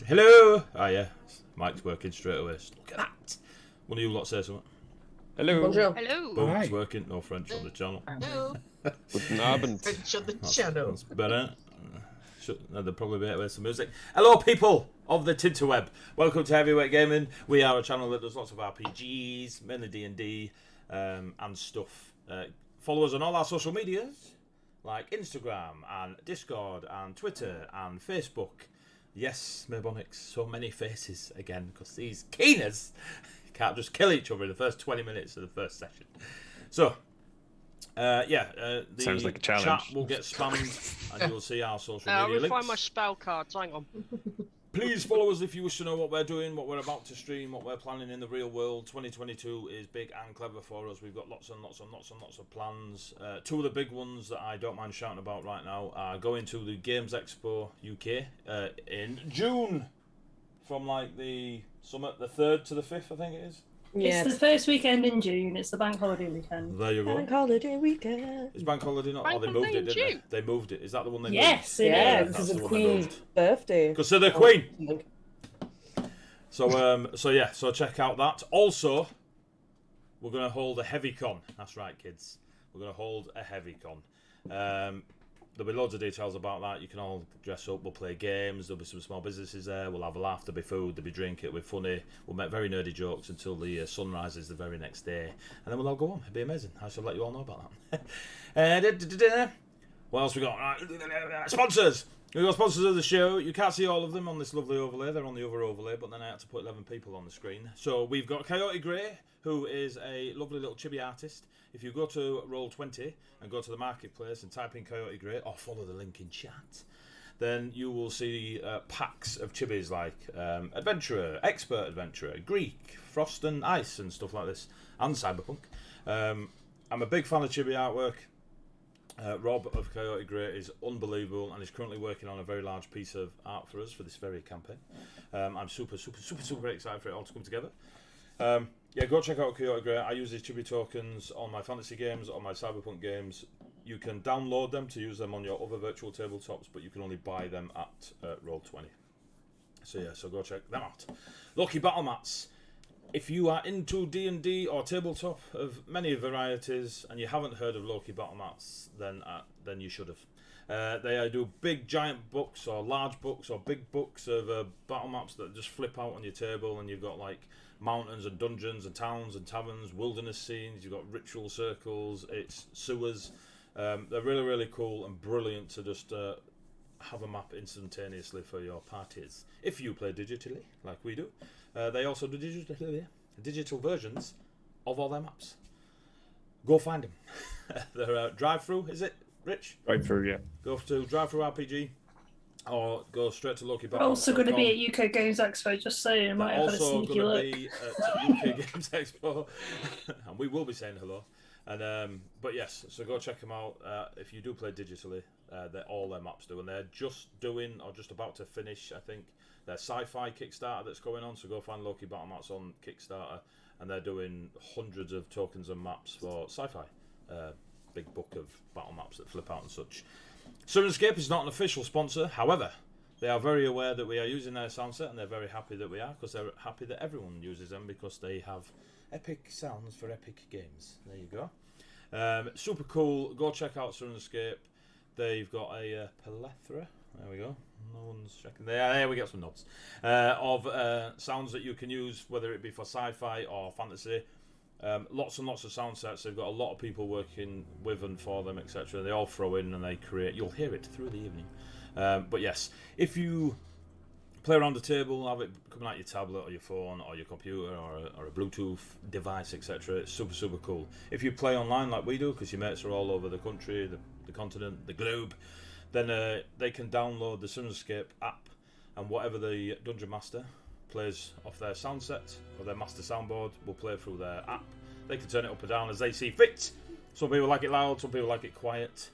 Hello! Ah, yeah. Mike's working straight away. Look at that. One of you lot say something. Hello. Bonjour. Hello. Boom, Hi. it's working. No French on the channel. Hello. Guten Abend. French on the channel. That's better. There'll probably be with some music. Hello, people of the Tinterweb. Welcome to Heavyweight Gaming. We are a channel that does lots of RPGs, mainly D&D, and stuff. Follow us on all our social medias, like Instagram and Discord and Twitter and Facebook. Yes, Mabonics, so many faces again, because these keeners can't just kill each other in the first 20 minutes of the first session. So, the Sounds like a challenge. chat will get spammed and you'll see our social I media will links. find my spell cards. Hang on. Please follow us if you wish to know what we're doing, what we're about to stream, what we're planning in the real world. 2022 is big and clever for us. We've got lots and lots and lots and lots of plans. Two of the big ones that I don't mind shouting about right now are going to the Games Expo UK in June. From like the summit, the 3rd to the 5th, I think it is. Yeah. It's the first weekend in June. It's the bank holiday weekend. There you go. Bank holiday weekend. Is Bank Holiday not? Bank Oh, they moved holiday it, in didn't June. they? They moved it. Is that the one they Yes, moved? it Yeah, is. because that's of the one they Queen's moved. birthday. Because of the Queen. So check out that. Also, we're going to hold a heavy con. That's right, kids. We're going to hold a heavy con. There'll be loads of details about that. You can all dress up. We'll play games. There'll be some small businesses there. We'll have a laugh. There'll be food. There'll be drink. It'll be funny. We'll make very nerdy jokes until the sun rises the very next day, and then we'll all go on. It'll be amazing. I shall let you all know about that. What else we got? Right. Sponsors. We've got sponsors of the show. You can't see all of them on this lovely overlay. They're on the other overlay, but then I had to put 11 people on the screen. So we've got Coyote Grey, who is a lovely little chibi artist. If you go to Roll20 and go to the marketplace and type in Coyote Grey, or follow the link in chat, then you will see packs of chibis like Adventurer, Expert Adventurer, Greek, Frost and Ice and stuff like this, and Cyberpunk. I'm a big fan of chibi artwork. Rob of Coyote Grey is unbelievable and is currently working on a very large piece of art for us for this very campaign. I'm super excited for it all to come together. Go check out Coyote Grey. I use these chibi tokens on my fantasy games, on my Cyberpunk games. You can download them to use them on your other virtual tabletops, but you can only buy them at Roll20. So go check them out. Loki Battle Mats. If you are into D&D or tabletop of many varieties and you haven't heard of Loki Battle Mats, then you should have. They do big giant books or large books or big books of battle maps that just flip out on your table, and you've got like mountains and dungeons and towns and taverns, wilderness scenes, you've got ritual circles, it's sewers. They're really cool and brilliant to just have a map instantaneously for your parties. If you play digitally, like we do. They also do digital versions of all their maps. Go find them. They're drive-through, is it, Rich? Drive-through, yeah. Go to drive-through RPG, or go straight to Loki. We're also going to be at UK Games Expo, just saying. I might have had a also sneaky going look. to be at UK Games Expo, and we will be saying hello. And but yes, so go check them out. If you do play digitally, all their maps do, and they're just doing or just about to finish, I think, their sci-fi Kickstarter that's going on. So go find Loki Battle Mats on Kickstarter, and they're doing hundreds of tokens and maps for sci-fi. Big book of battle maps that flip out and such. Syrinscape is not an official sponsor, however, they are very aware that we are using their sound set, and they're very happy that we are, because they're happy that everyone uses them, because they have epic sounds for epic games. There you go. Super cool. Go check out Syrinscape. They've got a plethora. There we go. No one's checking. There we get some nods of sounds that you can use, whether it be for sci-fi or fantasy. Lots and lots of sound sets. They've got a lot of people working with and for them, etc. They all throw in and they create. You'll hear it through the evening. But yes, if you play around the table, have it coming out your tablet or your phone or your computer or a Bluetooth device, etc. It's super cool. If you play online like we do, because your mates are all over the country, the continent, the globe, then they can download the Syrinscape app, and whatever the Dungeon Master plays off their sound set or their master soundboard will play through their app. They can turn it up or down as they see fit. Some people like it loud, some people like it quiet,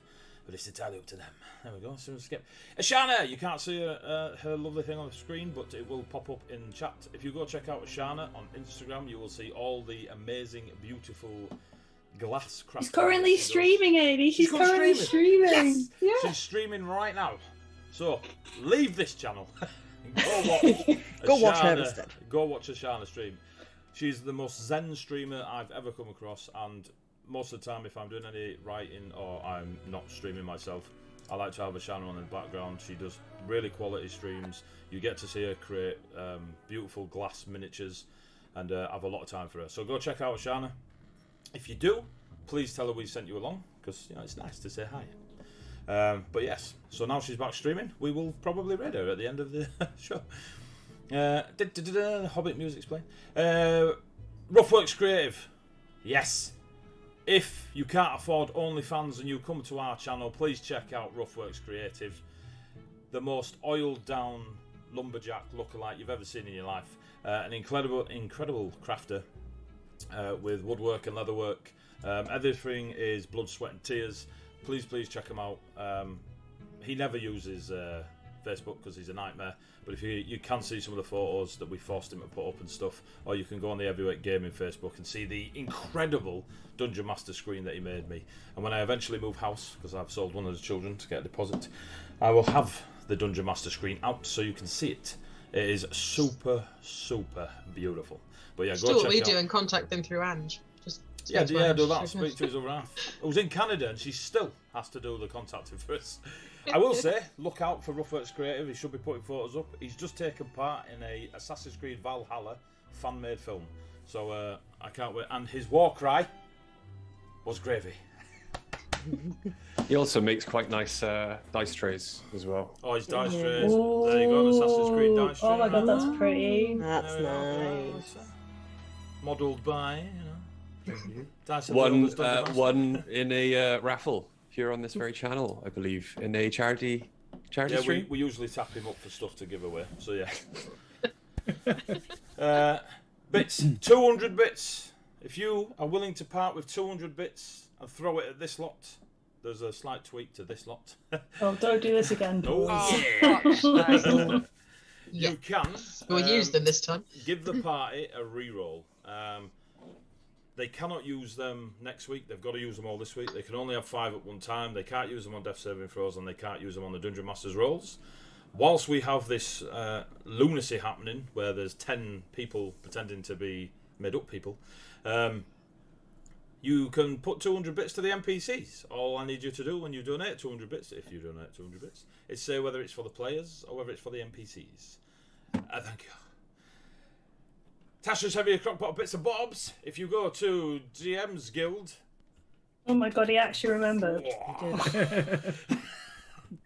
but it's entirely up to them. There we go, Syrinscape. Ashana, you can't see her lovely thing on the screen, but it will pop up in chat. If you go check out Ashana on Instagram, you will see all the amazing, beautiful glass crafting. She's currently streaming, Amy. She's currently streaming. Yes! Yeah. She's streaming right now. So, leave this channel. Go watch her instead. Go watch Ashana stream. She's the most zen streamer I've ever come across, and most of the time if I'm doing any writing or I'm not streaming myself, I like to have Ashana on in the background. She does really quality streams. You get to see her create beautiful glass miniatures, and have a lot of time for her. So go check out Ashana. If you do, please tell her we sent you along, because it's nice to say hi. But yes, so now she's back streaming. We will probably raid her at the end of the show. Hobbit music's playing. Ruffworx Creative. Yes. If you can't afford OnlyFans and you come to our channel, please check out Ruffworx Creative. The most oiled down lumberjack lookalike you've ever seen in your life. An incredible crafter with woodwork and leatherwork. Everything is blood, sweat and tears. Please check him out. He never uses Facebook because he's a nightmare, but if you can see some of the photos that we forced him to put up and stuff, or you can go on the Heavyweight Gaming Facebook and see the incredible Dungeon Master screen that he made me. And when I eventually move house, because I've sold one of the children to get a deposit, I will have the Dungeon Master screen out so you can see it. It is super beautiful. But yeah, go check what we out. do and contact them through Ange. Yeah, do that. Speak to his other half. I was in Canada and she still has to do the contacting for us. I will say, look out for Ruffworx Creative. He should be putting photos up. He's just taken part in a Assassin's Creed Valhalla fan-made film. So I can't wait. And his war cry was gravy. He also makes quite nice dice trays as well. Oh, his dice trays. There you go, an Assassin's Creed dice tray. Oh my god, that's pretty. That's nice. Modelled by, Dice One in a raffle here on this very channel, I believe, in a charity stream. we usually tap him up for stuff to give away. So yeah. Bits, 200 bits. If you are willing to part with 200 bits and throw it at this lot, there's a slight tweak to this lot. Oh, don't do this again. You can. We'll use them this time. Give the party a reroll. They cannot use them next week. They've got to use them all this week. They can only have 5 at one time. They can't use them on Death Saving Throws, and they can't use them on the Dungeon Master's rolls. Whilst we have this lunacy happening, where there's 10 people pretending to be made-up people, you can put 200 bits to the NPCs. All I need you to do when you donate 200 bits, if you donate 200 bits, is say whether it's for the players or whether it's for the NPCs. Thank you. Tasha's Heavier Crockpot of Bits and Bobs. If you go to GM's Guild... Oh my god, he actually remembered.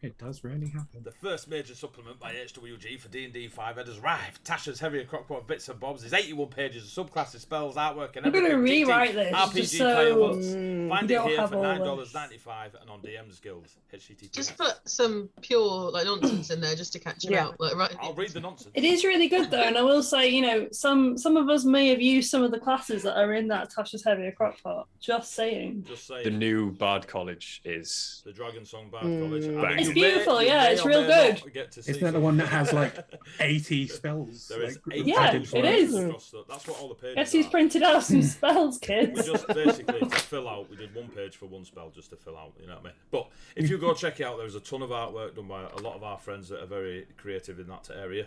It does really happen. The first major supplement by HWG for D&D5e has arrived. Tasha's Heavier Crockpot of Bits and Bobs is 81 pages of subclasses, spells, artwork, and I'm going to rewrite this. RPG just playables. Find it don't here have for all $9.95 and on DM's Guild. HTTP. Just put some pure nonsense in there just to catch him out. Right. I'll read the nonsense. It is really good though, and I will say, some of us may have used some of the classes that are in that Tasha's Heavier Crockpot. Just saying. The new Bard College is the Dragon Song Bard College. It's beautiful, it's real good. Isn't that the one that has like 80 spells? There is 80 Yeah, it is. That's what all the pages Guess who's are. printed out some spells, We kids? just basically to fill out. We did one page for one spell just to fill out. You know what I mean? But if you go check it out, there's a ton of artwork done by a lot of our friends that are very creative in that area.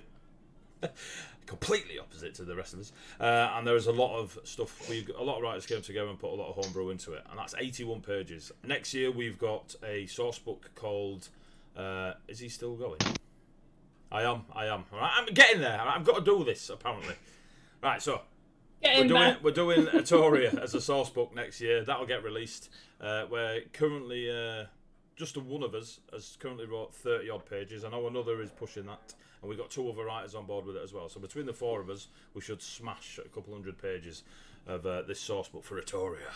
Completely opposite to the rest of us. And there is a lot of stuff. A lot of writers came together and put a lot of homebrew into it, and that's 81 pages. Next year we've got a source book called. Is he still going? I am. All right, I'm getting there. I've got to do this apparently. Right, so. We're doing Atoria as a source book next year. That'll get released. We're currently just one of us has currently wrote 30 odd pages. I know another is pushing that, and we've got 2 other writers on board with it as well. So between the 4 of us, we should smash a couple hundred pages of this source book for Atoria.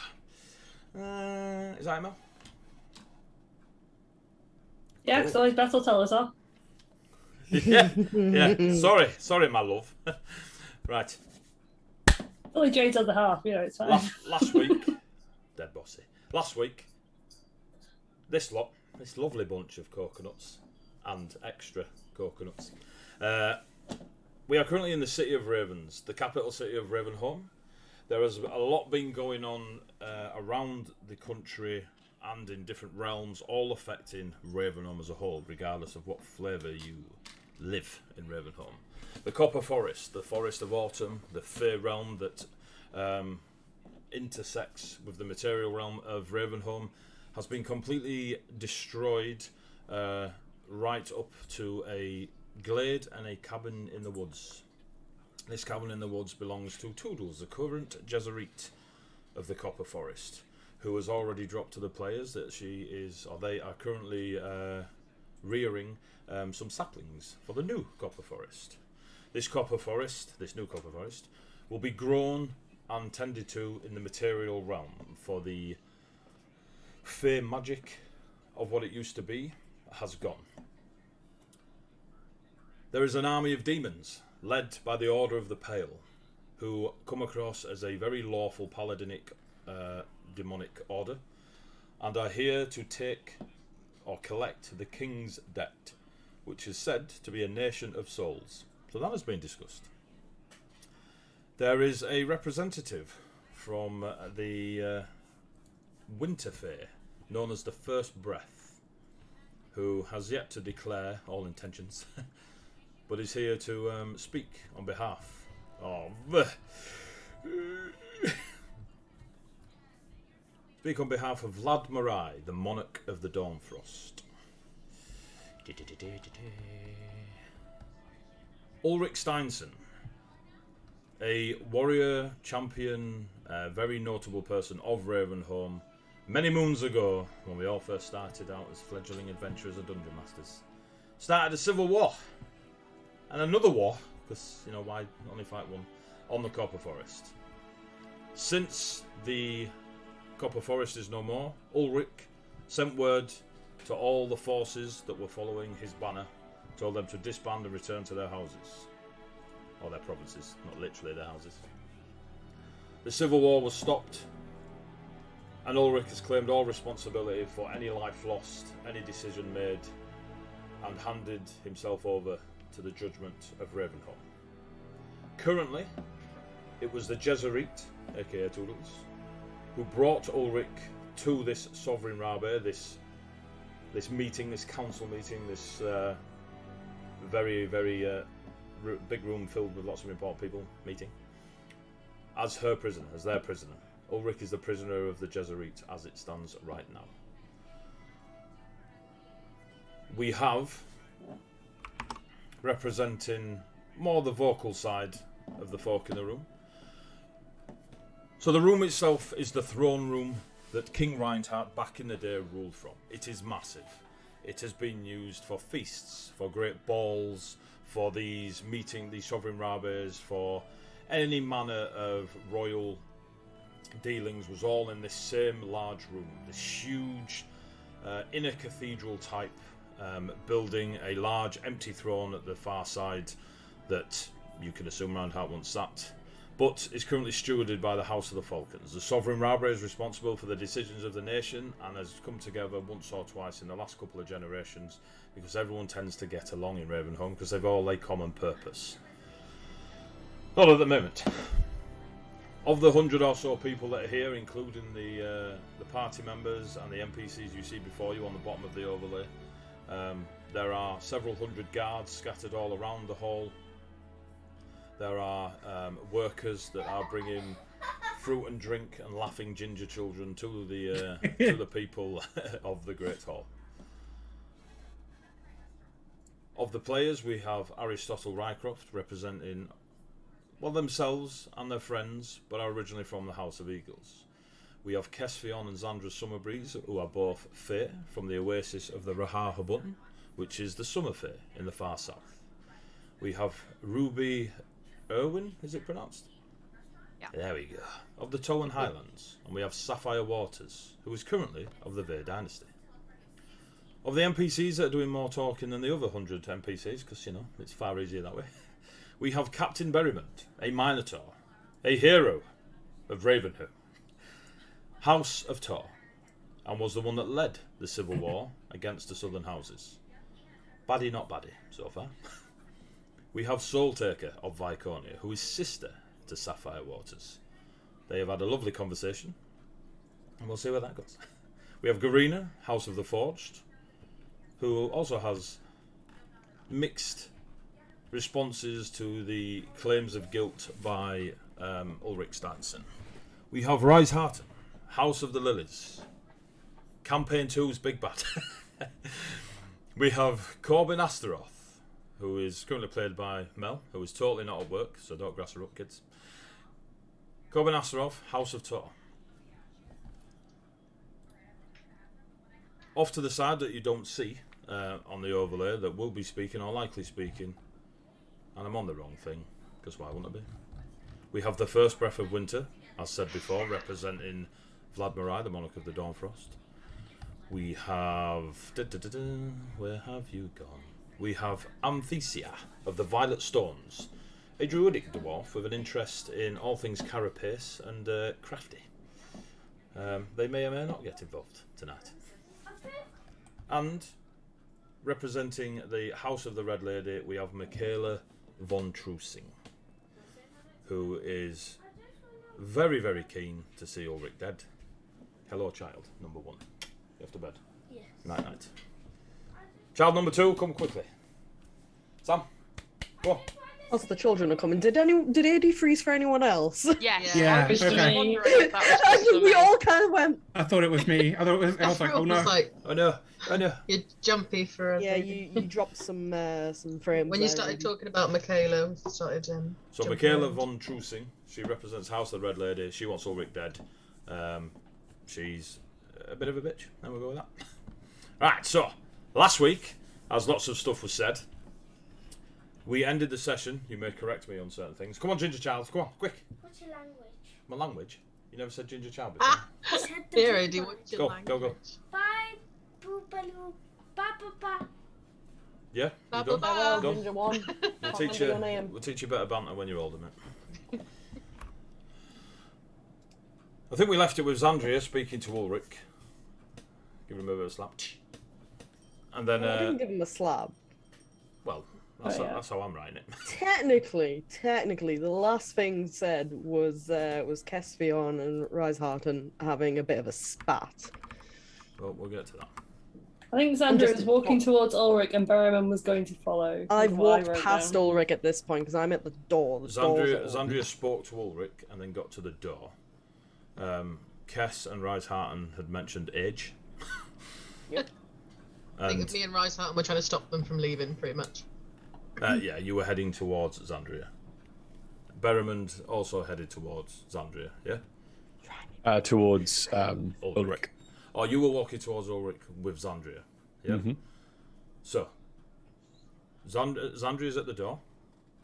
Is that Emma? Yeah, because always Beth will tell us all. yeah. Sorry, my love. Right. Only Jade's other half, it's fine. Last week, dead bossy. Last week, this lovely bunch of coconuts and extra coconuts. We are currently in the city of Ravens, the capital city of Ravenholm. There has a lot been going on around the country and in different realms, all affecting Ravenholm as a whole, regardless of what flavour you live in Ravenholm. The Copper Forest, the Forest of Autumn, the Fey realm that intersects with the material realm of Ravenholm, has been completely destroyed, right up to a glade and a cabin in the woods. This cabin in the woods belongs to Toodles, the current Jesuit of the Copper Forest, who has already dropped to the players that they are currently rearing some saplings for the new Copper Forest. This new Copper Forest, will be grown and tended to in the material realm, for the Fey magic of what it used to be has gone. There is an army of demons led by the Order of the Pale, who come across as a very lawful paladinic demonic order, and are here to take or collect the king's debt, which is said to be a nation of souls. So that has been discussed. There is a representative from the Winter Fae, known as the First Breath, who has yet to declare all intentions, but is here to speak on behalf of Vlad Marai, the Monarch of the Dawnfrost. Ulrich Steinson, a warrior, champion, very notable person of Ravenholm, many moons ago, when we all first started out as fledgling adventurers and dungeon masters. Started a civil war, and another war, because, you know, why only fight one, on the Copper Forest. Since the Copper Forest is no more, Ulrich sent word to all the forces that were following his banner, told them to disband and return to their houses. Or their provinces, not literally their houses. The civil war was stopped, and Ulrich has claimed all responsibility for any life lost, any decision made, and handed himself over to the judgment of Ravenholm. Currently, it was the Jesuit, aka Toodles, who brought Ulrich to this Sovereign Rabe, this meeting, this council meeting, this very, very big room filled with lots of important people meeting, as her prisoner, as their prisoner. Ulrich is the prisoner of the Jesuit as it stands right now. We have, representing more the vocal side of the folk in the room. So the room itself is the throne room that King Reinhardt back in the day ruled from. It is massive. It has been used for feasts, for great balls, for these sovereign rabbis, for any manner of royal dealings, was all in this same large room, this huge inner cathedral type building, a large empty throne at the far side that you can assume Reinhardt once sat, but is currently stewarded by the House of the Falcons. The Sovereign Rabbi is responsible for the decisions of the nation and has come together once or twice in the last couple of generations, because everyone tends to get along in Ravenholm because they've all a common purpose. Not at the moment. Of the 100 or so people that are here, including the party members and the NPCs you see before you on the bottom of the overlay, there are several hundred guards scattered all around the hall. There are workers that are bringing fruit and drink and laughing ginger children to the people of the Great Hall. Of the players, we have Aristotle Rycroft representing, well, themselves and their friends, but are originally from the House of Eagles. We have Kesfion and Xandra Summerbreeze, who are both Fae from the Oasis of the Rahar Habutton, which is the Summer Fae in the far south. We have Ruby Irwin, is it pronounced? Yeah. There we go. Of the Towan Highlands. And we have Sapphire Waters, who is currently of the Vey Dynasty. Of the NPCs that are doing more talking than the other 100 NPCs, because, you know, it's far easier that way, we have Captain Berryment, a Minotaur, a hero of Ravenholm, House of Tor, and was the one that led the civil war against the southern houses. Baddie not baddie, so far. We have Soultaker of Viconia, who is sister to Sapphire Waters. They have had a lovely conversation, and we'll see where that goes. We have Garina, House of the Forged, who also has mixed responses to the claims of guilt by Ulrich Stanson. We have Rise Harten, House of the Lilies, Campaign 2's Big Bad. We have Corbin Astaroth, who is currently played by Mel, who is totally not at work, so don't grass her up, kids. Corbin Astaroth, House of Tor. Off to the side that you don't see on the overlay, that will be speaking or likely speaking, and I'm on the wrong thing, because why wouldn't I be? We have the First Breath of Winter, as said before, representing Vlad Marai, the Monarch of the Dawnfrost. We have... where have you gone? We have Amthesia of the Violet Stones, a druidic dwarf with an interest in all things carapace and crafty. They may or may not get involved tonight. And representing the House of the Red Lady, we have Michaela von Trusing, who is very, very keen to see Ulrich dead. Hello, child, number 1. You off to bed? Yes. Night, night. Child number 2, come quickly. Sam, go on. Also, the children are coming. Did AD freeze for anyone else? Yes. Yeah, I was just okay. wondering if that was just for We me. all kind of went. I thought it was me. I was like, oh no. Like, Oh no, oh no. you're jumpy for a Yeah, baby. you dropped some frames. When you there, started maybe. talking about Michaela, we started. So jumping Michaela around. von Trusing, she represents House of the Red Lady. She wants Ulrich dead. She's a bit of a bitch, and we'll go with that. Right, so last week, as lots of stuff was said, we ended the session. You may correct me on certain things. Come on, Ginger Child, come on, quick. What's your language? My language? You never said Ginger Child before. Ah, I said the here, big Eddie, one. what's your Go, language? go, go. Bye, boo-baloo, ba-ba-ba. Yeah, you Ba, done? ba, Well, ba. Done? Ginger one. We'll Can't teach remember you. your name. We'll teach you better banter when you're older, mate. I think we left it with Zandria speaking to Ulrich. Give him a bit of a slap. And then, I didn't give him a slab. well, that's, Oh, yeah. that's how I'm writing it. Technically, the last thing said was Kesvion and Riseharten having a bit of a spat. Well, we'll get to that. I think I'm Xandria just- was walking towards Ulrich and Berryman was going to follow. I've is what I walked wrote past down. Ulrich at this point because I'm at the door. The door's open. Zandria spoke to Ulrich and then got to the door. Kess and Riseharten had mentioned age. Yep. I think And me and Rice Hart were trying to stop them from leaving, pretty much. yeah, you were heading towards Zandria. Berrimond also headed towards Zandria, yeah? Towards Ulrich. Oh, you were walking towards Ulrich with Zandria, yeah? Mhm. So, Zandria's at the door,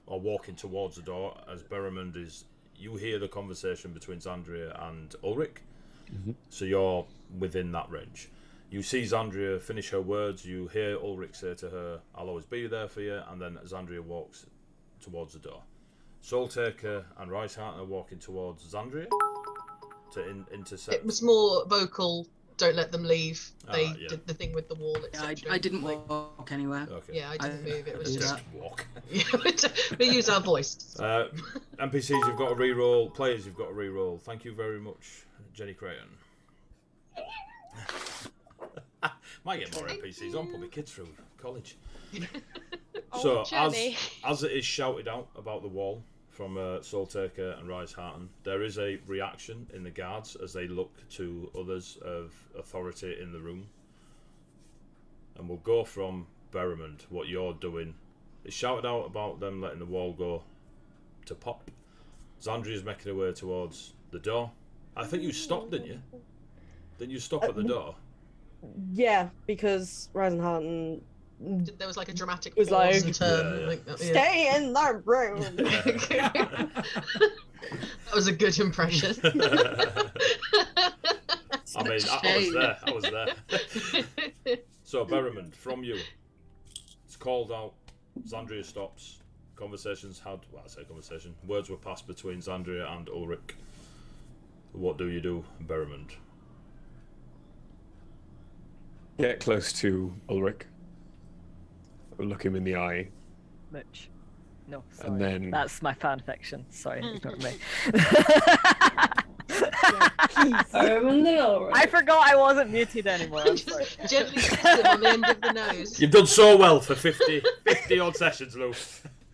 or walking towards the door, as Berrimond is... You hear the conversation between Zandria and Ulrich, so you're within that range. You see Zandria finish her words, you hear Ulrich say to her, I'll always be there for you, and then Zandria walks towards the door. Soultaker and Riseheart are walking towards Zandria to intercept. It was more vocal, don't let them leave. They yeah. did the thing with the wall, Yeah, etc. I didn't walk anywhere. Okay. Yeah, I didn't move. It was do just... that. Walk. we use our voice. NPCs, you've got to re-roll. Players, you've got to re-roll. Thank you very much, Jenny Creighton. Might get more NPCs on, put my kids through college. So, Jenny. as it is shouted out about the wall from Soultaker and Riseharten, there is a reaction in the guards as they look to others of authority in the room. And we'll go from Berrimond, what you're doing. It's shouted out about them letting the wall go to pop. Zandria's making her way towards the door. I think you stopped, didn't you? Didn't you stop at the door? Yeah, because Riseharten There was like a dramatic was pause like, and turn. Yeah, yeah. Like that, yeah. stay in the room. That was a good impression. I mean, I was there. So, Berrimond, from you, it's called out. Zandria stops. Conversations had, well, I say conversation. Words were passed between Zandria and Ulrich. What do you do, Berrimond? Get close to Ulrich. Look him in the eye. Much. No, sorry. And then- That's my fan fiction. Sorry, ignore me. Berryman the Ulrich. I forgot I wasn't muted anymore. I'm sorry. Gently kiss him on the end of the nose. You've done so well for 50 odd sessions, Luke.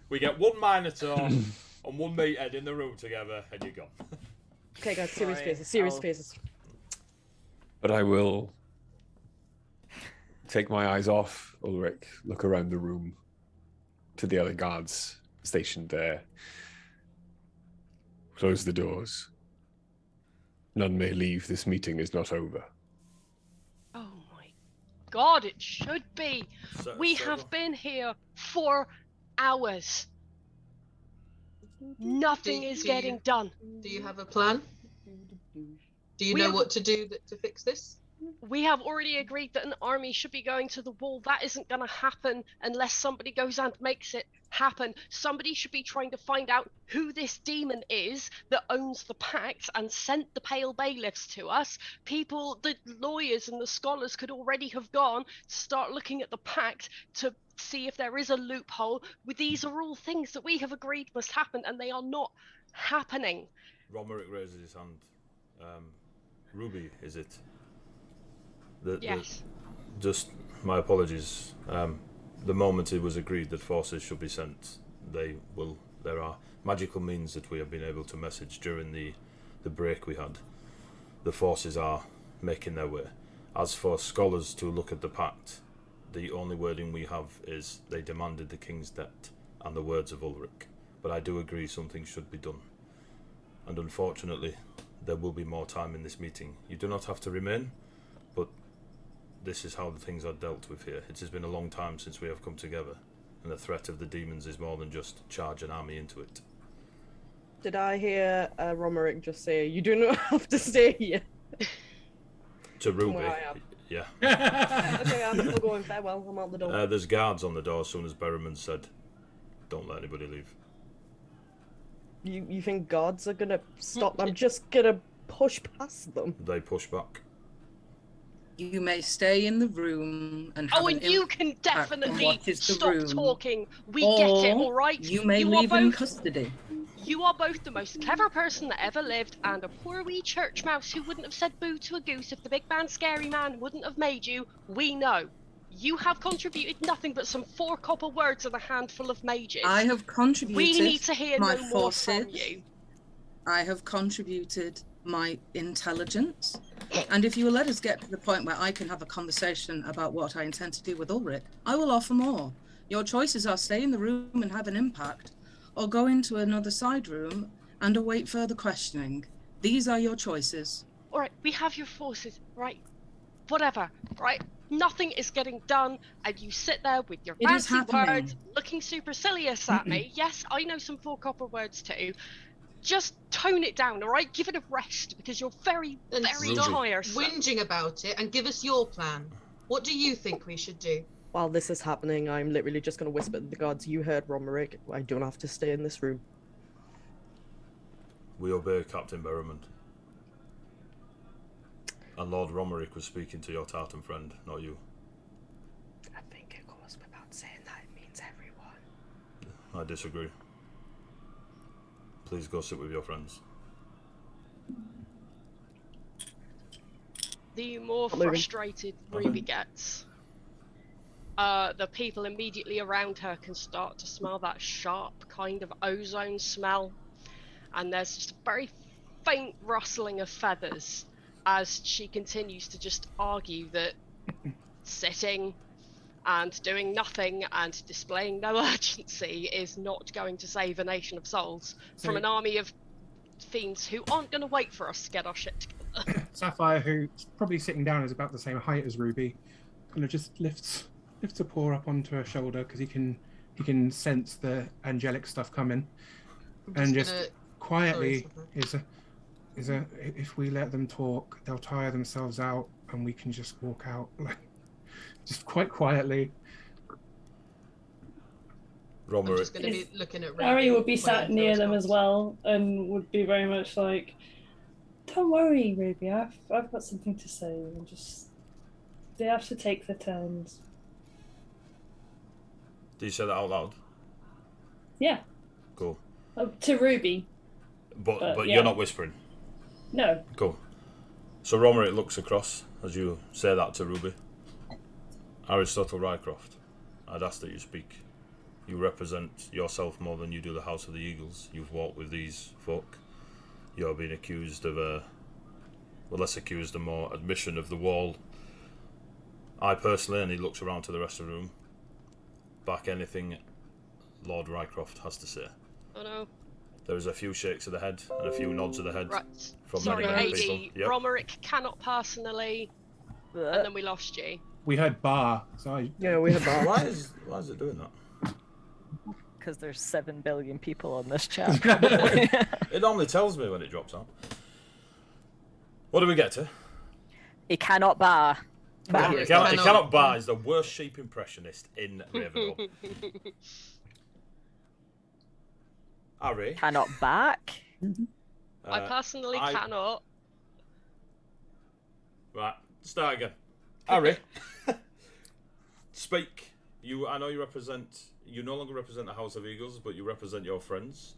We get one Minotaur and one meathead in the room together, and you're gone. Okay, guys, serious Sorry, faces, serious I'll- faces. But I will take my eyes off Ulrich, look around the room to the other guards stationed there. Close the doors. None may leave. This meeting is not over. Oh my god, it should be. We So- have been here for hours. Nothing is Do getting done. Do you have a plan? Do you We know have- what to do to fix this? We have already agreed that an army should be going to the wall. That isn't going to happen unless somebody goes and makes it happen. Somebody should be trying to find out who this demon is that owns the pact and sent the pale bailiffs to us. People, the lawyers and the scholars could already have gone to start looking at the pact to see if there is a loophole. These are all things that we have agreed must happen, and they are not happening. Romerick raises his hand. Ruby, is it? Yes. Just my apologies. The moment it was agreed that forces should be sent, there are magical means that we have been able to message during the break we had. The forces are making their way. As for scholars to look at the pact, the only wording we have is they demanded the king's debt and the words of Ulrich. But I do agree something should be done. And unfortunately, there will be more time in this meeting. You do not have to remain, but this is how the things are dealt with here. It has been a long time since we have come together, and the threat of the demons is more than just charge an army into it. Did I hear Romerick just say, "You do not have to stay here"? To Ruby, Where I am. yeah. Okay, I'm still going. Farewell. I'm out the door. There's guards on the door as soon as Berriman said, "Don't let anybody leave." You think guards are gonna stop? I'm just gonna push past them. They push back. You may stay in the room and have Oh, an and you impact can on definitely what is the stop room, talking. We or get it, all right? You may are leave in both- custody. You are both the most clever person that ever lived, and a poor wee church mouse who wouldn't have said boo to a goose if the big man scary man wouldn't have made you. We know. You have contributed nothing but some 4 copper words and a handful of mages. I have contributed We need to hear my no more from forces. you. I have contributed my intelligence. And if you will let us get to the point where I can have a conversation about what I intend to do with Ulrich, I will offer more. Your choices are stay in the room and have an impact, or go into another side room and await further questioning. These are your choices. All right, we have your forces, right? Whatever, right? Nothing is getting done, and you sit there with your It is fancy happening. words, looking supercilious at me. Yes, I know some 4 copper words too. Just tone it down, all right? Give it a rest, because you're very, And very stop tiresome. whinging about it and give us your plan. What do you think we should do? While this is happening, I'm literally just gonna whisper to the guards, "You heard Romerick. I don't have to stay in this room." We obey Captain Berriman. And Lord Romerick was speaking to your tartan friend, not you. I think it goes without saying that it means everyone. I disagree. Please go sit with your friends. The more Moving. frustrated Ruby gets, the people immediately around her can start to smell that sharp kind of ozone smell, and there's just a very faint rustling of feathers as she continues to just argue that sitting and doing nothing and displaying no urgency is not going to save a nation of souls from So- an army of fiends who aren't going to wait for us to get our shit together. Sapphire, who's probably sitting down, is about the same height as Ruby, kind of just lifts a paw up onto her shoulder because he can sense the angelic stuff coming, I'm and just just gonna- quietly Sorry, if we let them talk, they'll tire themselves out, and we can just walk out, like, just quite quietly. I'm Romerick, just going to be looking at Harry would be when sat he near throws them out. as well and would be very much like, "Don't worry, Ruby. I've got something to say. And just they have to take their turns." do you say that out loud? Yeah, Cool. to Ruby. But yeah. you're not whispering. No, Cool. So Romerick looks across as you say that to Ruby. Aristotle Rycroft, I'd ask that you speak. You represent yourself more than you do the House of the Eagles. You've walked with these folk. You're being accused of less accused and more admission of the wall. I personally, and he looks around to the rest of the room, back anything Lord Rycroft has to say. Oh no. There is a few shakes of the head and a few nods of the head Right. from Sorry, many AD. people. Yep. Romerick cannot personally. And then we lost you. We heard bar, so Yeah, we heard bar. Why is it doing that? Because there's 7 billion people on this chat. It normally tells me when it drops out. What do we get to? He cannot bar. He cannot bar is the worst sheep impressionist in Ravenloft. Harry. Cannot back. I personally cannot. Right, start again. Harry. Speak. I know you no longer represent the House of Eagles, but you represent your friends.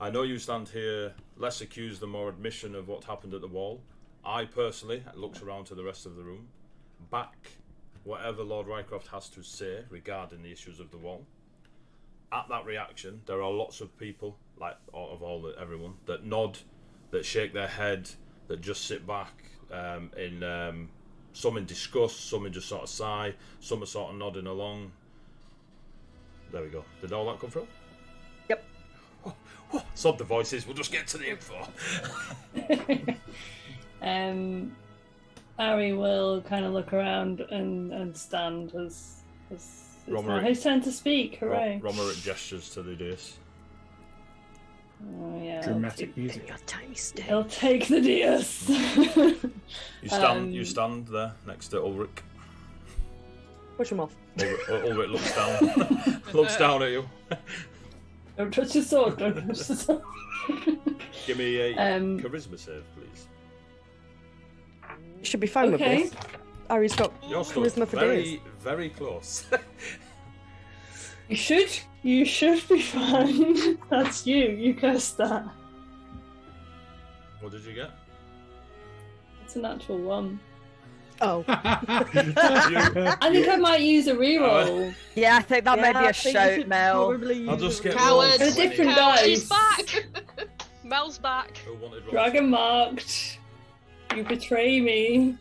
I know you stand here less accused and more admission of what happened at the wall. I personally, looks around to the rest of the room, back whatever Lord Rycroft has to say regarding the issues of the wall. At that reaction, there are lots of people, everyone, that nod, that shake their head, that just sit back, some in disgust, some in just sort of sigh, some are sort of nodding along. There we go. Did all that come through? Yep. Sod the voices, we'll just get to the info. Ari will kind of look around and stand as it's now his turn to speak. Hooray! Romerick gestures to the dais. Oh yeah. dramatic music. Your tiny stick. He'll take the dais. You stand there next to Ulrich. Push him off. Ulrich looks down. Looks down at you. Don't touch your sword. Don't touch the sword. Give me a charisma save, please. You should be fine with this. Ari's got You're still charisma for days. very close. You should be fine. That's you. You cursed that. What did you get? It's a natural 1. Oh. I think I might use a reroll. Yeah, I think that might be a shout, Mel. I'll just get Coward. A different She's dice. back. Mel's back. Who wanted rolls? Dragon marked. You betray me.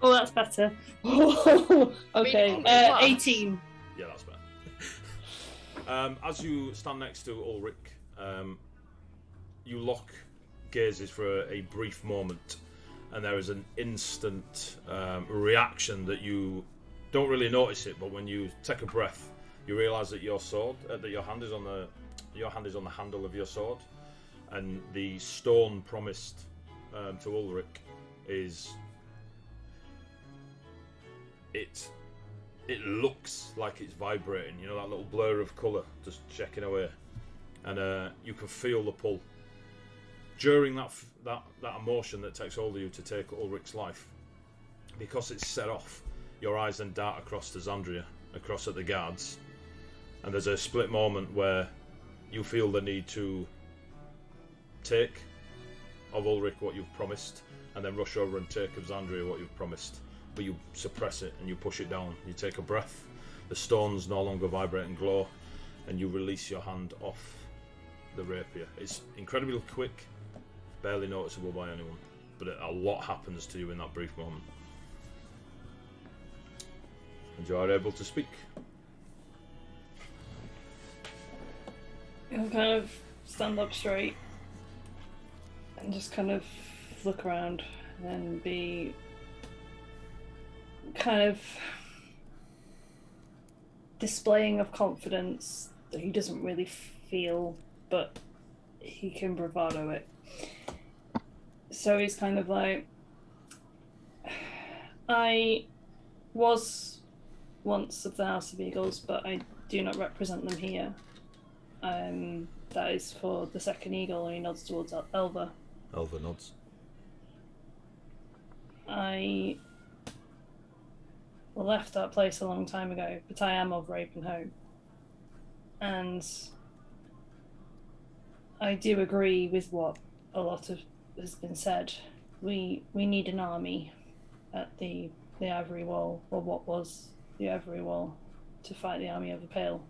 Oh, that's better. Okay, 18. Yeah, that's better. As you stand next to Ulrich, you lock gazes for a brief moment, and there is an instant reaction that you don't really notice it, but when you take a breath, you realise that your sword, that your hand is on the handle of your sword, and the stone promised to Ulrich is it looks like it's vibrating, you know, that little blur of colour just checking away, and you can feel the pull during that emotion that takes hold of you to take Ulrich's life. Because it's set off, your eyes then dart across to Xandria, across at the guards, and there's a split moment where you feel the need to take of Ulrich what you've promised, and then rush over and take of Xandria what you've promised. But you suppress it and you push it down. You take a breath, the stones no longer vibrate and glow, and you release your hand off the rapier. It's incredibly quick, barely noticeable by anyone, but a lot happens to you in that brief moment. And you are able to speak. I'll kind of stand up straight and just kind of look around and be kind of displaying of confidence that he doesn't really feel, but he can bravado it. So he's kind of like, I was once of the House of Eagles, but I do not represent them here. That is for the second eagle, and he nods towards Elva. Elva nods. I left that place a long time ago, but I am of Ravenholm. And I do agree with what a lot of has been said. We need an army at the Ivory Wall, or what was the Ivory Wall, to fight the army of the Pale.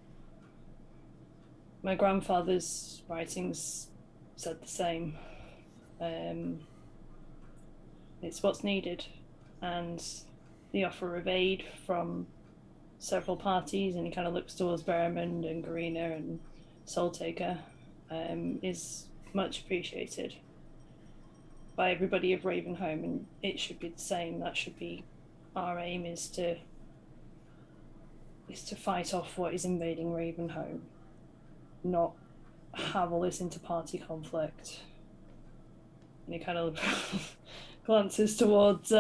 My grandfather's writings said the same. It's what's needed, and the offer of aid from several parties, and he kind of looks towards Berrimond and Garena and Soultaker, is much appreciated by everybody of Ravenholm, and it should be the same. That should be our aim, is to fight off what is invading Ravenholm, not have all this inter-party conflict. And he kind of glances towards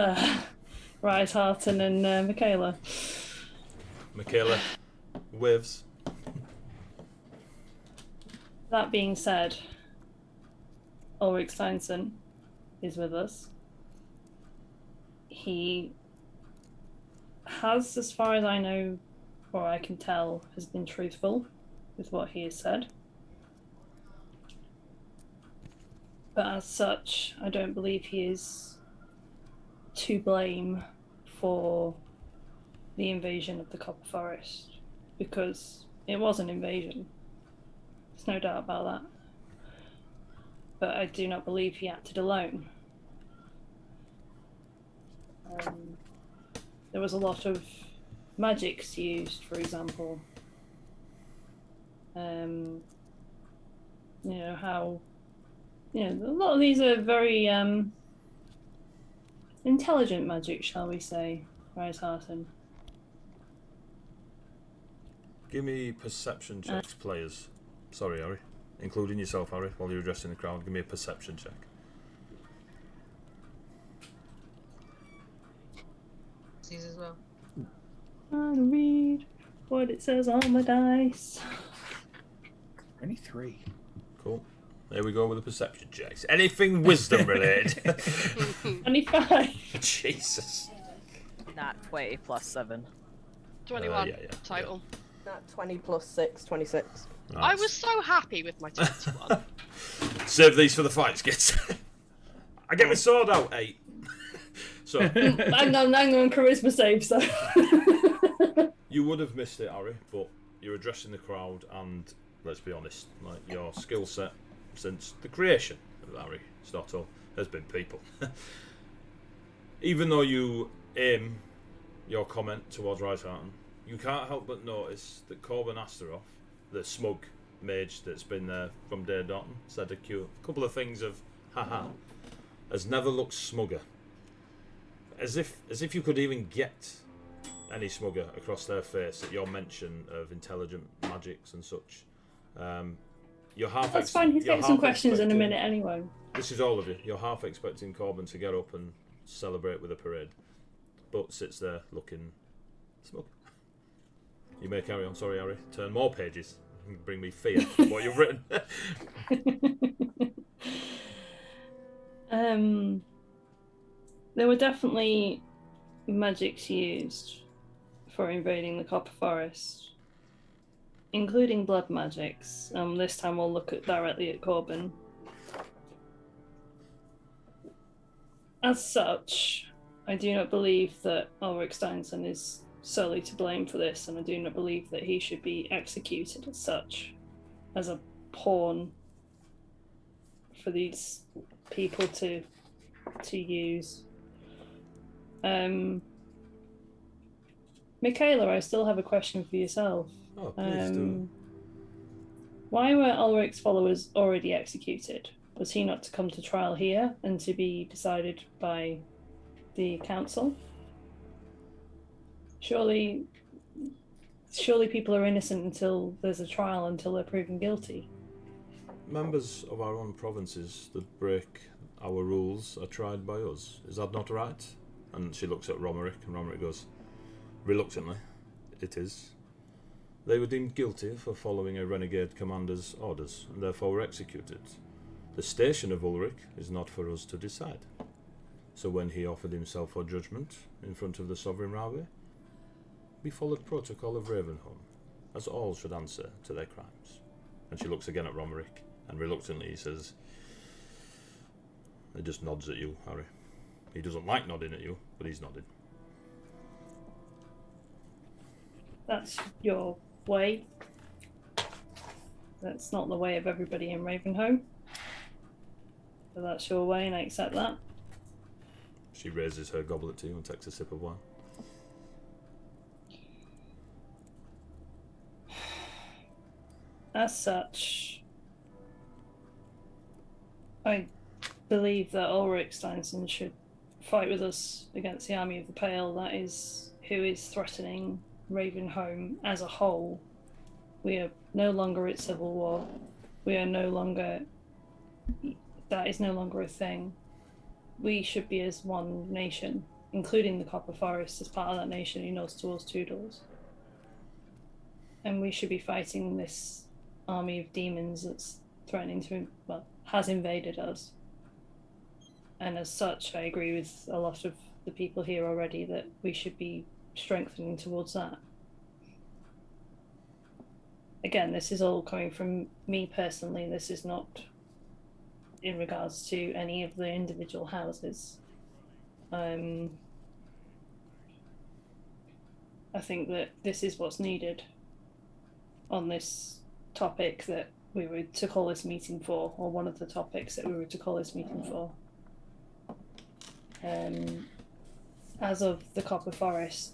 Riseharton and Michaela. Michaela whiffs. That being said, Ulrich Steinson is with us. He has, as far as I know, or I can tell, has been truthful with what he has said. But as such, I don't believe he is to blame for the invasion of the Copper Forest, because it was an invasion. There's no doubt about that. But I do not believe he acted alone. There was a lot of magics used, for example. You know, how... You know, a lot of these are very intelligent magic, shall we say, Riseharton. Give me perception checks, players. Sorry, Harry. Including yourself, Harry, while you're addressing the crowd. Give me a perception check. Sees as well. Trying to read what it says on my dice. Only 3. Cool. There we go with the perception checks. Anything wisdom related? 25. Jesus. Nat 20 plus 7. 21 yeah. total. That 20 plus 6, 26. Nice. I was so happy with my 21. Save these for the fights, kids. I get my sword out, 8. So I'm on charisma save, so. you would have missed it, Harry, but you're addressing the crowd, and let's be honest, like your skill set since the creation of Harry Stotto has been people. Even though you aim your comment towards Riseharton, you can't help but notice that Corbin Astaroth, the smug mage that's been there from day dot, said a couple of things of haha, has never looked smugger. As if you could even get any smugger across their face at your mention of intelligent magics and such. You're half. That's fine. He's getting some questions in a minute anyway. This is all of you. You're half expecting Corbin to get up and celebrate with a parade, but sits there looking smug. You may carry on. Sorry, Harry. Turn more pages. Bring me fear of what you've written. There were definitely magics used for invading the Copper Forest, including blood magics. This time we'll look directly at Corbin. As such, I do not believe that Ulrich Steinson is solely to blame for this, and I do not believe that he should be executed as such, as a pawn for these people to use. Michaela, I still have a question for yourself. Oh, please do. Why were Ulrich's followers already executed? Was he not to come to trial here and to be decided by the council? Surely people are innocent until there's a trial, until they're proven guilty. Members of our own provinces that break our rules are tried by us. Is that not right? And she looks at Romerick, and Romerick goes, reluctantly, it is. They were deemed guilty for following a renegade commander's orders, and therefore were executed. The station of Ulrich is not for us to decide. So when he offered himself for judgment in front of the Sovereign Railway, we followed protocol of Ravenholm, as all should answer to their crimes. And she looks again at Romerick, and reluctantly he says, he just nods at you, Harry. He doesn't like nodding at you, but he's nodding. that's your way. That's not the way of everybody in Ravenholm. But that's your way, and I accept that. She raises her goblet to you and takes a sip of wine. As such, I believe that Ulrich Steinson should fight with us against the Army of the Pale. That is who is threatening Ravenholm as a whole. We are no longer at civil war. We are no longer... That is no longer a thing. We should be as one nation, including the Copper Forest as part of that nation who knows towards Toodles. And we should be fighting this army of demons that's threatening to, well, has invaded us. And as such, I agree with a lot of the people here already that we should be strengthening towards that. Again, this is all coming from me personally. This is not in regards to any of the individual houses. I think that this is what's needed on this topic that we were to call this meeting for, or one of the topics that we were to call this meeting for. As of the Copper Forest,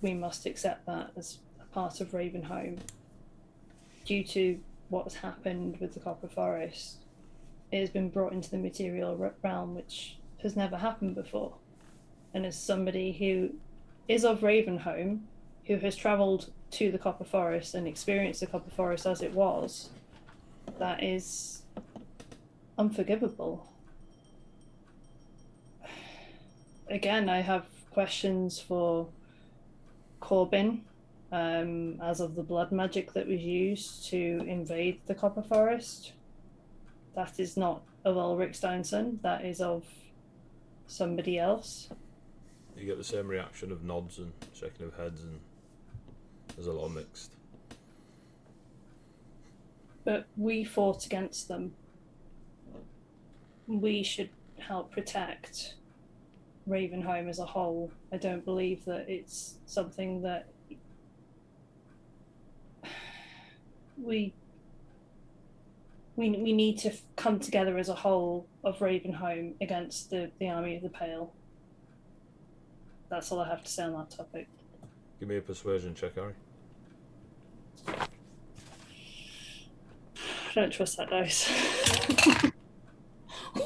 we must accept that as a part of Ravenholm. Due to what's happened with the Copper Forest, it has been brought into the material realm, which has never happened before. And as somebody who is of Ravenholm, who has travelled to the Copper Forest and experienced the Copper Forest as it was, that is unforgivable. Again, I have questions for Corbin, as of the blood magic that was used to invade the Copper Forest. That is not of Ulrich Steinson, that is of somebody else. You get the same reaction of nods and shaking of heads, and there's a lot of mixed. But we fought against them. We should help protect Ravenholm as a whole. I don't believe that it's something that we need to come together as a whole of Ravenholm against the Army of the Pale. That's all I have to say on that topic. Give me a persuasion check, Harry. I don't trust that dice.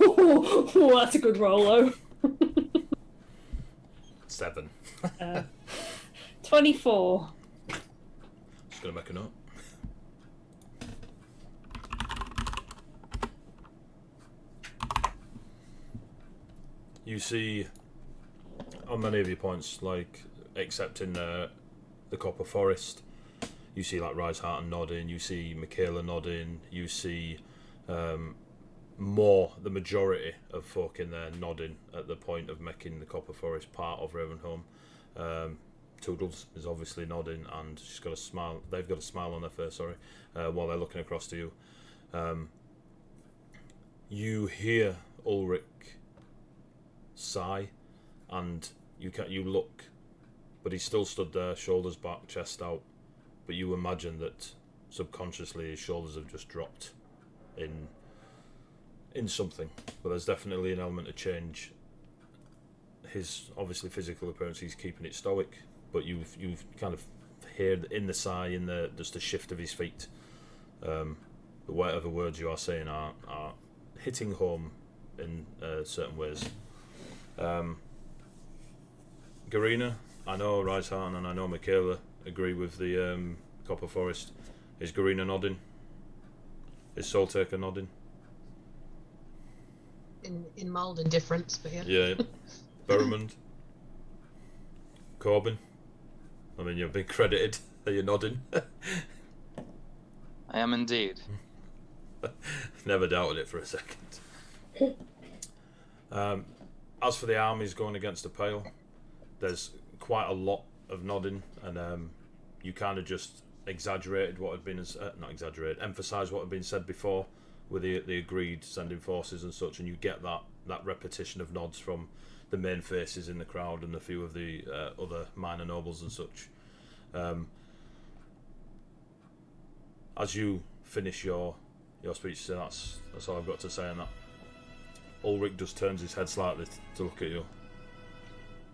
Oh, that's a good roll, though. 7. 24. Just gonna make a note. You see, on many of your points, like except in the Copper Forest, you see like Riseheart nodding, you see Michaela nodding, you see the majority of folk in there nodding at the point of making the Copper Forest part of Ravenholm. Toodles is obviously nodding, and she's got a smile. They've got a smile on their face, sorry, while they're looking across to you. You hear Ulrich sigh, and you look, but he still stood there, shoulders back, chest out. But you imagine that subconsciously his shoulders have just dropped in something. But there's definitely an element of change. His obviously physical appearance, he's keeping it stoic, but you've kind of heard in the sigh, in the just a shift of his feet. But whatever words you are saying are hitting home in certain ways. Garina, I know Riseheart and I know Michaela agree with the Copper Forest. Is Garina nodding? Is Soultaker nodding? In mild indifference, but yeah. Yeah. Berrimond? Corbin? I mean, you've been credited. Are you nodding? I am indeed. Never doubted it for a second. As for the armies going against the Pale, there's quite a lot of nodding, and you kind of just exaggerated what had been, not exaggerated, emphasised what had been said before with the agreed sending forces and such, and you get that repetition of nods from the main faces in the crowd and a few of the other minor nobles and such. as you finish your speech, so that's all I've got to say on that. Ulrich just turns his head slightly to look at you.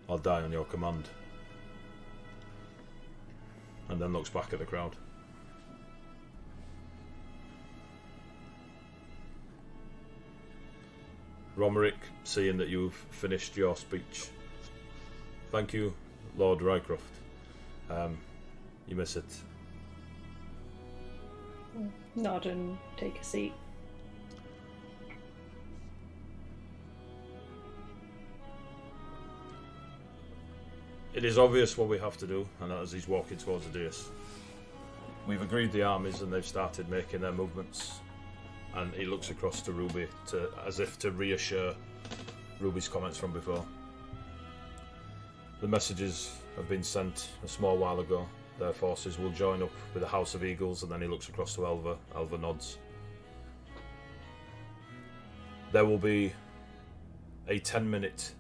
I'll die on your command. And then looks back at the crowd. Romerick, seeing that you've finished your speech. Thank you, Lord Rycroft. You miss it. Nod and take a seat. It is obvious what we have to do, and as he's walking towards the dais, we've agreed the armies and they've started making their movements. And he looks across to Ruby as if to reassure Ruby's comments from before. The messages have been sent a small while ago. Their forces will join up with the House of Eagles, and then he looks across to Elva. Elva nods. There will be a 10-minute,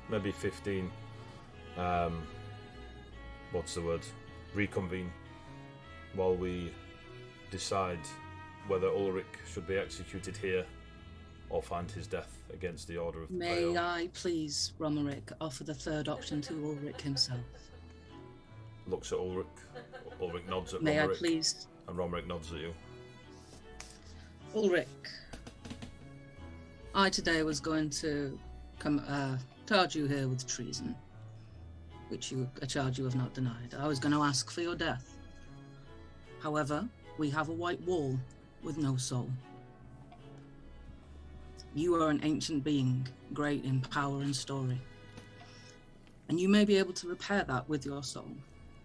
maybe 15, reconvene while we decide whether Ulrich should be executed here or find his death against the order of the May I please, Romerick, offer the third option to Ulrich himself? Looks at Ulrich. Ulrich nods at May Romerick. I please? And Romerick nods at you. Ulrich, I today was going to charge you here with treason, a charge you have not denied. I was going to ask for your death. However, we have a white wall with no soul. You are an ancient being, great in power and story. And you may be able to repair that with your soul.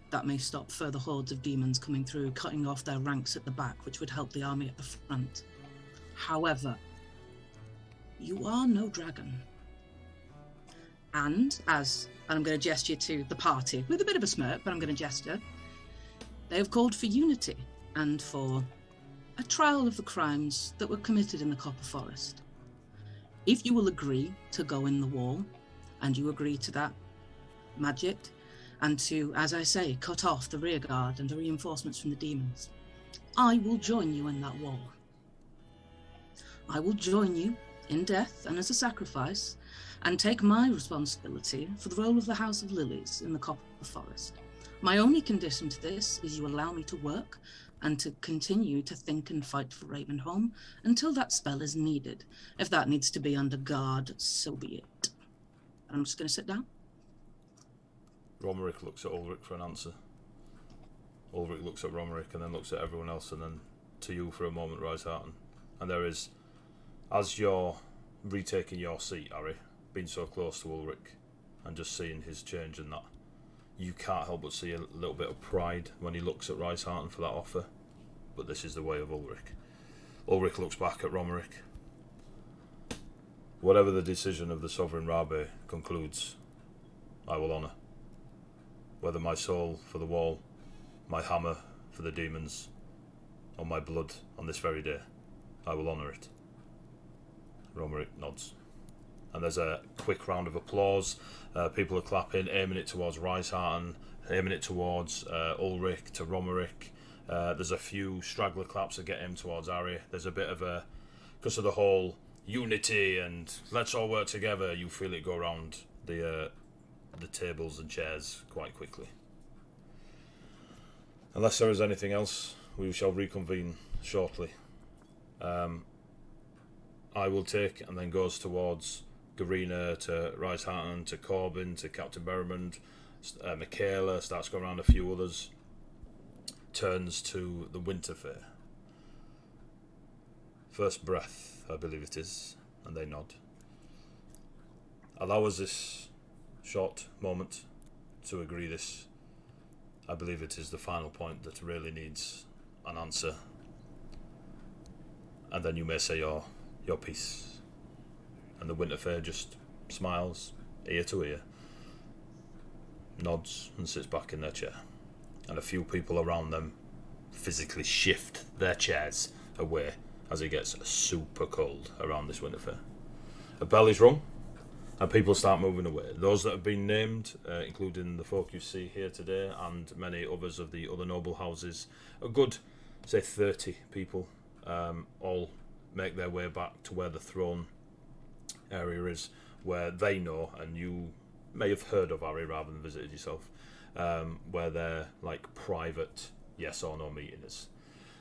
That may stop further hordes of demons coming through, cutting off their ranks at the back, which would help the army at the front. However, you are no dragon. And I'm going to gesture to the party, with a bit of a smirk, but I'm going to gesture, they have called for unity and for a trial of the crimes that were committed in the Copper Forest. If you will agree to go in the wall, and you agree to that magic, and to, as I say, cut off the rear guard and the reinforcements from the demons, I will join you in that wall. I will join you in death and as a sacrifice, and take my responsibility for the role of the House of Lilies in the Copper Forest. My only condition to this is you allow me to work and to continue to think and fight for Ravenholm until that spell is needed. If that needs to be under guard, so be it. And I'm just going to sit down. Romerick looks at Ulrich for an answer. Ulrich looks at Romerick and then looks at everyone else and then to you for a moment, Riseharten. And there is, as you're retaking your seat, Harry, being so close to Ulrich and just seeing his change in that, you can't help but see a little bit of pride when he looks at Riseharten for that offer. But this is the way of Ulrich. Ulrich looks back at Romerick. Whatever the decision of the Sovereign Rabe concludes, I will honour. Whether my soul for the wall, my hammer for the demons, or my blood on this very day, I will honour it. Romerick nods. And there's a quick round of applause. People are clapping, aiming it towards Riseharten, aiming it towards Ulrich, to Romerick. There's a few straggler claps that get aimed towards Harry. There's a bit of a, because of the whole unity and let's all work together, you feel it go around the tables and chairs quite quickly. Unless there is anything else, we shall reconvene shortly. I will take, and then goes towards Garina, to Riseharten, to Corbin, to Captain Berrimond, Michaela, starts going around a few others, turns to the Winter Fair. First breath, I believe it is, and they nod. Allow us this short moment to agree this. I believe it is the final point that really needs an answer. And then you may say your piece. And the Winter Fair just smiles, ear to ear, nods and sits back in their chair. And a few people around them physically shift their chairs away as it gets super cold around this Winter Fair. A bell is rung, And people start moving away. Those that have been named, including the folk you see here today and many others of the other noble houses, a good, say, 30 people, all make their way back to where the throne area is, where they know, and you may have heard of Harry rather than visited yourself, where their like private yes or no meeting is.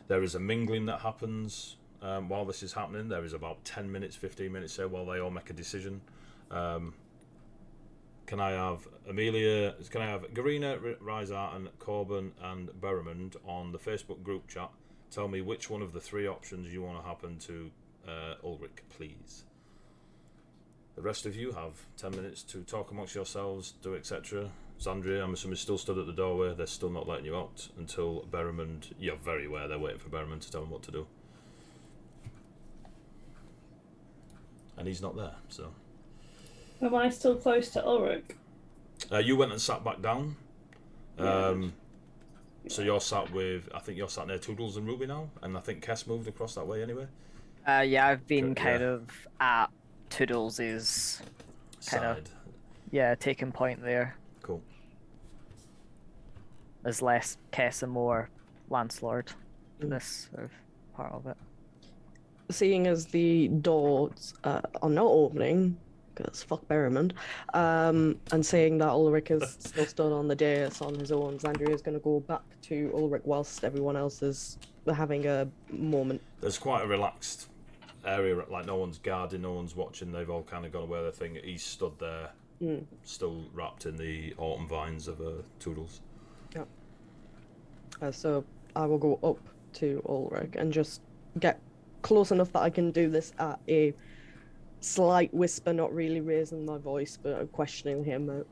There is a mingling that happens while this is happening. There is about 10 minutes, 15 minutes, say, while they all make a decision. Can I have Amelia? Can I have Garina, Rysart, Corbin, and Berrimond on the Facebook group chat? Tell me which one of the 3 options you want to happen to Ulrich, please. The rest of you have 10 minutes to talk amongst yourselves, do etc. Zandria, I'm assuming, still stood at the doorway. They're still not letting you out until Berrimond. You're very aware they're waiting for Berrimond to tell them what to do. And he's not there, so. Am I still close to Ulrich? You went and sat back down. So you're sat with, I think you're sat near Toodles and Ruby now, and I think Kess moved across that way anyway. Yeah, I've been kind of at Toodles' kind of taking point there. Cool. There's less Kess and more Lancelord in this sort of part of it. Seeing as the doors are not opening, because fuck Berrimond, and saying that Ulrich is still stood on the dais on his own, Zandria is going to go back to Ulrich whilst everyone else is having a moment. There's quite a relaxed area, like no one's guarding, no one's watching, they've all kind of gone away their thing. He's stood there, still wrapped in the autumn vines of Toodles. Yeah. So I will go up to Ulrich and just get close enough that I can do this at a slight whisper, not really raising my voice, but questioning him.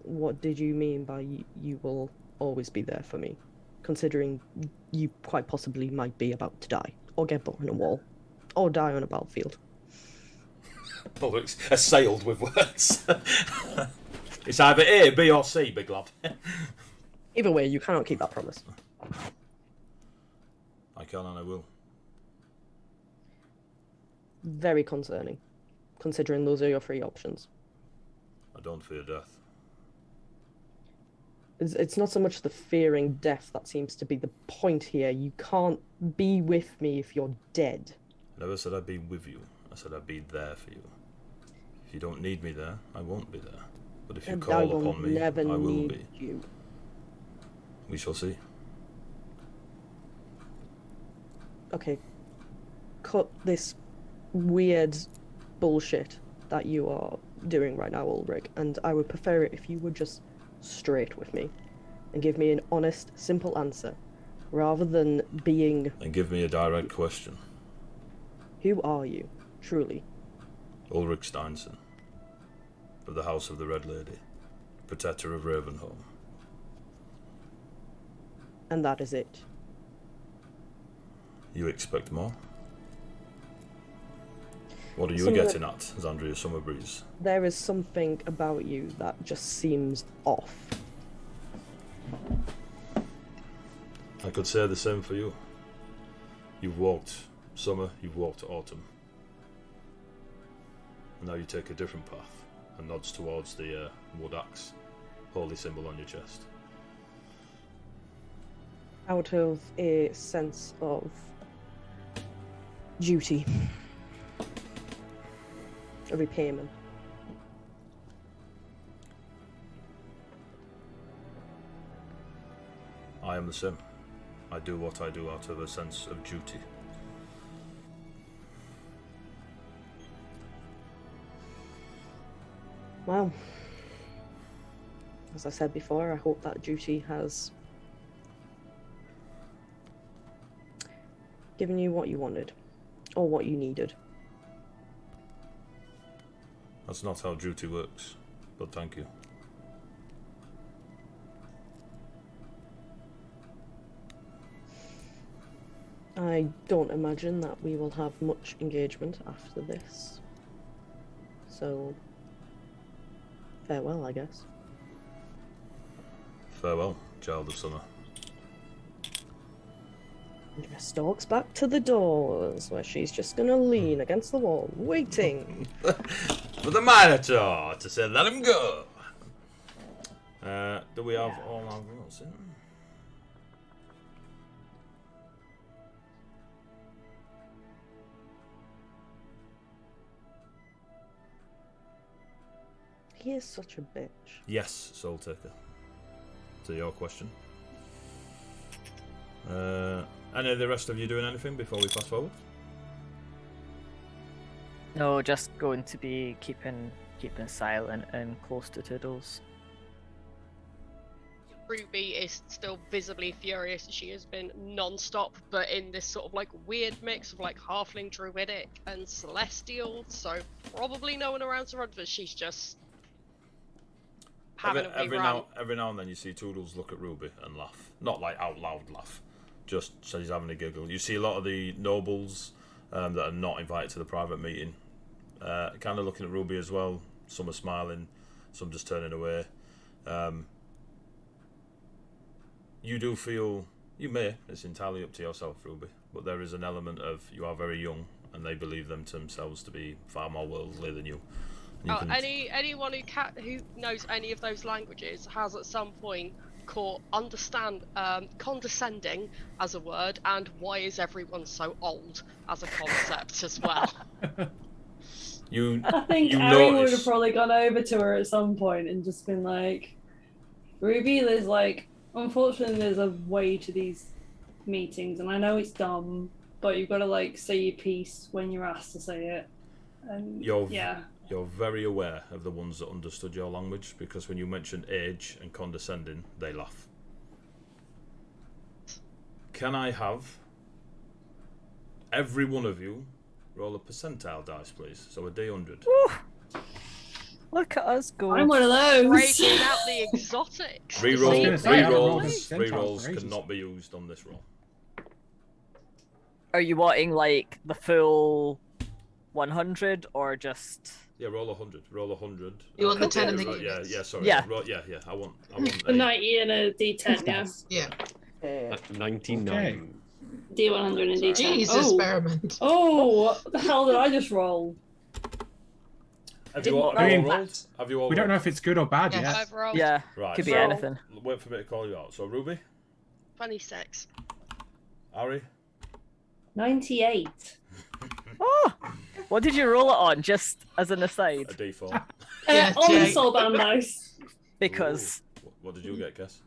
What did you mean by you will always be there for me, considering you quite possibly might be about to die, or get blown in a wall, or die on a battlefield? Ulrich's assailed with words. It's either A, B, or C, big lad. Either way, you cannot keep that promise. I can and I will. Very concerning, considering those are your 3 options. I don't fear death. It's not so much the fearing death that seems to be the point here. You can't be with me if you're dead. I never said I'd be with you. I said I'd be there for you. If you don't need me there, I won't be there. But if you call upon me, I will be. You. We shall see. Okay. Cut this weird bullshit that you are doing right now, Ulrich, and I would prefer it if you were just straight with me and give me an honest, simple answer, rather than being... And give me a direct question. Who are you, truly? Ulrich Steinson, of the House of the Red Lady, protector of Ravenholm. And that is it. You expect more? What are you getting at, Zandria Summerbreeze? There is something about you that just seems off. I could say the same for you. You've walked summer, you've walked autumn. And now you take a different path, and nods towards the wood axe, holy symbol on your chest. Out of a sense of duty. A repayment. I am the same. I do what I do out of a sense of duty. Well, as I said before, I hope that duty has given you what you wanted, or what you needed. That's not how duty works, but thank you. I don't imagine that we will have much engagement after this. So, farewell, I guess. Farewell, child of summer. Andrea stalks back to the doors, where she's just gonna lean against the wall, waiting. for the Minotaur to say let him go. Do we have all our votes in? He is such a bitch. Yes, Soul Taker. To your question. Any of the rest of you doing anything before we fast forward? No, just going to be keeping silent and close to Toodles. Ruby is still visibly furious. She has been non-stop, but in this sort of like weird mix of like halfling, druidic, and celestial. So probably no one around to run for. She's just having every now and then you see Toodles look at Ruby and laugh. Not like out loud laugh, just so he's having a giggle. You see a lot of the nobles that are not invited to the private meeting kind of looking at Ruby as well. Some are smiling, some just turning away. You do feel, you may, it's entirely up to yourself, Ruby, but there is an element of you are very young and they believe themselves to be far more worldly than you. Anyone who knows any of those languages has at some point condescending as a word, and why is everyone so old as a concept as well. I think Ari would have probably gone over to her at some point and just been like, Ruby, there's like, unfortunately there's a way to these meetings, and I know it's dumb, but you've got to like say your piece when you're asked to say it. And you're very aware of the ones that understood your language, because when you mention age and condescending, they laugh. Can I have every one of you roll a percentile dice, please? So a D100. Look at us go. I'm one of those. Breaking out the exotics. Rerolls cannot be used on this roll. Are you wanting like the full 100 or just? Yeah, roll 100. Roll 100. You want the 10 and the yeah, sorry. Yeah. I want a 90 and a D10, yeah. 99. Okay. D100 and D10. Jesus, Berriman. Oh, what the hell did I just roll? Have you all rolled? We don't know if it's good or bad yet. I've rolled. Yeah, right, could be anything. Wait for me to call you out. So, Ruby? 26. Ari? 98. Oh, what did you roll it on? Just as an aside. A D4. On the soulbound dice. Because. Ooh. What did you get, Cass?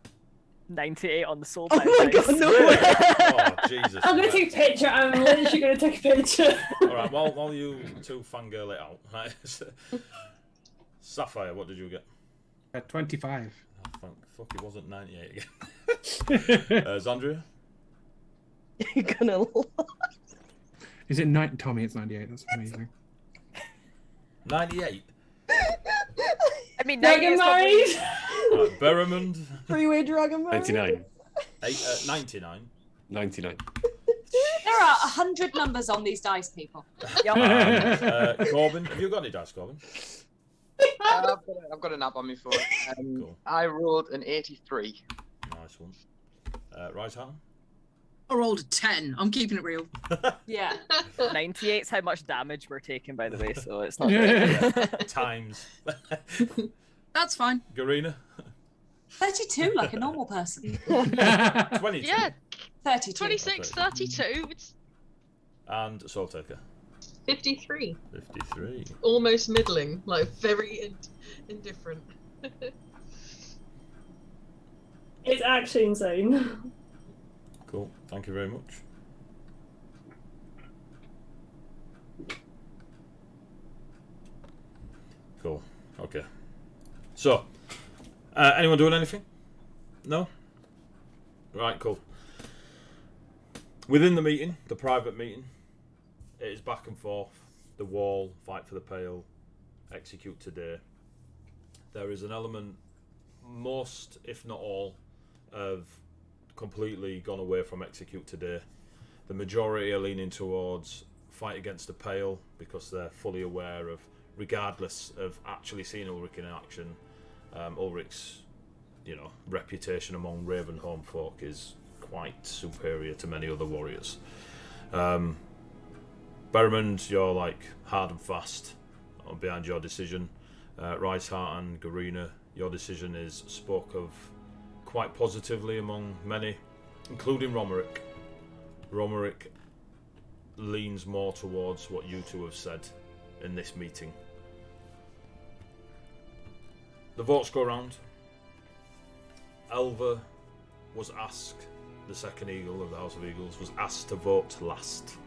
98 on the soulbound dice. Oh my god, no way! Oh, Jesus. I'm going to take a picture. I'm literally going to take a picture. Alright, while you two fangirl it out. Right? Sapphire, what did you get? 25. Oh, fuck, it wasn't 98 again. Zandria? You're gonna laugh. Is it 90? Tommy, it's 98. That's amazing. 98? I mean, Dragon married. Berrimond? Three-way dragon married. 99. 99? 99. There are 100 numbers on these dice, people. Corbin, have you got any dice, Corbin? I've got an app on me for it. Cool. I rolled an 83. Nice one. Right hand? I rolled a 10. I'm keeping it real. Yeah. 98's how much damage we're taking, by the way, so it's not great. Times. That's fine. Garina? 32, like a normal person. 22. Yeah. 32. 26, 32. It's... And Soul Taker? 53. 53. Almost middling, like very indifferent. It's actually insane. Cool. Thank you very much. Cool. Okay. So, anyone doing anything? No? Right, cool. Within the meeting, the private meeting, it is back and forth. The wall, fight for the pale, execute today. There is an element, most, if not all, of completely gone away from execute today. The majority are leaning towards fight against the pale because they're fully aware of, regardless of actually seeing Ulrich in action, Ulrich's, reputation among Ravenholm folk is quite superior to many other warriors. Berrimond, you're like hard and fast. behind your decision. Riceheart and Garina, your decision is spoke of quite positively among many, including Romerick. Romerick leans more towards what you two have said in this meeting. The votes go round. Elva was asked, the second eagle of the House of Eagles, was asked to vote last.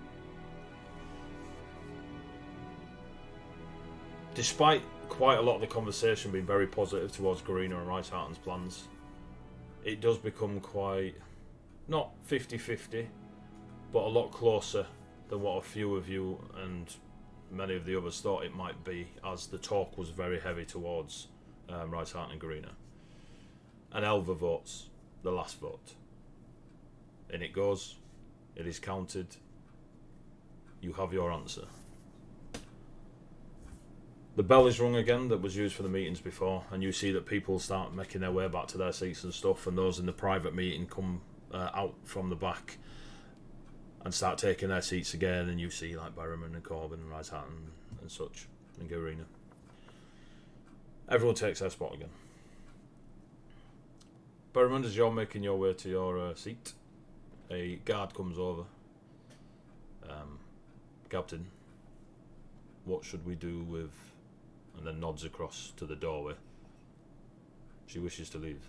Despite quite a lot of the conversation being very positive towards Garina and Riceharton's plans, it does become quite, not 50-50, but a lot closer than what a few of you and many of the others thought it might be, as the talk was very heavy towards Riceheart and Garina. And Elva votes the last vote. In it goes, it is counted, you have your answer. The bell is rung again that was used for the meetings before, and you see that people start making their way back to their seats and stuff, and those in the private meeting come out from the back and start taking their seats again, and you see like Barrowman and Corbin and Riceheart and such, and Garina. Everyone takes their spot again. Barrowman, as you're making your way to your seat, a guard comes over. Captain, what should we do with... and then nods across to the doorway. She wishes to leave.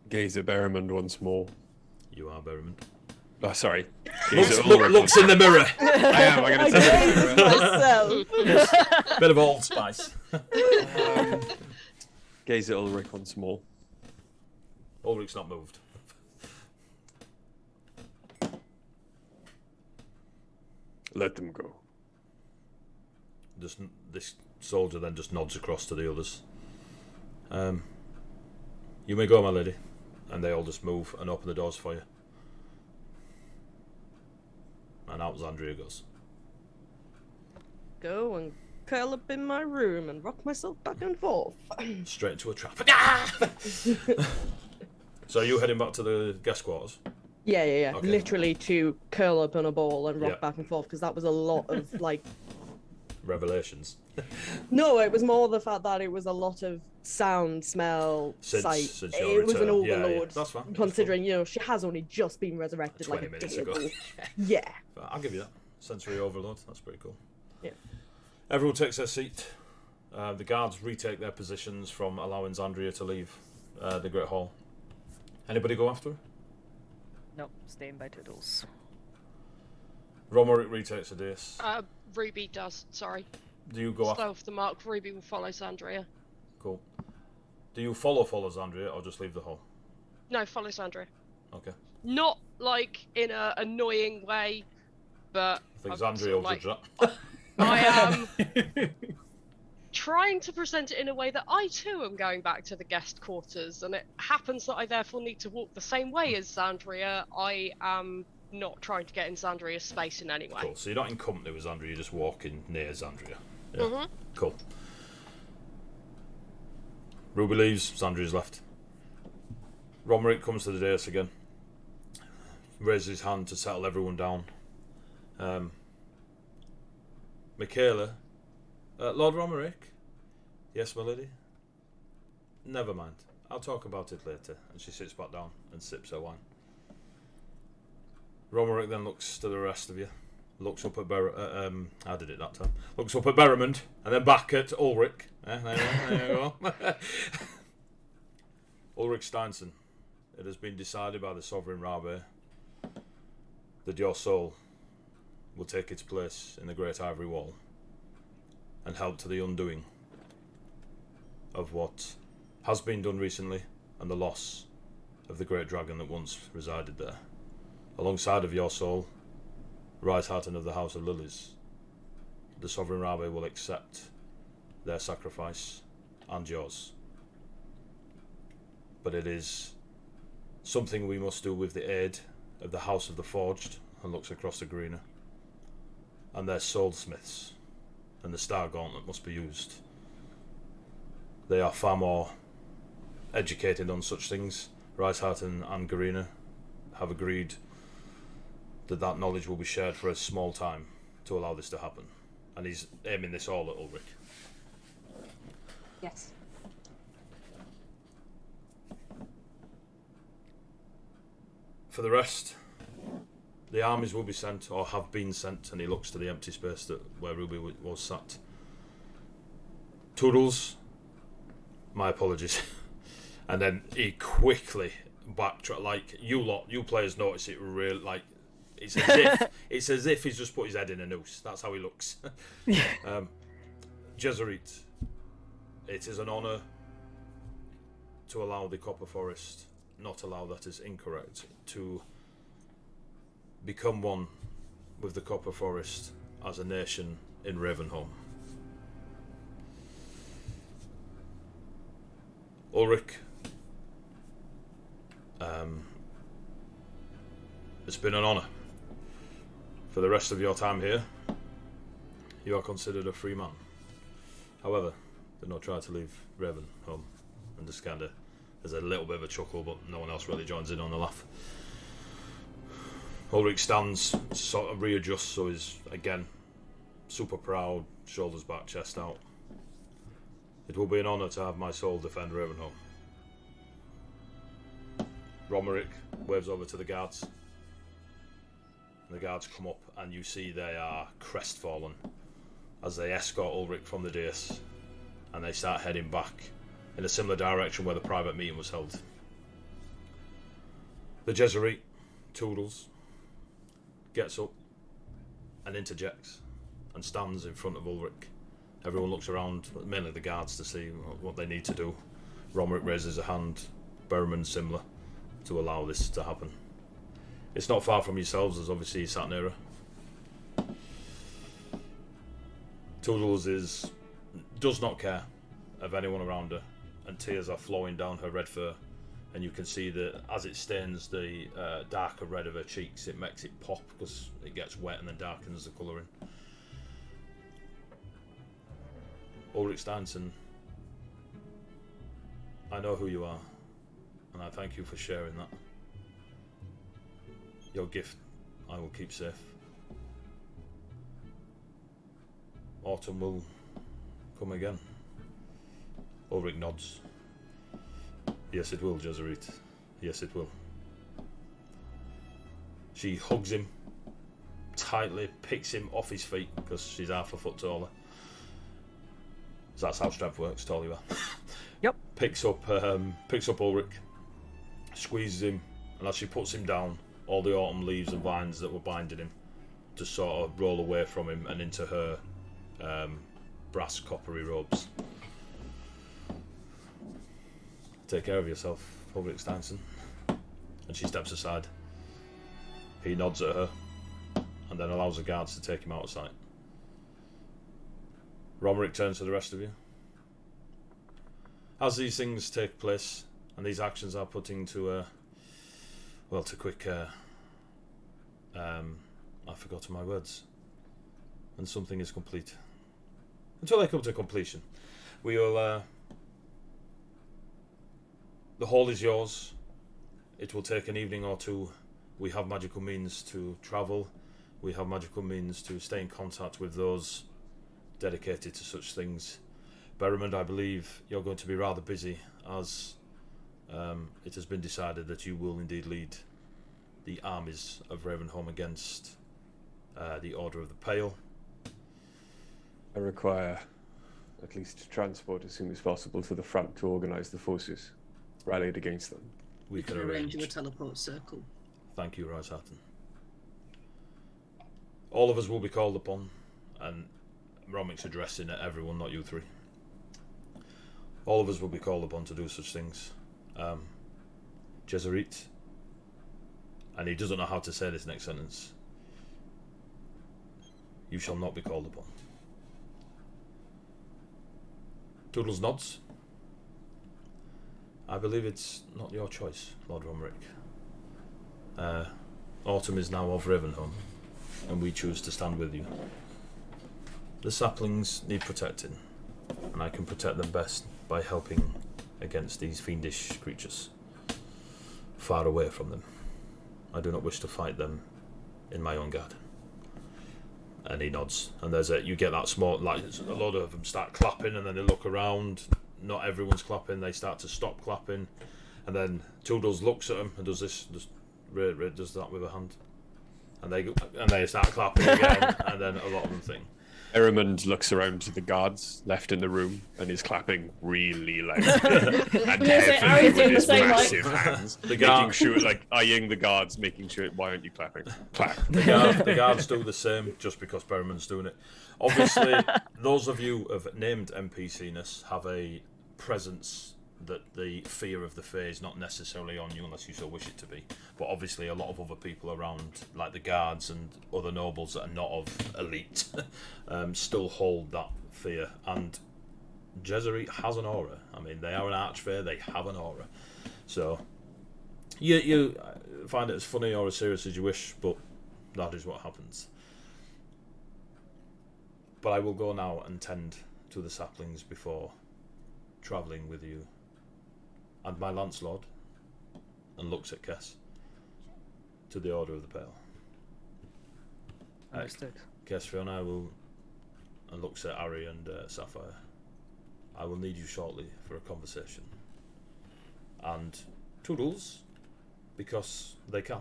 Gaze at Berrimond once more. You are Berrimond. Oh, sorry. Looks in the mirror. I am. I'm going to say myself. Bit of Old Spice. Gaze at Ulrich once more. Ulrich's not moved. Let them go. This soldier then just nods across to the others. You may go, my lady. And they all just move and open the doors for you. And out Zandria goes. Go and curl up in my room and rock myself back and forth. Straight into a trap. So are you heading back to the guest quarters? Yeah. Okay. Literally to curl up on a ball and rock back and forth, because that was a lot of like... Revelations. No, it was more the fact that it was a lot of sound, smell, sight. Since It was an overload. Yeah. That's fine. Considering, you know, she has only just been resurrected 20 like a minutes day ago. ago. Yeah. But I'll give you that. Sensory overload. That's pretty cool. Yeah. Everyone takes their seat. The guards retake their positions from allowing Zandria to leave the Great Hall. Anybody go after her? Nope, staying by Toodles. Romerick retakes a dais. Ruby does, sorry. Do you go Slow after? off the mark, Ruby will follow Zandria. Cool. Do you follow Zandria or just leave the hall? No, follow Zandria. Okay. Not like in a annoying way, but I think I'm Zandria sort will of like, judge that. I am trying to present it in a way that I too am going back to the guest quarters, and it happens that I therefore need to walk the same way as Zandria. I am not trying to get in Zandria's space in any way. Cool. So you're not in company with Zandria, you're just walking near Zandria. Yeah. Cool. Ruby leaves, Zandria's left. Romerick comes to the dais again. Raises his hand to settle everyone down. Michaela. Lord Romerick? Yes, my lady? Never mind. I'll talk about it later. And she sits back down and sips her wine. Romerick then looks to the rest of you. Looks up at I did it that time. Looks up at Berrimond and then back at Ulrich. There you go. Ulrich Steinson. It has been decided by the Sovereign Rabe that your soul will take its place in the Great Ivory Wall and help to the undoing of what has been done recently and the loss of the great dragon that once resided there. Alongside of your soul, Riceheart of the House of Lilies, the Sovereign Rabe will accept their sacrifice and yours. But it is something we must do with the aid of the House of the Forged, and looks across the Greener, and their soulsmiths, and the Star Gauntlet must be used. They are far more educated on such things. Riceheart and Garina have agreed that knowledge will be shared for a small time to allow this to happen. And he's aiming this all at Ulrich. Yes. For the rest, the armies will be sent, or have been sent, and he looks to the empty space where Ruby was sat. Toodles, my apologies. And then he quickly backtrack, like you players notice it really, like it's as if he's just put his head in a noose. That's how he looks. Jezerit, it is an honour to allow the Copper Forest, not allow, that is incorrect, to become one with the Copper Forest as a nation in Ravenholm. Ulrich, it's been an honour. For the rest of your time here, you are considered a free man. However, do not try to leave Ravenholm. And just kind of, there's a little bit of a chuckle, but no one else really joins in on the laugh. Ulrich stands, sort of readjusts, so he's again super proud, shoulders back, chest out. It will be an honour to have my soul defend Ravenholm. Romerick waves over to the guards. The guards come up, and you see they are crestfallen as they escort Ulrich from the dais, and they start heading back in a similar direction where the private meeting was held. The Jezerit, Toodles, gets up and interjects and stands in front of Ulrich. Everyone looks around, mainly the guards, to see what they need to do. Romerick raises a hand, Berman similar, to allow this to happen. It's not far from yourselves, as obviously you sat near her. Toodles does not care of anyone around her, and tears are flowing down her red fur, and you can see that as it stains the darker red of her cheeks, it makes it pop because it gets wet and then darkens the colouring. Ulrich Steinson, I know who you are, and I thank you for sharing that. Your gift I will keep safe. Autumn will come again. Ulrich nods. Yes, it will, Jezerit. Yes, it will. She hugs him tightly, picks him off his feet because she's half a foot taller. That's how strength works, tall you are. Yep. Picks up Ulrich, squeezes him, and as she puts him down, all the autumn leaves and vines that were binding him just sort of roll away from him and into her brass coppery robes. Take care of yourself, Ulrich Steinson. And she steps aside. He nods at her and then allows the guards to take him out of sight. Romerick turns to the rest of you. As these things take place and these actions are putting to quick I've forgotten my words. And something is complete. Until they come to completion. We will the hall is yours. It will take an evening or two. We have magical means to travel. We have magical means to stay in contact with those dedicated to such things. Berrimond, I believe you're going to be rather busy, as it has been decided that you will indeed lead the armies of Ravenholm against the Order of the Pale. I require at least transport as soon as possible to the front to organise the forces rallied against them. We can arrange you a teleport circle. Thank you, Rice Hatton. All of us will be called upon, and Romic's addressing at everyone, not you three. All of us will be called upon to do such things. Jezerit, and he doesn't know how to say this next sentence. You shall not be called upon. Toodles nods. I believe it's not your choice, Lord Romerick. Autumn is now of Ravenholm, and we choose to stand with you. The saplings need protecting, and I can protect them best by helping against these fiendish creatures. Far away from them. I do not wish to fight them in my own garden. And he nods, and you get that small, like a lot of them start clapping, and then they look around. Not everyone's clapping. They start to stop clapping, and then Toodles looks at them and does this, does that with a hand, and they start clapping again, and then a lot of them think. Erimund looks around to the guards left in the room and is clapping really loud and heavily with his massive hands, making sure, like eyeing the guards, making sure, why aren't you clapping? Clap. The guards do the same just because Berriman's doing it. Obviously, those of you of named NPC-ness have a presence that the fear of the Fae is not necessarily on you unless you so wish it to be. But obviously a lot of other people around, like the guards and other nobles that are not of elite, still hold that fear. And Jezeri has an aura. I mean, they are an archfey, they have an aura. So, you find it as funny or as serious as you wish, but that is what happens. But I will go now and tend to the saplings before travelling with you and my Lancelot, and looks at Kess, to the Order of the Pale. Understood. Kess, Fiona, I will, and looks at Ari and Sapphire. I will need you shortly for a conversation. And Toodles, because they can,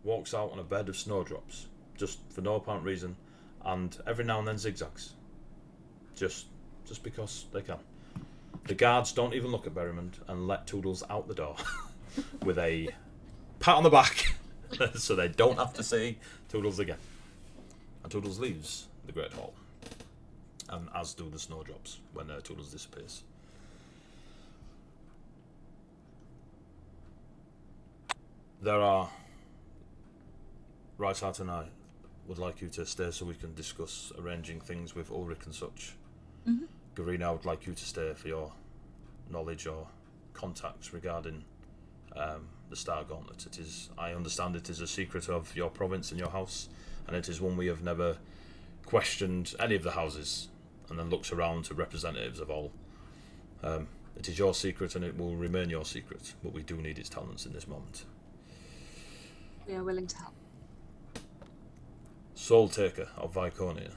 walks out on a bed of snowdrops, just for no apparent reason, and every now and then zigzags. Just because they can. The guards don't even look at Berrimond and let Toodles out the door with a pat on the back so they don't have to see Toodles again. And Toodles leaves the Great Hall, and as do the snowdrops when Toodles disappears. There are... Rysart and I would like you to stay so we can discuss arranging things with Ulrich and such. Mm-hmm. Garina, I would like you to stay for your knowledge or contacts regarding the Star Gauntlet. I understand it is a secret of your province and your house, and it is one we have never questioned any of the houses, and then looks around to representatives of all. It is your secret and it will remain your secret, but we do need its talents in this moment. We are willing to help. Soul Taker of Viconia,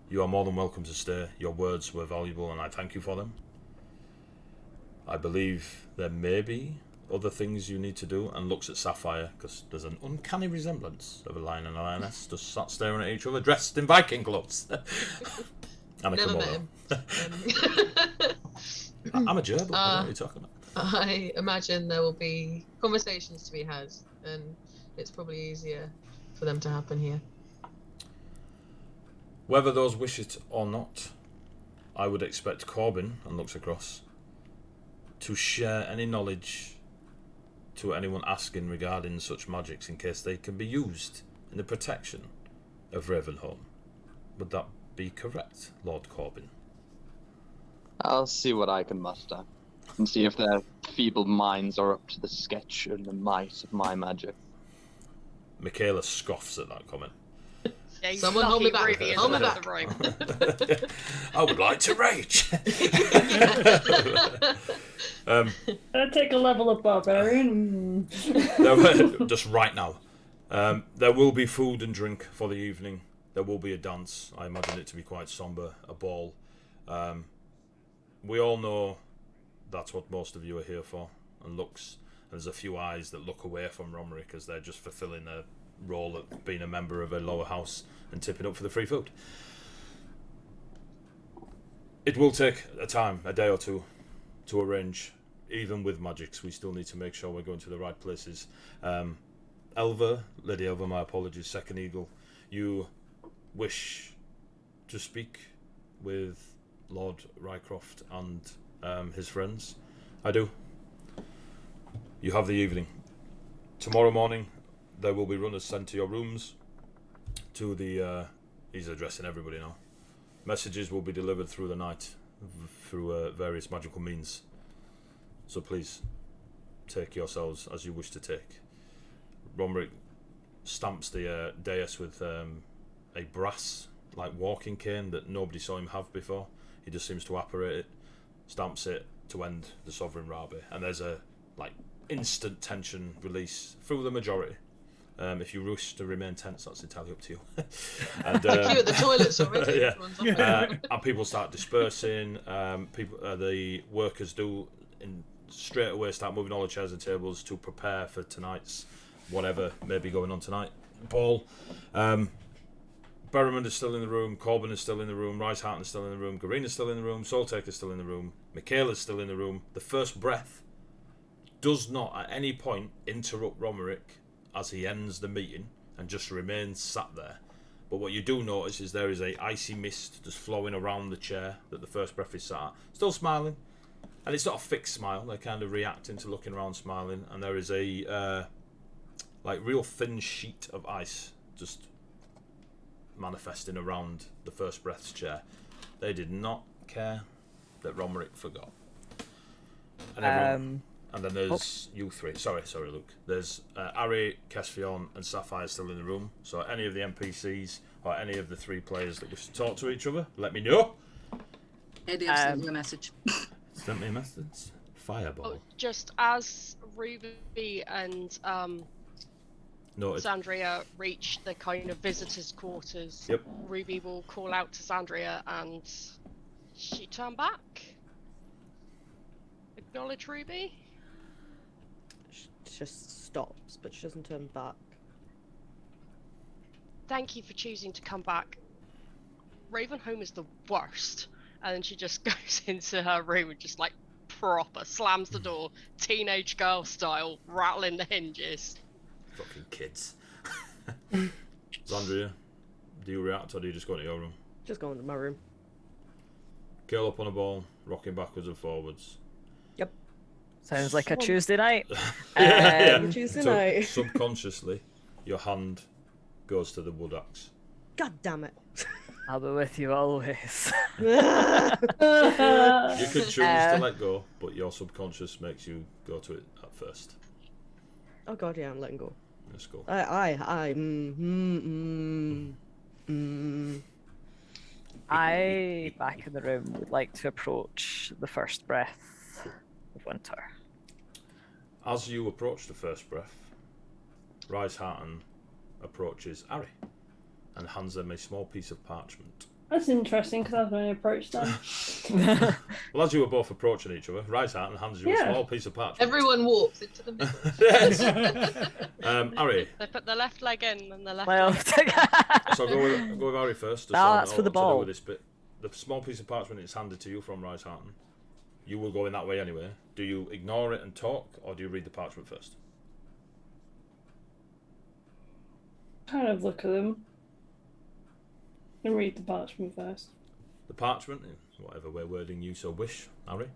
you are more than welcome to stay. Your words were valuable and I thank you for them. I believe there may be other things you need to do, and looks at Sapphire because there's an uncanny resemblance of a lion and a lioness just sat staring at each other dressed in Viking clothes. And a Never met kimono. him. I'm a gerbil. What are you talking about? I imagine there will be conversations to be had, and it's probably easier for them to happen here. Whether those wish it or not, I would expect Corbin, and looks across, to share any knowledge to anyone asking regarding such magics in case they can be used in the protection of Ravenholm. Would that be correct, Lord Corbin? I'll see what I can muster, and see if their feeble minds are up to the sketch and the might of my magic. Michaela scoffs at that comment. Yeah, you Someone hold me lucky back. Ruby Hold me isn't back. in the room. I would like to rage. I'd take a level of barbarian. Just right now. There will be food and drink for the evening. There will be a dance. I imagine it to be quite somber. A ball. We all know that's what most of you are here for. And looks. There's a few eyes that look away from Romerick as they're just fulfilling their role of being a member of a lower house and tipping up for the free food. It will take a time, a day or two, to arrange. Even with magics, we still need to make sure we're going to the right places. Elva, Lady Elva, my apologies, Second Eagle, you wish to speak with Lord Rycroft and his friends? I do. You have the evening. Tomorrow morning, there will be runners sent to your rooms. To the... he's addressing everybody now. Messages will be delivered through the night, through various magical means. So please, take yourselves as you wish to take. Romerick stamps the dais with a brass, like walking cane that nobody saw him have before. He just seems to operate it, stamps it to end the Sovereign Rabe, and there's a instant tension release through the majority. If you wish to remain tense, that's entirely up to you. And, Queue at the toilets already. yeah. And people start dispersing. The workers do straight away start moving all the chairs and tables to prepare for tonight's whatever may be going on tonight. Ball. Berriman is still in the room. Corbin is still in the room. Rice-Harton is still in the room. Gareen is still in the room. Soultaker is still in the room. Michaela is still in the room. The first breath does not at any point interrupt Romerick as he ends the meeting and just remains sat there. But what you do notice is there is a icy mist just flowing around the chair that the first breath is sat at. Still smiling. And it's not a fixed smile. They're kind of reacting to looking around smiling. And there is a like real thin sheet of ice just manifesting around the first breath's chair. They did not care that Romerick forgot. And everyone, and then there's you three. Sorry, Luke. There's Ari, Kesfion, and Sapphire still in the room. So any of the NPCs or any of the three players that wish to talk to each other, let me know. Eddie, sent me a message. Sent me a message. Fireball. Oh, just as Ruby and Zandria reach the kind of visitors' quarters, Ruby will call out to Zandria and she turn back. Acknowledge Ruby. She just stops, but she doesn't turn back. Thank you for choosing to come back. Ravenholm is the worst. And then she just goes into her room and just like proper slams the door, teenage girl style, rattling the hinges. Fucking kids. Zandria, do you react or do you just go into your room? Just go into my room. Curl up on a ball, rocking backwards and forwards. Yep. Sounds like a Tuesday night. Tuesday night. Subconsciously, your hand goes to the wood axe. God damn it. I'll be with you always. You could choose to let go, but your subconscious makes you go to it at first. Oh god, yeah, I'm letting go. Let's go. I, back in the room, would like to approach the first breath of winter. As you approach the first breath, Rice-Harton approaches Ari and hands them a small piece of parchment. That's interesting because I've only approached them. Well, as you were both approaching each other, Rice-Harton hands you a small piece of parchment. Everyone walks into the middle. Yes. Ari. They put the left leg in and the left Well, leg. So go with Ari first. That's for the ball. With this bit. The small piece of parchment is handed to you from Rice-Harton. You will go in that way anyway. Do you ignore it and talk, or do you read the parchment first? Kind of look at them. And read the parchment first. The parchment, in whatever way wording you so wish, Ari,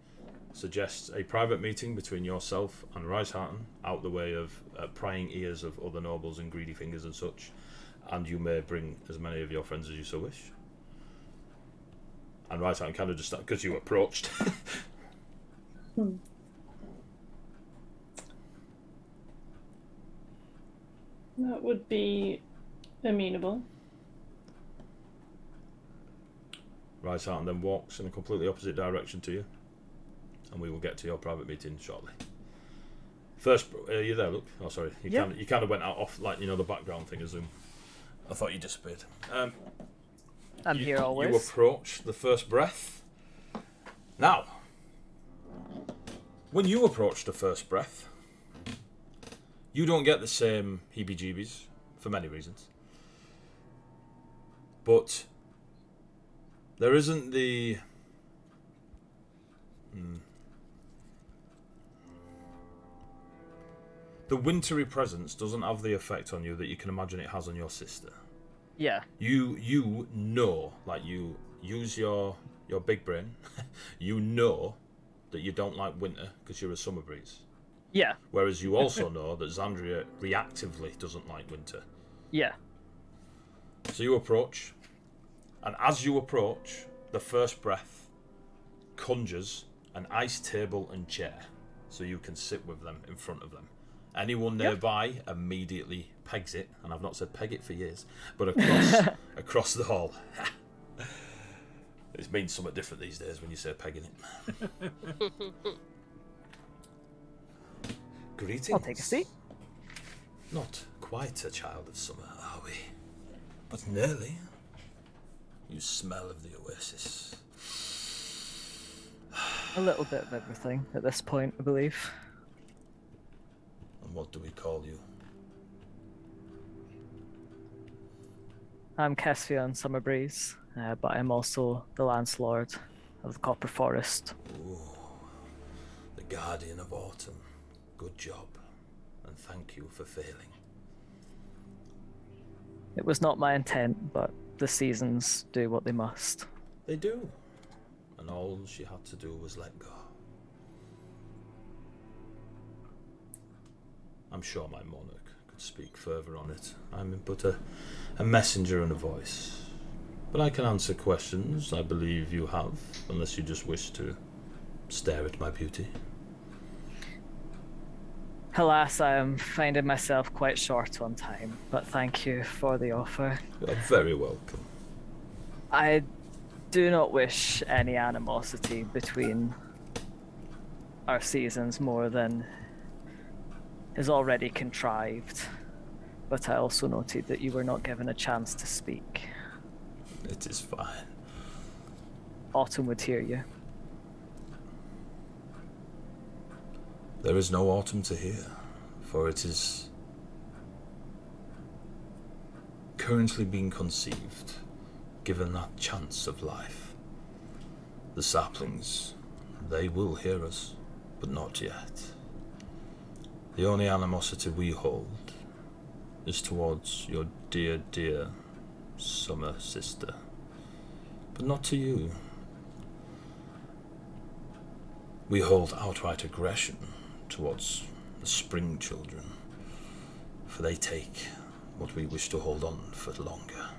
suggests a private meeting between yourself and Rice-Harton, out the way of prying ears of other nobles and greedy fingers and such, and you may bring as many of your friends as you so wish. And Rice-Harton kind of just started, because you approached. That would be amenable. Rice-Harton then walks in a completely opposite direction to you, and we will get to your private meeting shortly. First, are you there, Luke? Oh, sorry, you kind of went out off, like, the background thing of Zoom. I thought you disappeared. I'm here always. You approach the first breath. Now, when you approach the first breath, you don't get the same heebie-jeebies for many reasons. But there isn't the wintry presence doesn't have the effect on you that you can imagine it has on your sister. Yeah. You know, like, you use your big brain. You know that you don't like winter because you're a summer breeze. Yeah. Whereas you also know that Zandria reactively doesn't like winter. Yeah. So you approach, and as you approach, the first breath conjures an ice table and chair, so you can sit with them in front of them. Anyone nearby immediately pegs it, and I've not said peg it for years, but across the hall. It means something different these days when you say pegging it. Greetings. I'll take a seat. Not quite a child of summer, are we? But nearly. You smell of the oasis. A little bit of everything at this point, I believe. And what do we call you? I'm Caspian Summerbreeze, but I'm also the Landlord of the Copper Forest. Ooh, the Guardian of Autumn. Good job, and thank you for failing. It was not my intent, but the seasons do what they must. They do, and all she had to do was let go. I'm sure my monarch could speak further on it. I'm but a messenger and a voice. But I can answer questions I believe you have, unless you just wish to stare at my beauty. Alas, I am finding myself quite short on time, but thank you for the offer. You are very welcome. I do not wish any animosity between our seasons more than is already contrived, but I also noted that you were not given a chance to speak. It is fine. Autumn would hear you. There is no autumn to hear, for it is currently being conceived, given that chance of life. The saplings, they will hear us, but not yet. The only animosity we hold is towards your dear, dear summer sister, but not to you. We hold outright aggression towards the spring children, for they take what we wish to hold on for longer.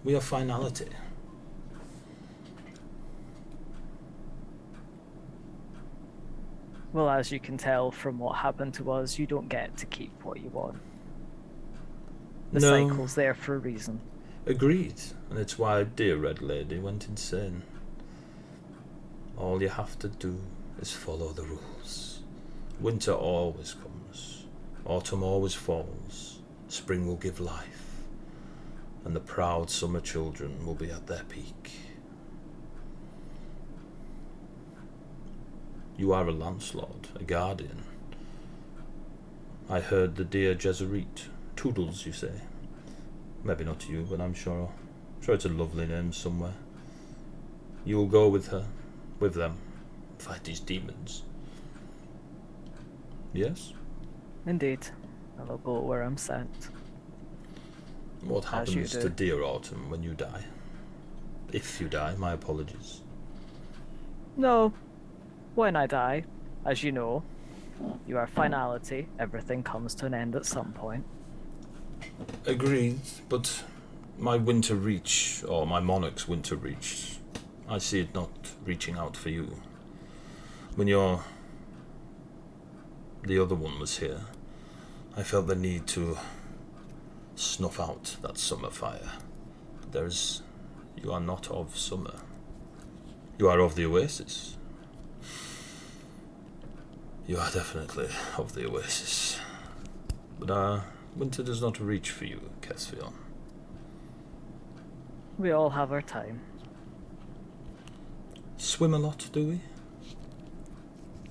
We are finality. Well, as you can tell from what happened to us, you don't get to keep what you want. The No. cycle's there for a reason. Agreed, and it's why dear Red Lady went insane. All you have to do is follow the rules. Winter always comes, autumn always falls, spring will give life, and the proud summer children will be at their peak. You are a Lancelot, a guardian. I heard the dear Jesuit, Toodles, you say. Maybe not you, but I'm sure it's a lovely name somewhere. You will go with her, with them, fight these demons. Yes? Indeed. I will go where I'm sent. What As you happens do. to dear Autumn when you die? If you die, my apologies. No. When I die, as you know, you are finality. Everything comes to an end at some point. Agreed, but my winter reach, or my monarch's winter reach, I see it not reaching out for you. When the other one was here, I felt the need to snuff out that summer fire. You are not of summer. You are of the oasis. You are definitely of the oasis. But winter does not reach for you, Caspian. We all have our time. Swim a lot, do we?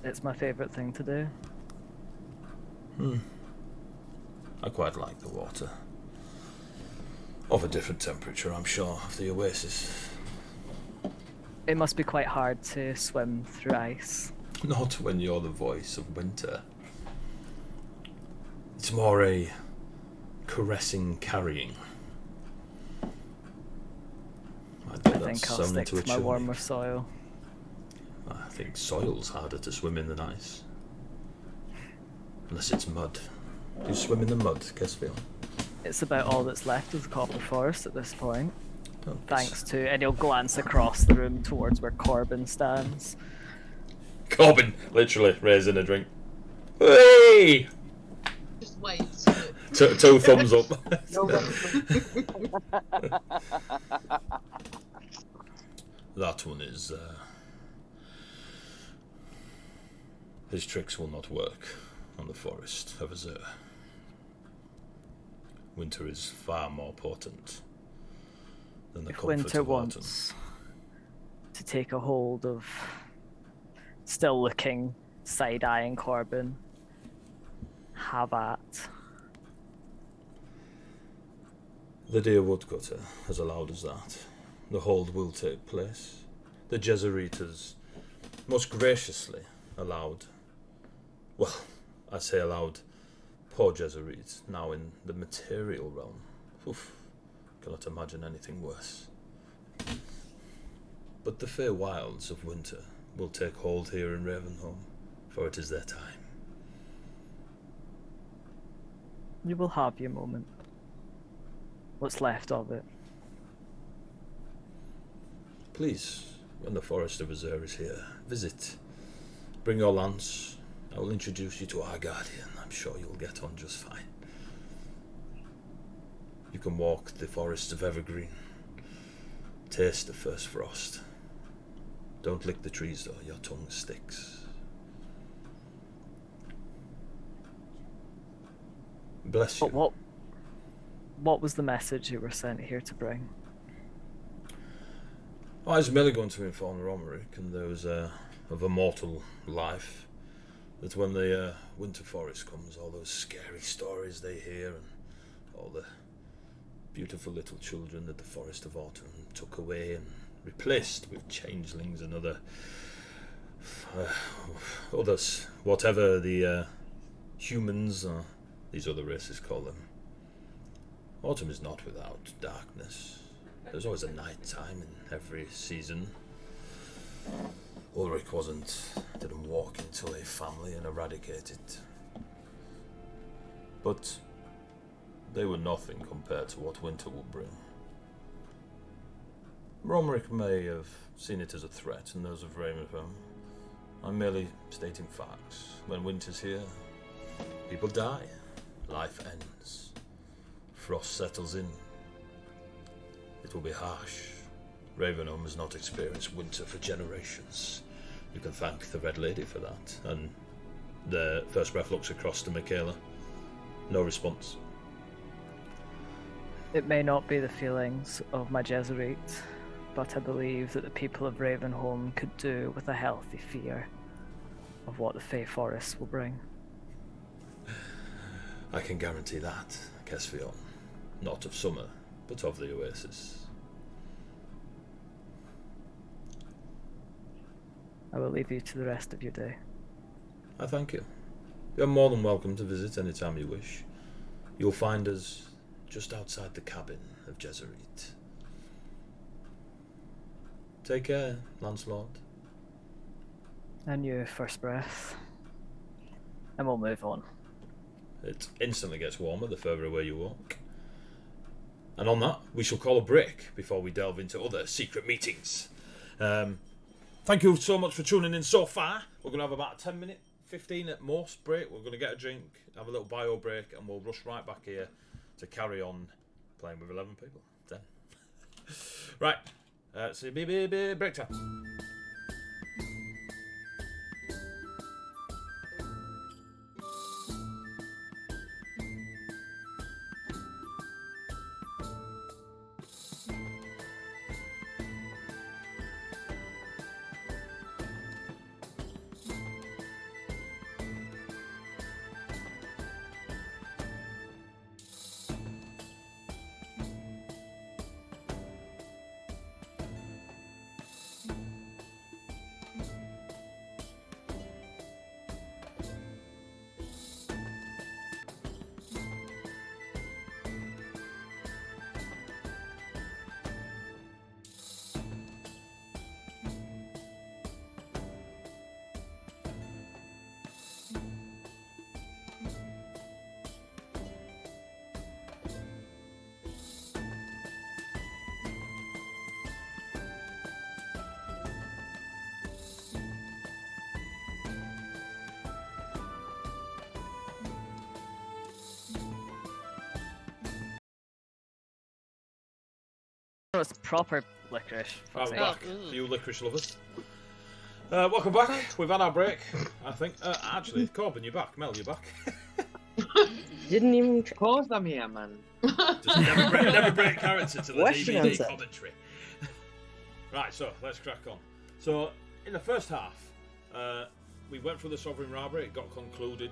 It's my favourite thing to do. I quite like the water. Of a different temperature, I'm sure, of the oasis. It must be quite hard to swim through ice. Not when you're the voice of winter. It's more a caressing carrying. I bet I that's think I'll sewn stick into a to my chimney. warmer soil. I think soil's harder to swim in than ice. Unless it's mud. Do you swim in the mud, Caspian? It's about all that's left of the Copper Forest at this point. Oh, Thanks to, and he'll glance across the room towards where Corbin stands. Corbin, literally, raising a drink. Hey! Just wait. Two thumbs up. That one is... his tricks will not work on the forest of Azure. Winter is far more potent than the If comfort winter of autumn. wants to take a hold of still looking side-eyeing Corbin, have at. The dear woodcutter has allowed us that. The hold will take place. The Jesuit has most graciously allowed, well, I say allowed, poor Jesuit, now in the material realm. Oof, cannot imagine anything worse. But the fair wilds of winter will take hold here in Ravenholm, for it is their time. You will have your moment. What's left of it. Please, when the Forest of Azure is here, visit. Bring your lance. I will introduce you to our guardian. I'm sure you'll get on just fine. You can walk the forests of Evergreen. Taste the first frost. Don't lick the trees though, your tongue sticks. Bless you. But what was the message you were sent here to bring? I was merely going to inform Romerick and those of a mortal life that when the winter forest comes, all those scary stories they hear and all the beautiful little children that the Forest of Autumn took away and replaced with changelings and others, whatever the humans or these other races call them. Autumn is not without darkness. There's always a night time in every season. Ulrich didn't walk into a family and eradicate it. But they were nothing compared to what winter will bring. Romerick may have seen it as a threat, and those of Ravenholm. I'm merely stating facts. When winter's here, people die. Life ends. Frost settles in. It will be harsh. Ravenholm has not experienced winter for generations. You can thank the Red Lady for that. And the first breath looks across to Michaela. No response. It may not be the feelings of my Jesuit, but I believe that the people of Ravenholm could do with a healthy fear of what the Fey Forests will bring. I can guarantee that, Kesvion. Not of summer, but of the oasis. I will leave you to the rest of your day. I thank you. You're more than welcome to visit any time you wish. You'll find us just outside the cabin of Jesuit. Take care, Lancelot. And your first breath. And we'll move on. It instantly gets warmer the further away you walk. And on that, we shall call a break before we delve into other secret meetings. Thank you so much for tuning in so far. We're going to have about a 10-minute, 15 at most break. We're going to get a drink, have a little bio break, and we'll rush right back here to carry on playing with 11 people. 10. Right. So break time. Oh, it's proper licorice. I'm back, you licorice lovers. Welcome back. We've had our break, I think. Actually, Corbin, you're back. Mel, you're back. Didn't even. Of course I'm here, man. Just never break character to the Question DVD answered. commentary. Right, so let's crack on. So in the first half, we went through the Sovereign Robbery. It got concluded.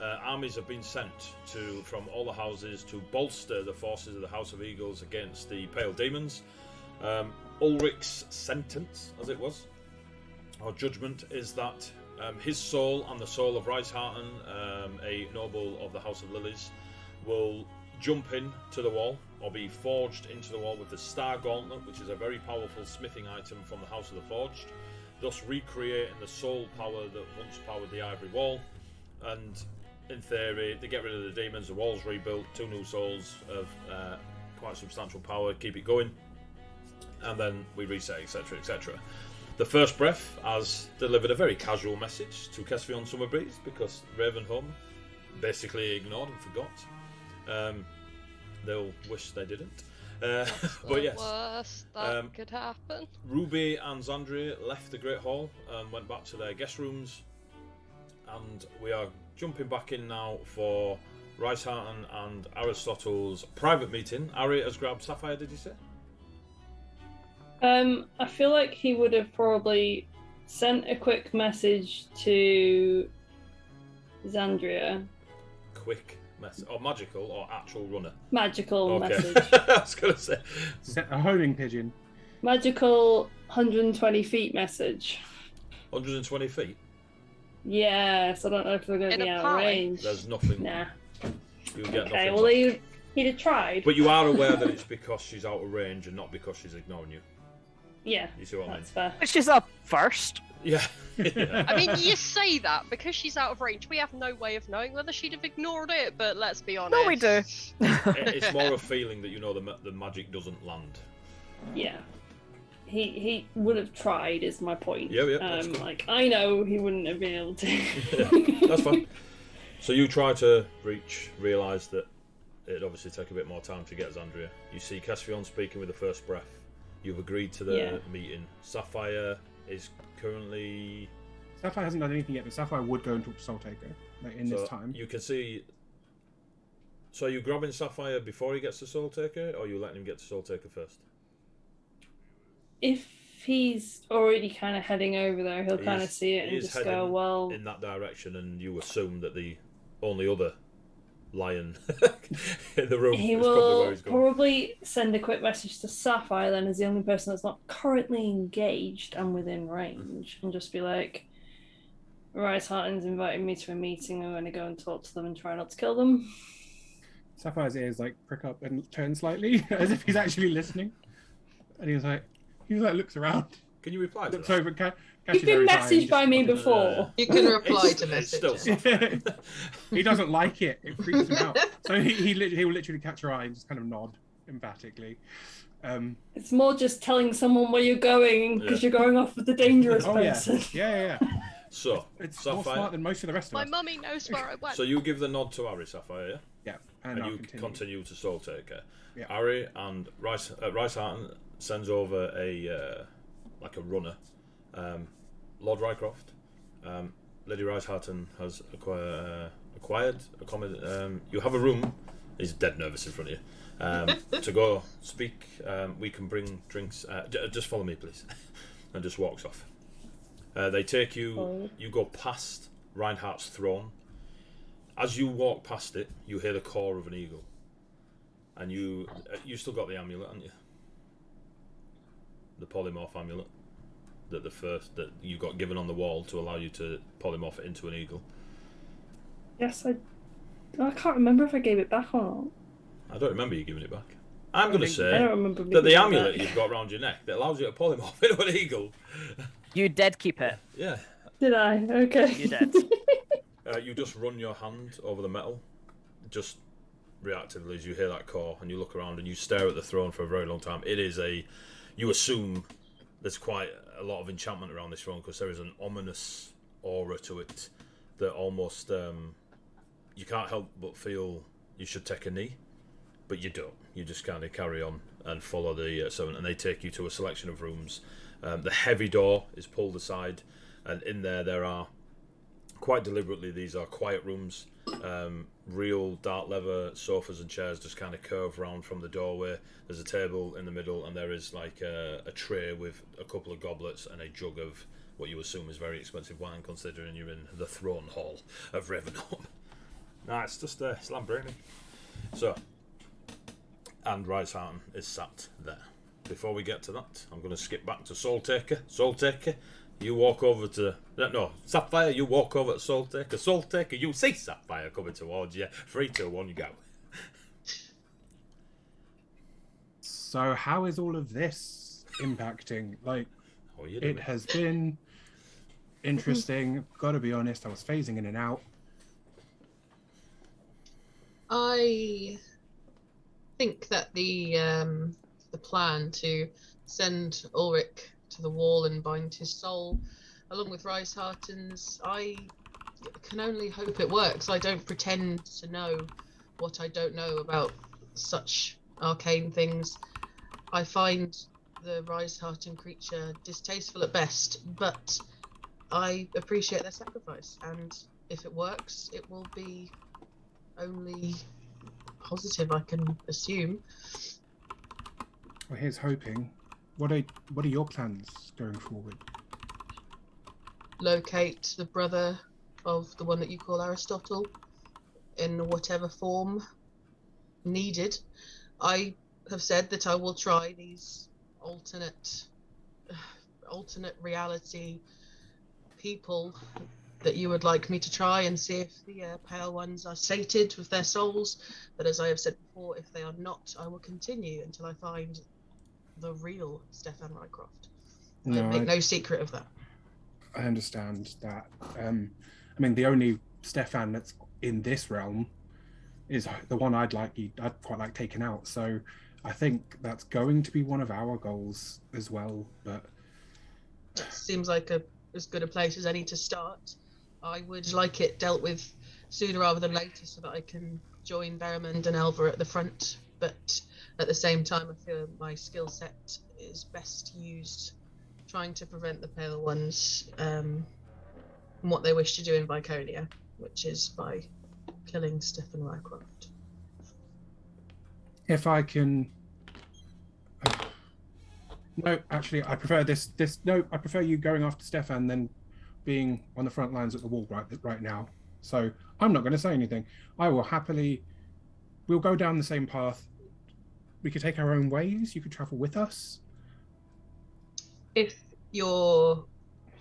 Armies have been sent from all the houses to bolster the forces of the House of Eagles against the Pale Demons. Ulrich's sentence, as it was, or judgment, is that his soul and the soul of Reisharten, a noble of the House of Lilies, will jump in to the wall, or be forged into the wall with the Star Gauntlet, which is a very powerful smithing item from the House of the Forged, thus recreating the soul power that once powered the Ivory Wall. And in theory, they get rid of the demons, the wall's rebuilt, 2 new souls of quite substantial power, keep it going, and then we reset, etc, etc. The First Breath has delivered a very casual message to Kesvion Summerbreeze, because Ravenholm basically ignored and forgot. They'll wish they didn't. But yes, worst that could happen. Ruby and Xandria left the Great Hall and went back to their guest rooms, and we are jumping back in now for Reisharten and Aristotle's private meeting. Ari has grabbed Sapphire, did you say? I feel like he would have probably sent a quick message to Xandria. Quick message, or magical, or actual runner? Magical Okay. message. I was going to say. A homing pigeon. Magical 120 feet message. 120 feet? Yes, I don't know if they're going to In be a out of pie? range. There's nothing. Nah. You'll get Okay, nothing. well, back. he'd have tried. But you are aware that it's because she's out of range and not because she's ignoring you. Yeah, You see what I mean? that's fair. Which is up first. Yeah. I mean, you say that because she's out of range. We have no way of knowing whether she'd have ignored it, but let's be honest. No, we do. It's more a feeling that you know the magic doesn't land. Yeah. He would have tried, is my point. Yeah, that's cool. Like, I know he wouldn't have been able to. That's fine. So you try to realise that it'd obviously take a bit more time to get Xandria. You see Kesvion speaking with the First Breath. You've agreed to the meeting. Sapphire is currently... Sapphire hasn't done anything yet, but Sapphire would go and talk to Soul Taker in this time. You can see... So are you grabbing Sapphire before he gets to Soul Taker, or are you letting him get to Soul Taker first? If he's already kind of heading over there, he'll kind of see it He and is just go, heading well... in that direction, and you assume that the only other lion in the room He is probably where will he's going. probably send a quick message to Sapphire then, as the only person that's not currently engaged and within range, and just be like, Reisharten's invited me to a meeting, I'm going to go and talk to them and try not to kill them. Sapphire's ears like prick up and turn slightly, as if he's actually listening. And he looks around. Can you reply to looks that? over, You've been messaged by me before. You can reply to It's still messages. Sapphire. He doesn't like it. It freaks him out. So he will literally catch her eye and just kind of nod emphatically. It's more just telling someone where you're going because you're going off with the dangerous person. Yeah. So, It's more Sapphire, smart than most of the rest of My us. mummy knows where I went. so you give the nod to Ari, Sapphire, yeah? Yeah, And I'll you continue to Soul Taker. Yeah. Ari and Reisharten sends over a runner. Lord Rycroft. Lady Reisharten has acquired you have a room. He's dead nervous in front of you. To go speak. We can bring drinks. Just follow me, please. And just walks off. They take you. You go past Reinhardt's throne. As you walk past it, you hear the caw of an eagle. And you still got the amulet, haven't you? The polymorph amulet that you got given on the wall to allow you to polymorph it into an eagle. Yes, I can't remember if I gave it back or not. I don't remember you giving it back. I'm going to say I don't remember that the giving it amulet back. you've got around your neck that allows you to polymorph into an eagle. You did keep it. Yeah. Did I? Okay. You did. You just run your hand over the metal, just reactively as you hear that caw, and you look around and you stare at the throne for a very long time. It is you assume there's quite a lot of enchantment around this throne because there is an ominous aura to it that almost you can't help but feel you should take a knee, but you don't. You just kind of carry on and follow the servant, and they take you to a selection of rooms. The heavy door is pulled aside, and in there are, quite deliberately, these are quiet rooms. real dark leather sofas and chairs just kind of curve round from the doorway. There's a table in the middle, and there is like a tray with a couple of goblets and a jug of what you assume is very expensive wine, considering you're in the throne hall of Ravenholm. Nah, it's just it's Lamborghini. So, and Riceharton is sat there. Before we get to that, I'm going to skip back to Soul Taker. Soul Taker, you walk over to... No, Sapphire, you walk over to Soul Taker. Soul Taker, you see Sapphire coming towards you. 3, 2, 1, go. So how is all of this impacting? Like, it has been interesting. Gotta be honest, I was phasing in and out. I think that the plan to send Ulrich to the wall and bind his soul, along with Riceharton's, I can only hope it works. I don't pretend to know what I don't know about such arcane things. I find the Riceharton creature distasteful at best, but I appreciate their sacrifice, and if it works, it will be only positive, I can assume. Well, here's hoping. What are your plans going forward? Locate the brother of the one that you call Aristotle in whatever form needed. I have said that I will try these alternate reality people that you would like me to try, and see if the pale ones are sated with their souls. But as I have said before, if they are not, I will continue until I find the real Stefan Rycroft. I make no secret of that. I understand that. I mean, the only Stefan that's in this realm is the one I'd quite like taken out. So I think that's going to be one of our goals as well. But it seems like as good a place as any to start. I would like it dealt with sooner rather than later, so that I can join Berrimond and Elva at the front. But at the same time, I feel my skill set is best used trying to prevent the Pale Ones from what they wish to do in Viconia, which is by killing Stefan Rycroft. if I can... No, actually, I prefer this. No, I prefer you going after Stefan than being on the front lines at the wall right now. So I'm not going to say anything. I will happily... We'll go down the same path. We could take our own ways. You could travel with us. If your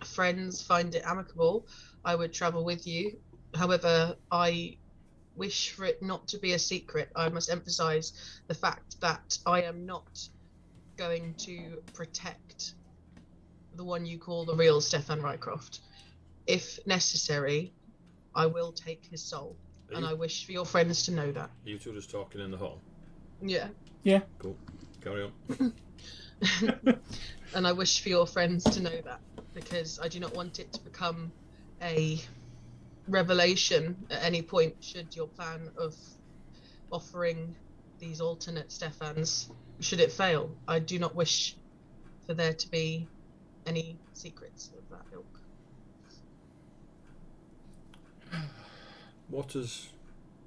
friends find it amicable, I would travel with you. However, I wish for it not to be a secret. I must emphasize the fact that I am not going to protect the one you call the real Stefan Rycroft. If necessary, I will take his soul. And I wish for your friends to know that. Are you two just talking in the hall? Yeah. Yeah. Cool. Carry on. And I wish for your friends to know that, because I do not want it to become a revelation at any point should your plan of offering these alternate Stefans, should it fail. I do not wish for there to be any secrets of that ilk. What has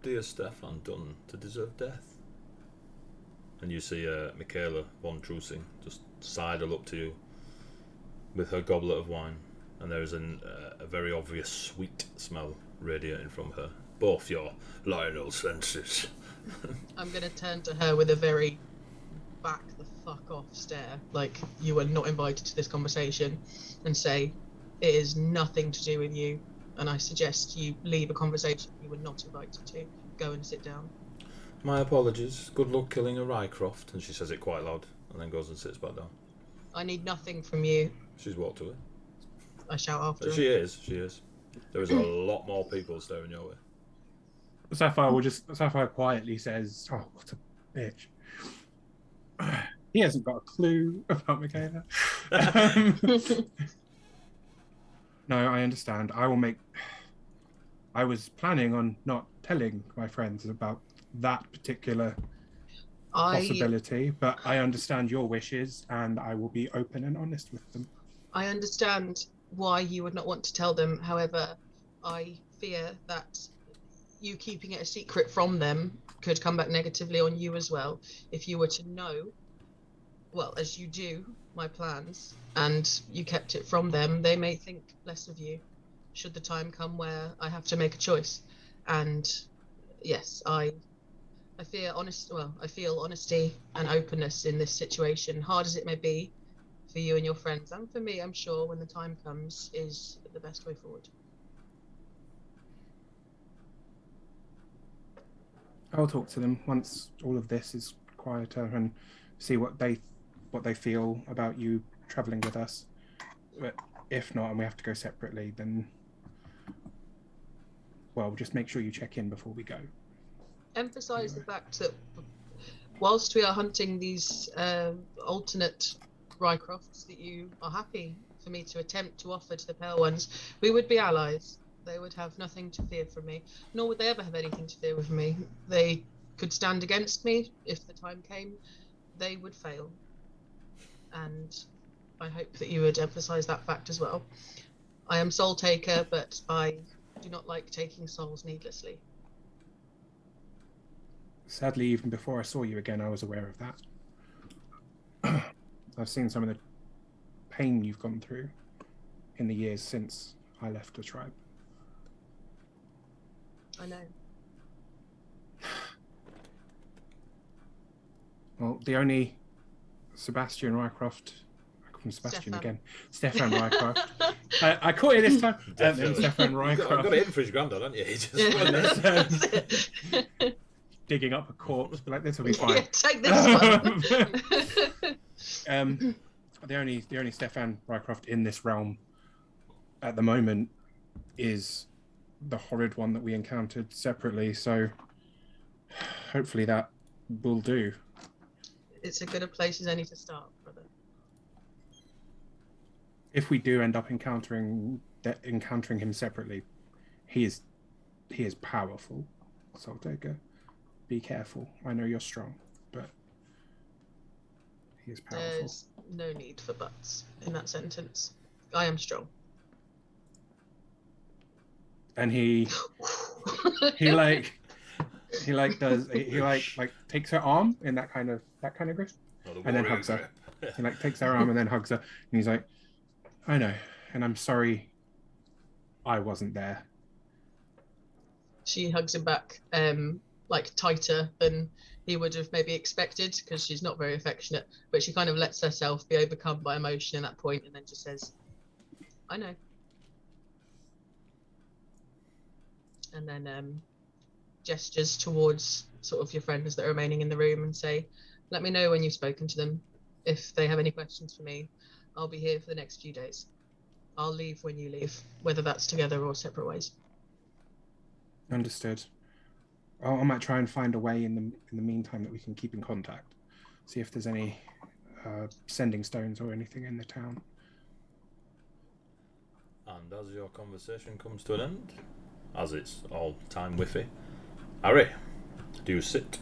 dear Stefan done to deserve death? And you see Michaela von Trusing just sidle up to you with her goblet of wine, and there is a very obvious sweet smell radiating from her. Both your Lionel senses. I'm going to turn to her with a very back the fuck off stare, like you were not invited to this conversation, and say, it is nothing to do with you, and I suggest you leave a conversation you were not invited to. Go and sit down. My apologies. Good luck killing a Rycroft. And she says it quite loud, and then goes and sits back down. I need nothing from you. She's walked away. I shout after her. She is. There is a lot more people staring your way. Sapphire quietly says, "Oh, what a bitch." He hasn't got a clue about Michaela. No, I understand. I was planning on not telling my friends about that particular possibility, but I understand your wishes, and I will be open and honest with them. I understand why you would not want to tell them. However, I fear that you keeping it a secret from them could come back negatively on you as well. If you were to know, well, as you do, my plans, and you kept it from them, they may think less of you should the time come where I have to make a choice. And yes, I feel honesty and openness in this situation, hard as it may be for you and your friends, and for me, I'm sure, when the time comes, is the best way forward. I'll talk to them once all of this is quieter and see what they feel about you traveling with us. But if not, and we have to go separately, then, well, just make sure you check in before we go. Emphasize the fact that whilst we are hunting these alternate Rycrofts that you are happy for me to attempt to offer to the Pale Ones, we would be allies. They would have nothing to fear from me, nor would they ever have anything to fear with me. They could stand against me if the time came. They would fail. And I hope that you would emphasize that fact as well. I am Soul Taker, but I do not like taking souls needlessly. Sadly, even before I saw you again, I was aware of that. I've seen some of the pain you've gone through in the years since I left the tribe. I know. Well, the only Sebastian Rycroft, I call him Sebastian again, Stefan Rycroft. I caught it this time. Stefan Rycroft. I've got it in for his granddad, haven't you? Just digging up a corpse, like this will be fine. Yeah, take this one. The only Stefan Rycroft in this realm at the moment is the horrid one that we encountered separately, so hopefully that will do. It's as good a place as any to start, brother. If we do end up encountering him separately, he is powerful. Soul Taker, be careful. I know you're strong, but he is powerful. There's no need for buts in that sentence. I am strong. And he takes her arm in that kind of grip, and then hugs her. He takes her arm and then hugs her, and he's like, I know, and I'm sorry I wasn't there. She hugs him back, tighter than he would have maybe expected, because she's not very affectionate, but she kind of lets herself be overcome by emotion at that point, and then just says, I know. And then gestures towards sort of your friends that are remaining in the room and say, let me know when you've spoken to them. If they have any questions for me, I'll be here for the next few days. I'll leave when you leave, whether that's together or separate ways. Understood. I might try and find a way in the meantime that we can keep in contact. See if there's any sending stones or anything in the town. And as your conversation comes to an end, as it's all time whiffy, Harry, do you sit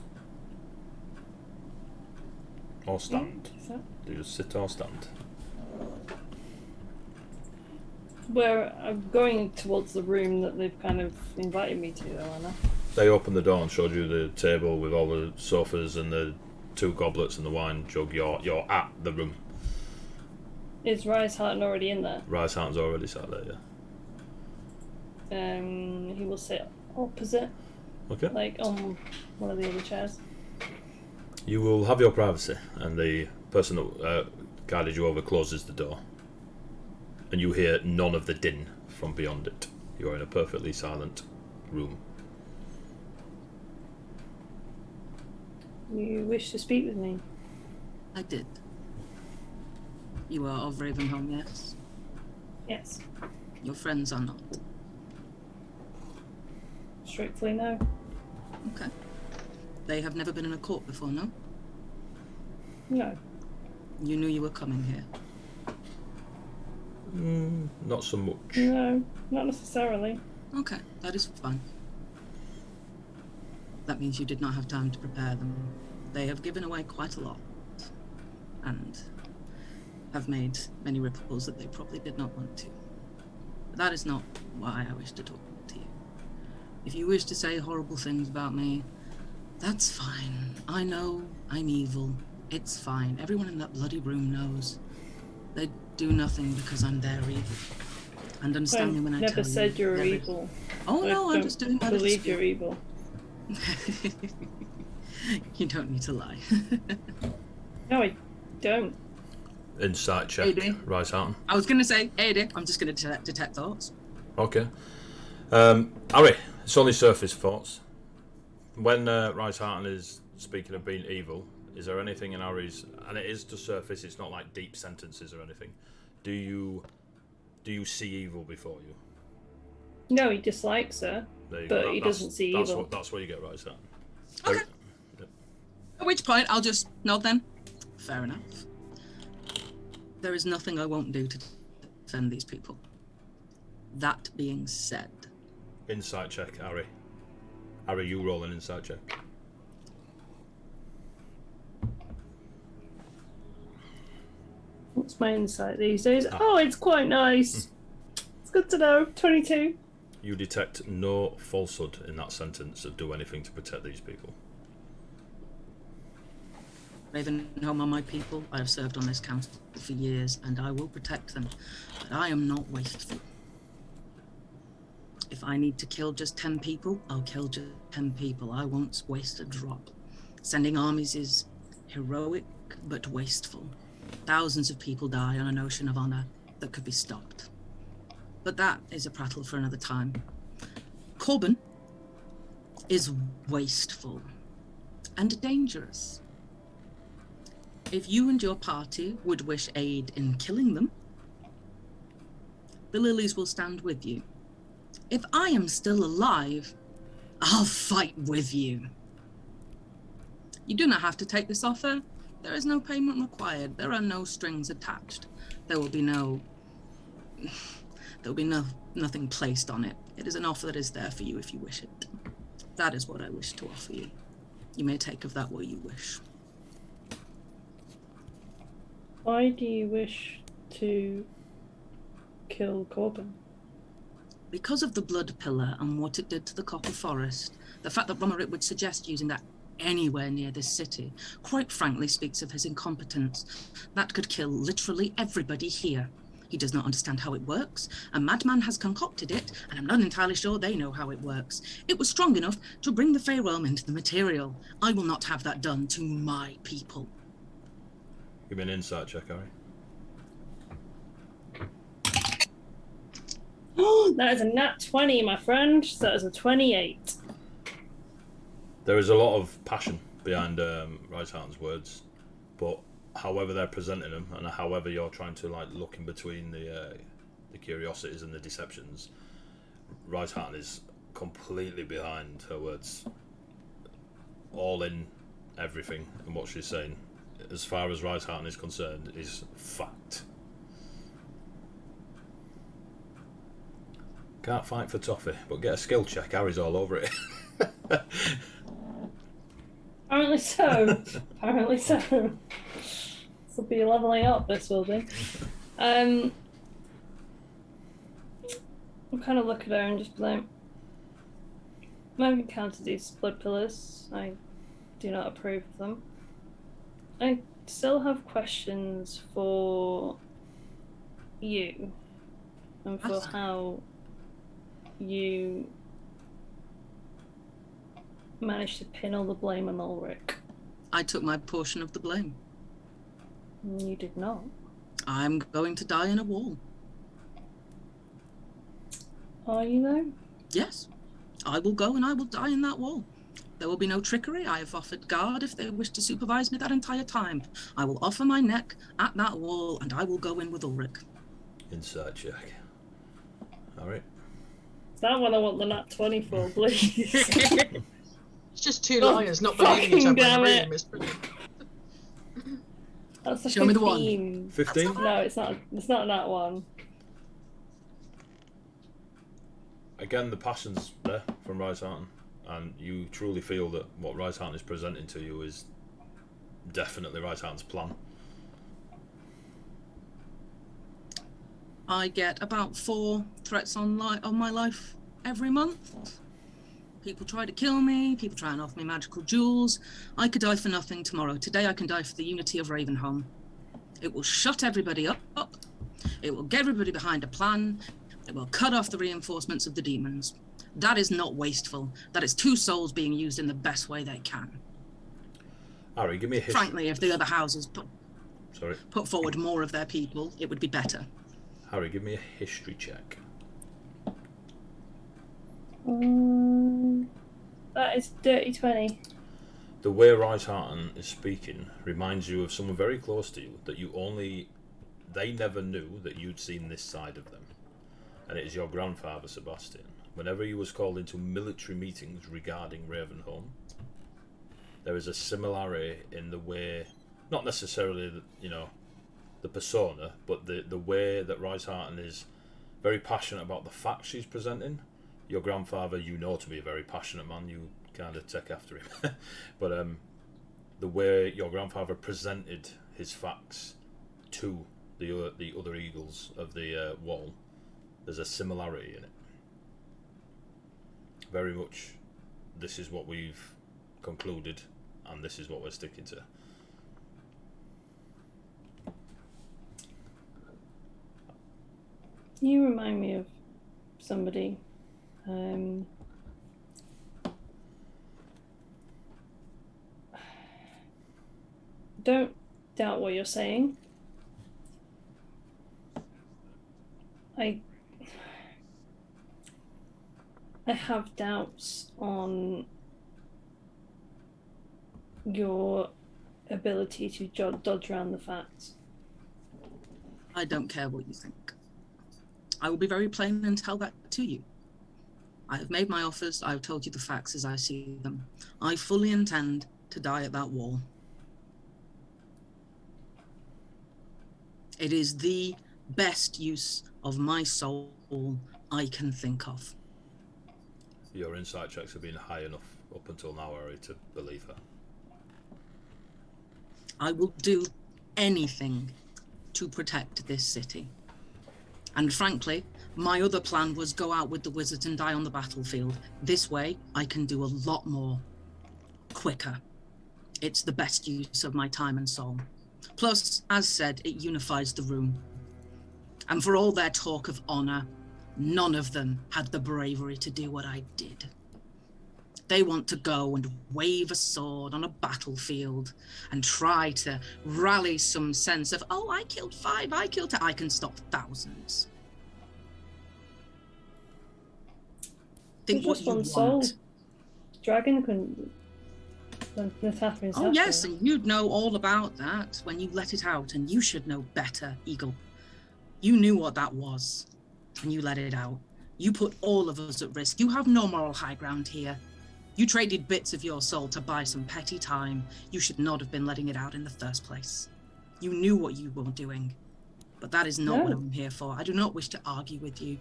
or stand? Do you sit or stand? Where I'm going towards the room that they've kind of invited me to, though, Anna. They opened the door and showed you the table with all the sofas and the 2 goblets and the wine jug. You're at the room. Is Rise Harton already in there? Rise Harton's already sat there, yeah. He will sit opposite, on one of the other chairs. You will have your privacy, and the person that guided you over closes the door. And you hear none of the din from beyond it. You are in a perfectly silent room. You wish to speak with me? I did. You are of Ravenholm, yes? Yes. Your friends are not? Strictly no. Okay. They have never been in a court before, no? No. You knew you were coming here? Not so much. No, not necessarily. Okay, that is fine. That means you did not have time to prepare them. They have given away quite a lot, and have made many ripples that they probably did not want to. But that is not why I wish to talk to you. If you wish to say horrible things about me, that's fine. I know I'm evil. It's fine. Everyone in that bloody room knows. They do nothing because I'm their evil. And understand me when I tell you. Never said you're evil. Oh no, I'm just doing my little believe spiel. you're evil. You don't need to lie. No, I don't. Insight check, Rice Harton. I was going to say, AD, I'm just going to detect thoughts. Okay. Harry, it's only surface thoughts. When Rice Harton is speaking of being evil, is there anything in Harry's, and it is to surface, it's not like deep sentences or anything, do you see evil before you? No, he dislikes her, but he doesn't see evil. That's where you get Rice Harton. Okay. At which point, I'll just nod then. Fair enough. There is nothing I won't do to defend these people. That being said... Insight check, Harry. Harry, you roll an insight check. What's my insight these days? Oh, it's quite nice. It's good to know. 22. You detect no falsehood in that sentence of do anything to protect these people. Ravenholm are my people. I have served on this council for years, and I will protect them. But I am not wasteful. If I need to kill just 10 people, I'll kill just 10 people. I won't waste a drop. Sending armies is heroic, but wasteful. Thousands of people die on an ocean of honor that could be stopped. But that is a prattle for another time. Corbin is wasteful and dangerous. If you and your party would wish aid in killing them, the lilies will stand with you. If I am still alive, I'll fight with you. You do not have to take this offer. There is no payment required. There are no strings attached. There will be nothing placed on it. It is an offer that is there for you if you wish it. That is what I wish to offer you. You may take of that what you wish. Why do you wish to kill Corbin? Because of the Blood Pillar and what it did to the Copper Forest, the fact that Romerick would suggest using that anywhere near this city, quite frankly speaks of his incompetence. That could kill literally everybody here. He does not understand how it works. A madman has concocted it, and I'm not entirely sure they know how it works. It was strong enough to bring the Fey realm into the material. I will not have that done to my people. Give me an insight check, Harry. That is a nat 20, my friend. So that is a 28. There is a lot of passion behind Rice Harton's words, but however they're presenting them and however you're trying to like look in between the curiosities and the deceptions, Rice Harton is completely behind her words, all in everything, and what she's saying, as far as Rice Harton is concerned, is fact. Can't fight for toffee, but get a skill check. Harry's all over it. Apparently so. Apparently so. This will be leveling up, this will be. I'll kind of look at her and just be like, I've encountered these blood pillars. I do not approve of them. I still have questions for you and for how you managed to pin all the blame on Ulrich. I took my portion of the blame. You did not. I'm going to die in a wall. Are you though? Yes. I will go and I will die in that wall. There will be no trickery. I have offered guard if they wish to supervise me that entire time. I will offer my neck at that wall and I will go in with Ulrich. Inside check. Alright. That one I want the nat 20 for, please. It's just two liars not believing each other in the room. It's brilliant. That's a Show 15. me the one. 15? No, it's not. It's not that one. Again, the passion's there from Rice Harton, and you truly feel that what Rice Harton is presenting to you is definitely Rice Harton's plan. I get about 4 threats on my life every month. People try to kill me, people try and offer me magical jewels. I could die for nothing tomorrow. Today I can die for the unity of Ravenholm. It will shut everybody up. It will get everybody behind a plan. It will cut off the reinforcements of the demons. That is not wasteful. That is 2 souls being used in the best way they can. Harry, give me a history. Frankly, if the other houses put forward more of their people, it would be better. Harry, give me a history check. That is dirty 20. The way Rice Harton is speaking reminds you of someone very close to you that they never knew that you'd seen this side of them. And it is your grandfather, Sebastian. Whenever he was called into military meetings regarding Ravenholm, there is a similarity in the way, not necessarily, the persona, but the way that Rice Harton is very passionate about the facts she's presenting. Your grandfather, to be a very passionate man, you kind of take after him. But the way your grandfather presented his facts to the other eagles of the wall, there's a similarity in it. Very much, this is what we've concluded, and this is what we're sticking to. You remind me of somebody. Don't doubt what you're saying. I have doubts on your ability to dodge around the facts. I don't care what you think. I will be very plain and tell that to you. I have made my offers. I have told you the facts as I see them. I fully intend to die at that wall. It is the best use of my soul I can think of. Your insight checks have been high enough up until now, Harry, to believe her. I will do anything to protect this city. And frankly, my other plan was go out with the wizards and die on the battlefield. This way, I can do a lot more quicker. It's the best use of my time and soul. Plus, as said, it unifies the room. And for all their talk of honor, none of them had the bravery to do what I did. They want to go and wave a sword on a battlefield and try to rally some sense of, oh, I killed 5, I killed 10, I can stop thousands. Think what you want. Dragon couldn't. Oh yes, and you'd know all about that when you let it out, and you should know better, Eagle. You knew what that was, and you let it out. You put all of us at risk. You have no moral high ground here. You traded bits of your soul to buy some petty time. You should not have been letting it out in the first place. You knew what you were doing, but that is not what I'm here for. I do not wish to argue with you.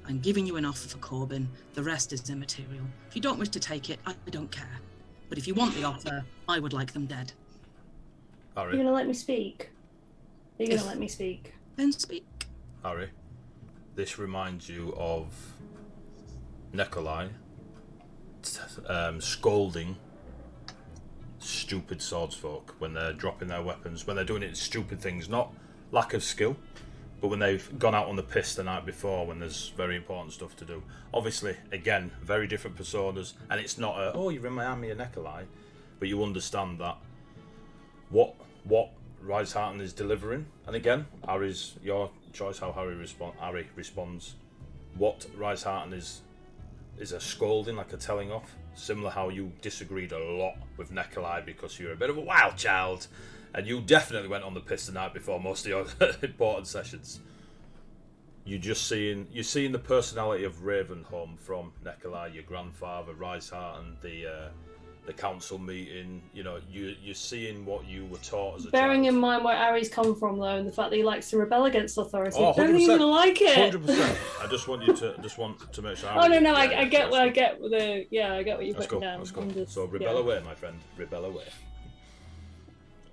I'm giving you an offer for Corbin. The rest is immaterial. If you don't wish to take it, I don't care. But if you want the offer, I would like them dead. Harry. You're gonna let me speak? You're gonna let me speak? Then speak. Harry, this reminds you of Nikolai scolding stupid swordsfolk when they're dropping their weapons, when they're doing it stupid things, not lack of skill, but when they've gone out on the piss the night before when there's very important stuff to do. Obviously, again, very different personas, and it's not a, oh, you remind me of Nikolai, but you understand that what Rice Harton is delivering, and again, Harry's your choice how Harry responds. What Rice Harton is a scolding, like a telling off, similar how you disagreed a lot with Nikolai because you're a bit of a wild child, and you definitely went on the piss the night before most of your important sessions. You're seeing the personality of Ravenholm from Nikolai, your grandfather, Rice Harton, the council meeting. You know, you're seeing what you were taught as a Bearing child. in mind where Harry's come from, though, and the fact that he likes to rebel against authority, Oh, I don't even like it. 100%. I just want to make sure. Oh no, I get what you're putting down. Let's go. Just, so rebel away, my friend. Rebel away.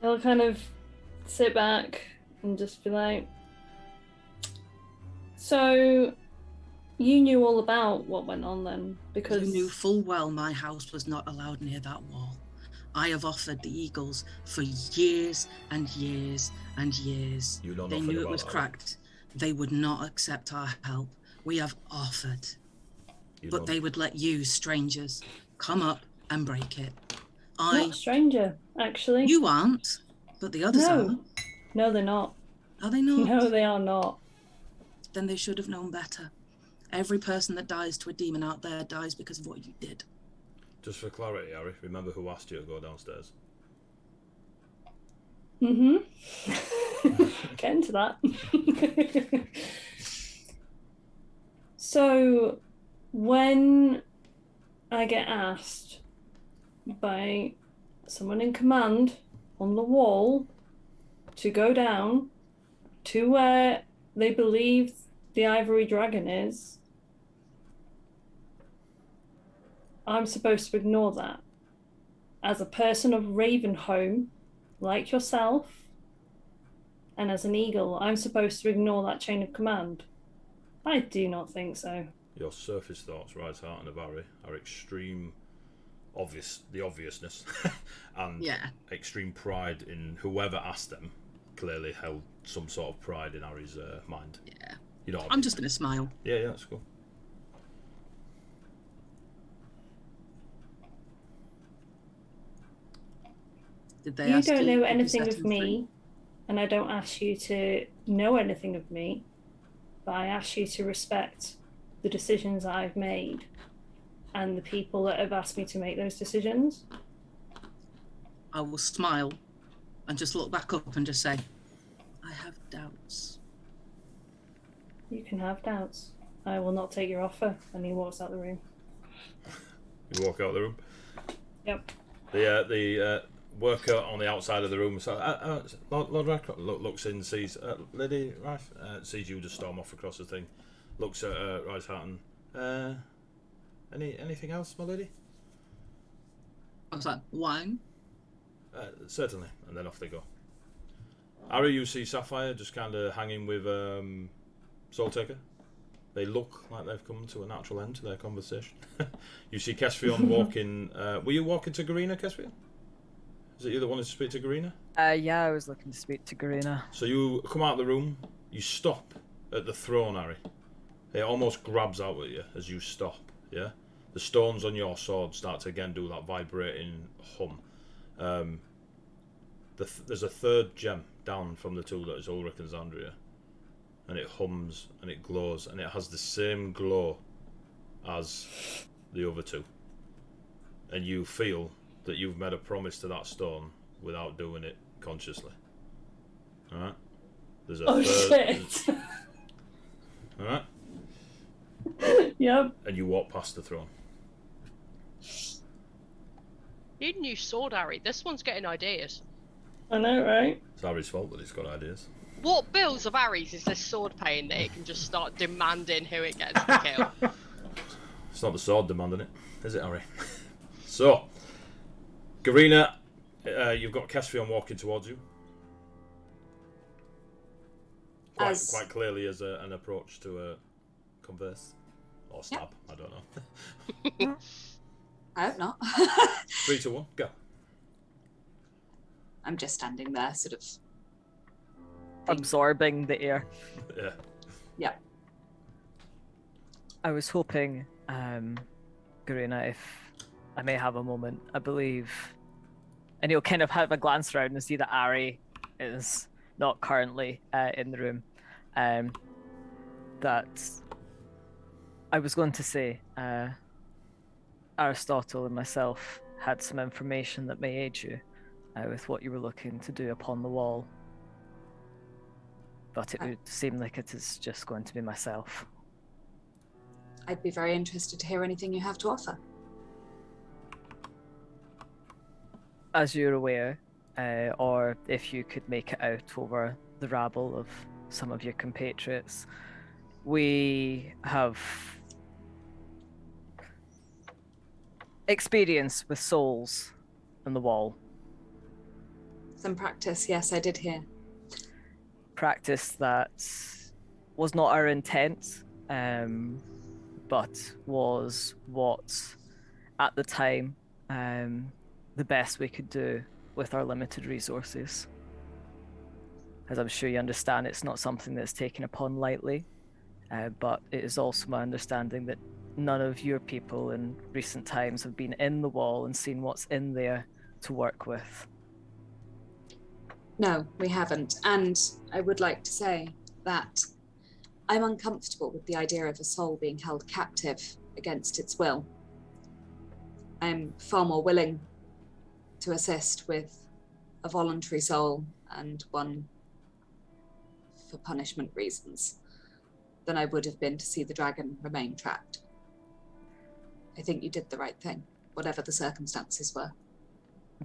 I'll kind of sit back and just be like, so you knew all about what went on then, because You knew full well my house was not allowed near that wall. I have offered the Eagles for years and years and years. You know They nothing knew it about was that. cracked. They would not accept our help. We have offered. But they would let you, strangers, come up and break it. not a stranger, actually. You aren't, but the others are. No, they're not. Are they not? No, they are not. Then they should have known better. Every person that dies to a demon out there dies because of what you did. Just for clarity, Harry, remember who asked you to go downstairs? Get into that. So, when I get asked by someone in command on the wall to go down to where they believe the ivory dragon is, I'm supposed to ignore that. As a person of Ravenholm, like yourself, and as an eagle, I'm supposed to ignore that chain of command. I do not think so. Your surface thoughts, right heart and of Harry, are extreme obviousness and extreme pride in whoever asked them clearly held some sort of pride in Harry's mind. Yeah. You know what I mean? I'm just going to smile. Yeah, that's cool. Did they You ask don't know did you anything set of him me, free? and I don't ask you to know anything of me, but I ask you to respect the decisions I've made and the people that have asked me to make those decisions. I will smile and just look back up and just say, I have doubts. You can have doubts. I will not take your offer. And he walks out the room. You walk out the room. Yep. The worker on the outside of the room, so Lord Radcroft looks in, sees Lady Rife, sees you just storm off across the thing, looks at Rice Hatton. Anything else, my lady? I was like, wine? Certainly, and then off they go. Harry, you see Sapphire just kind of hanging with Soul Taker. They look like they've come to a natural end to their conversation. You see Kesfion walking. Were you walking to Garina, Kesfion? Is it you that wanted to speak to Garina? Yeah, I was looking to speak to Garina. So you come out of the room, you stop at the throne, Harry. It almost grabs out at you as you stop, yeah? The stones on your sword start to again do that vibrating hum. There's a third gem down from the two that is Ulrich and Xandria. And it hums and it glows and it has the same glow as the other two. And you feel that you've made a promise to that stone without doing it consciously. Alright? There's a third. Shit! Alright? Yep. And you walk past the throne. You new sword, Harry. This one's getting ideas. I know, right? It's Harry's fault that he's got ideas. What bills of Harry's is this sword paying that it can just start demanding who it gets to kill? It's not the sword demanding it, is it, Harry? So, Garina, you've got Kesfion walking towards you. Quite clearly as an approach to converse. Or stab, I don't know. I hope not. 3, 2, 1, go. I'm just standing there, sort of absorbing the air. Yeah. Yeah. I was hoping, Garina, if I may have a moment, I believe, and he'll kind of have a glance around and see that Ari is not currently in the room. That I was going to say, Aristotle and myself had some information that may aid you with what you were looking to do upon the wall. But it would seem like it is just going to be myself. I'd be very interested to hear anything you have to offer. As you're aware, or if you could make it out over the rabble of some of your compatriots, we have experience with souls on the wall. Some practice, yes, I did hear. Practice that was not our intent, but was what, at the time, the best we could do with our limited resources. As I'm sure you understand, it's not something that's taken upon lightly, but it is also my understanding that none of your people in recent times have been in the wall and seen what's in there to work with. No, we haven't. And I would like to say that I'm uncomfortable with the idea of a soul being held captive against its will. I'm far more willing to assist with a voluntary soul and one for punishment reasons than I would have been to see the dragon remain trapped. I think you did the right thing, whatever the circumstances were.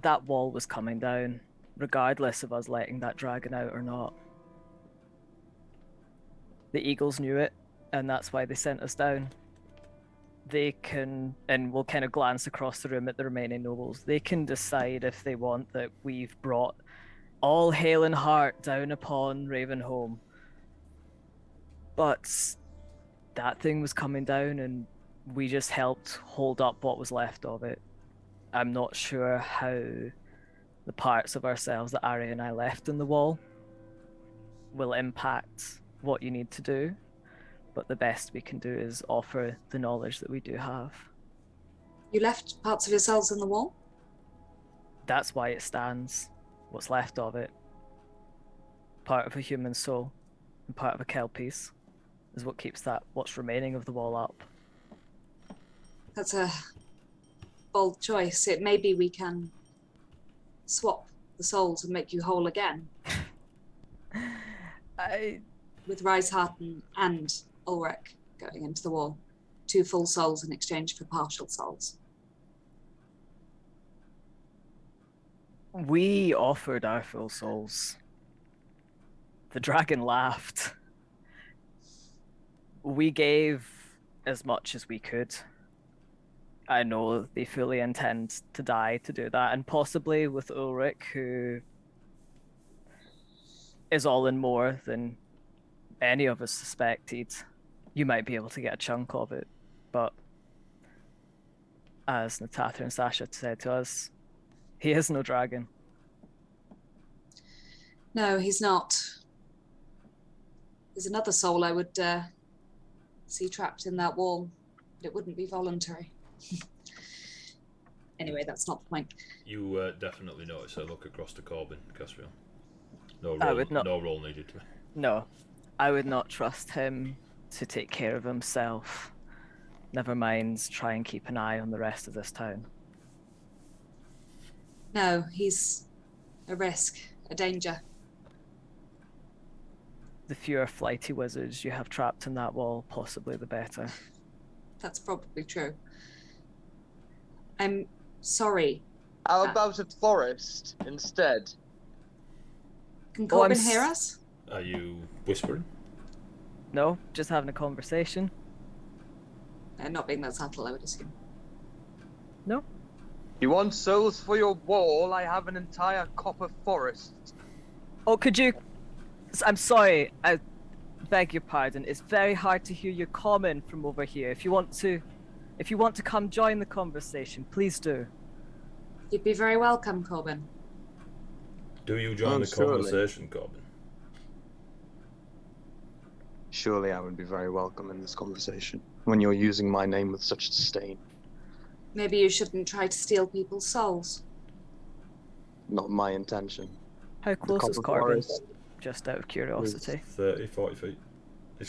That wall was coming down, regardless of us letting that dragon out or not. The Eagles knew it, and that's why they sent us down. They can, and we'll kind of glance across the room at the remaining nobles, they can decide if they want that we've brought all hail and heart down upon Ravenholm. But that thing was coming down, and we just helped hold up what was left of it. I'm not sure how the parts of ourselves that Ari and I left in the wall will impact what you need to do, but the best we can do is offer the knowledge that we do have. You left parts of yourselves in the wall? That's why it stands, what's left of it. Part of a human soul and part of a kelpie's is what keeps that, what's remaining of the wall up. That's a bold choice. Maybe we can swap the souls and make you whole again. With Reisharten and Ulrich going into the wall. 2 full souls in exchange for partial souls. We offered our full souls. The dragon laughed. We gave as much as we could. I know they fully intend to die to do that, and possibly with Ulrich, who is all in more than any of us suspected, you might be able to get a chunk of it. But as Natatha and Sasha said to us, he is no dragon. No, he's not. There's another soul I would see trapped in that wall, but it wouldn't be voluntary. Anyway, that's not the point. You definitely notice a look across to Corbin, Casriel. No roll needed. No, I would not trust him to take care of himself. Never mind try and keep an eye on the rest of this town. No, he's a risk, a danger. The fewer flighty wizards you have trapped in that wall, possibly the better. That's probably true. I'm sorry. How about a forest instead? Can Corbin hear us? Are you whispering? No, just having a conversation. Not being that subtle, I would assume. No. You want souls for your wall? I have an entire copper forest. Oh, could you... I'm sorry, I beg your pardon. It's very hard to hear you comment from over here. If you want to come join the conversation, please do. You'd be very welcome, Corbin. Do you join the conversation, Corbin? Surely I would be very welcome in this conversation when you're using my name with such disdain. Maybe you shouldn't try to steal people's souls. Not my intention. How close is Corbin? Just out of curiosity. 30, 40 feet. He's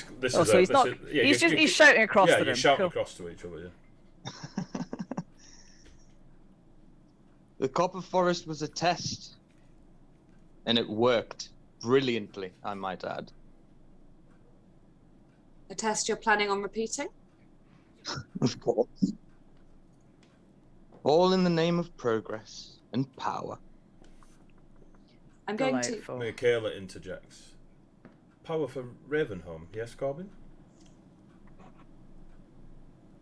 shouting across the room. Yeah, you're shouting across to each other, yeah. The copper forest was a test. And it worked brilliantly, I might add. A test you're planning on repeating? Of course. All in the name of progress and power. I'm going to... Michaela interjects. Power for Ravenholm, yes, Corbin?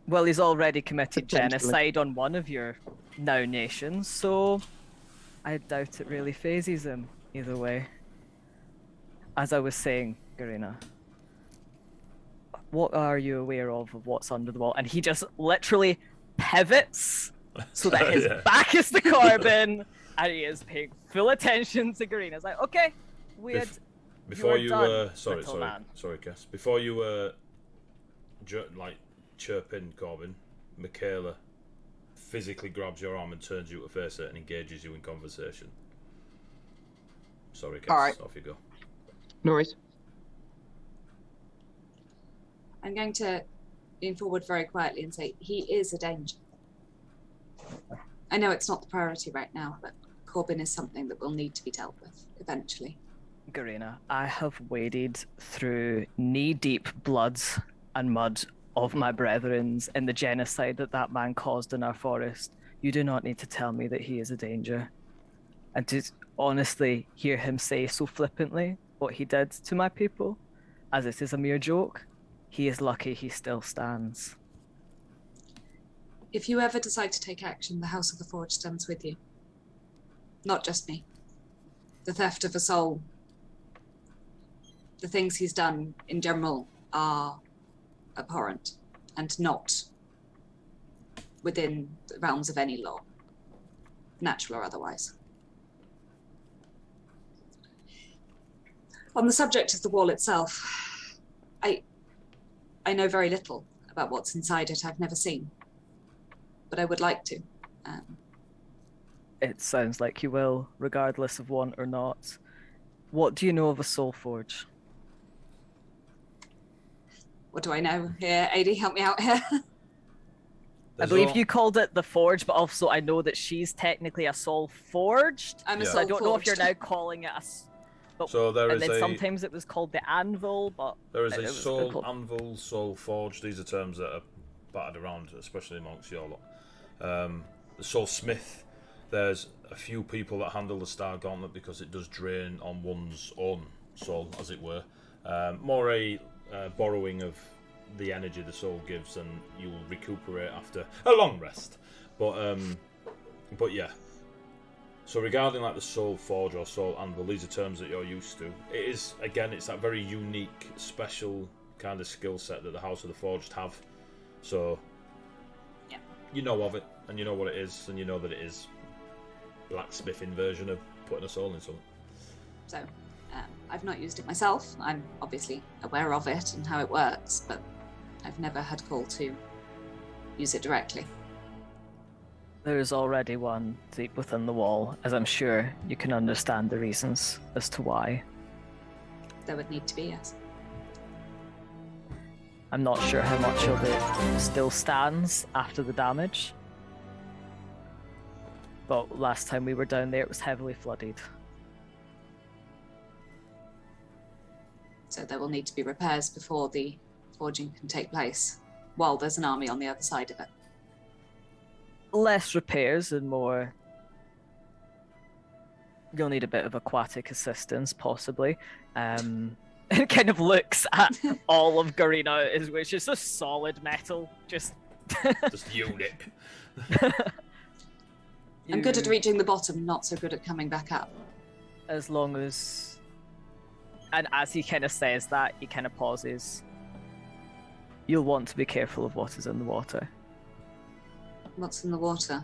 Well, he's already committed genocide on one of your now nations, so I doubt it really phases him either way. As I was saying, Garina, what are you aware of what's under the wall? And he just literally pivots so that his back is to Corbin, and he is paying full attention to Green. It's like, okay, before you done, sorry, Cass. Before you chirp in, Corbin, Michaela physically grabs your arm and turns you to face it and engages you in conversation. Sorry, Cass. Alright. Off you go. No worries. I'm going to lean forward very quietly and say, he is a danger. I know it's not the priority right now, but Corbin is something that will need to be dealt with eventually. Garena, I have waded through knee-deep bloods and mud of my brethrens in the genocide that man caused in our forest. You do not need to tell me that he is a danger. And to honestly hear him say so flippantly what he did to my people, as it is a mere joke, he is lucky he still stands. If you ever decide to take action, the House of the Forge stands with you. Not just me. The theft of a soul, the things he's done in general are abhorrent and not within the realms of any law, natural or otherwise. On the subject of the wall itself, I know very little about what's inside it. I've never seen, but I would like to. It sounds like you will, regardless of want or not. What do you know of a soul forge? What do I know here? AD, help me out here. I believe you called it the forge, but also I know that she's technically a soul forged. I'm a so soul I don't know if you're forged. now calling it a. But, So there and is then sometimes it was called the anvil, but there is it a was soul called- anvil, soul forge. These are terms that are battered around, especially amongst your lot. The soul smith. There's a few people that handle the star gauntlet because it does drain on one's own soul, as it were. More a borrowing of the energy the soul gives, and you'll recuperate after a long rest. But yeah. So regarding like the soul forge or soul anvil, these are terms that you're used to. It is, again, it's that very unique, special kind of skill set that the House of the Forged have. So you know of it, and you know what it is, and you know that it is blacksmithing version of putting a soul in something. So, I've not used it myself. I'm obviously aware of it and how it works, but I've never had call to use it directly. There is already one deep within the wall, as I'm sure you can understand the reasons as to why. There would need to be, yes. I'm not sure how much of it still stands after the damage. But last time we were down there, it was heavily flooded. So there will need to be repairs before the forging can take place, while there's an army on the other side of it. Less repairs and more. You'll need a bit of aquatic assistance, possibly. It kind of looks at all of Garena, which is just solid metal. Just unit. I'm good at reaching the bottom, not so good at coming back up. As long as. And as he kind of says that, he kind of pauses. You'll want to be careful of what is in the water. What's in the water?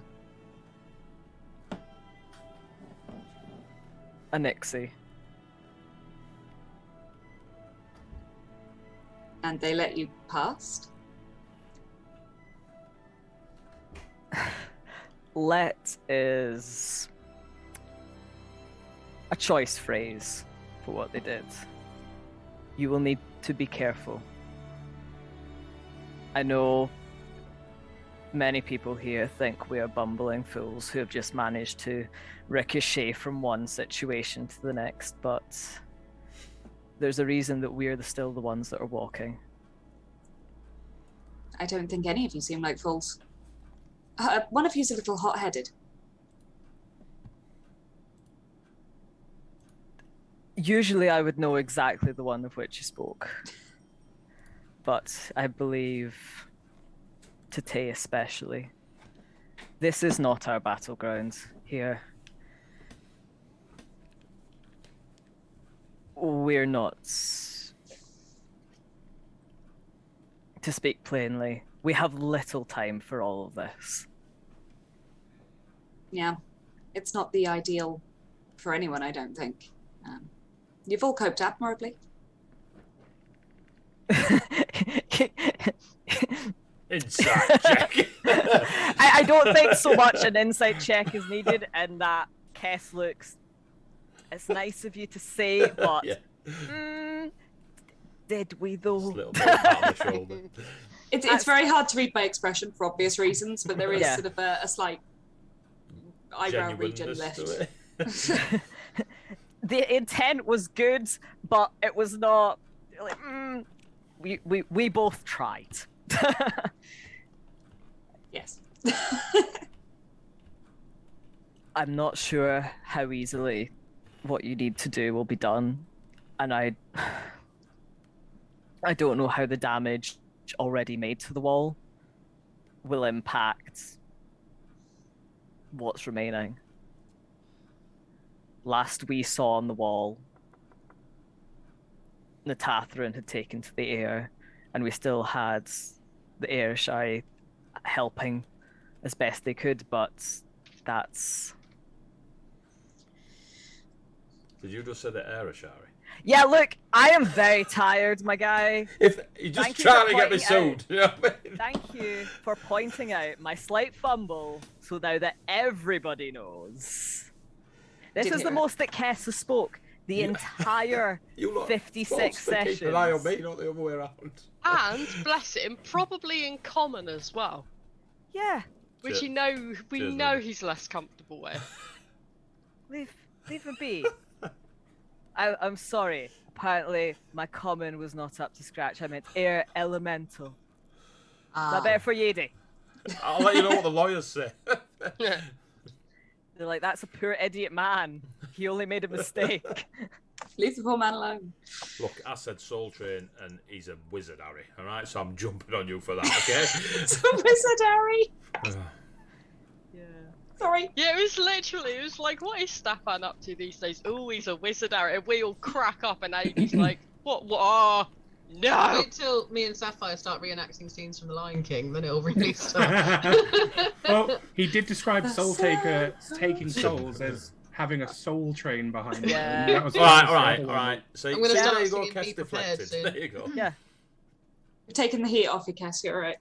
A Nixie. And they let you past? Let is a choice phrase for what they did. You will need to be careful. I know many people here think we are bumbling fools who have just managed to ricochet from one situation to the next, but there's a reason that we're still the ones that are walking. I don't think any of you seem like fools. One of you's a little hot-headed. Usually I would know exactly the one of which you spoke. But I believe, Tate especially, this is not our battleground here. We're not to speak plainly, we have little time for all of this. Yeah, it's not the ideal for anyone, I don't think. You've all coped admirably. Insight check. I don't think so much an insight check is needed, and that Kess looks. It's nice of you to say, but did we though? Just a little bit of pat on the shoulder. It's very hard to read my expression for obvious reasons, but there is sort of a slight eyebrow region left. The intent was good, but it was not. Like, we both tried. Yes. I'm not sure how easily what you need to do will be done, and I don't know how the damage already made to the wall will impact what's remaining. Last we saw on the wall, Natatharan had taken to the air, and we still had the air shy helping as best they could, but that's... Did you just say the air Ashari? Yeah, look, I am very tired, my guy. If you're just trying to get me sued. You know what I mean? Thank you for pointing out my slight fumble, so now that everybody knows. This is the most that Kessa spoke the entire 56 sessions. Keep an eye on me, not the other way around. And, bless him, probably in common as well. Yeah. Which we know he's less comfortable with. Leave him be. I'm sorry. Apparently, my common was not up to scratch. I meant air elemental. Is that better for Yedi? I'll let you know what the lawyers say. They're like, that's a poor idiot man. He only made a mistake. Leave the poor man alone. Look, I said Soul Train, and he's a wizard, Harry. All right, so I'm jumping on you for that, okay? It's a wizard, Harry. Sorry. Yeah, it was like, what is Stefan up to these days? Oh, he's a wizard, Harry. And we all crack up, and Amy's like, what? Oh, no! Wait till me and Sapphire start reenacting scenes from The Lion King, then it'll really start. Well, he did describe Soul Taker taking souls as having a soul train behind him. Yeah. That was all right. So I'm gonna start there you go, singing cast Be Prepared deflected. soon. There you go. Yeah. You're taking the heat off your Cassie, alright.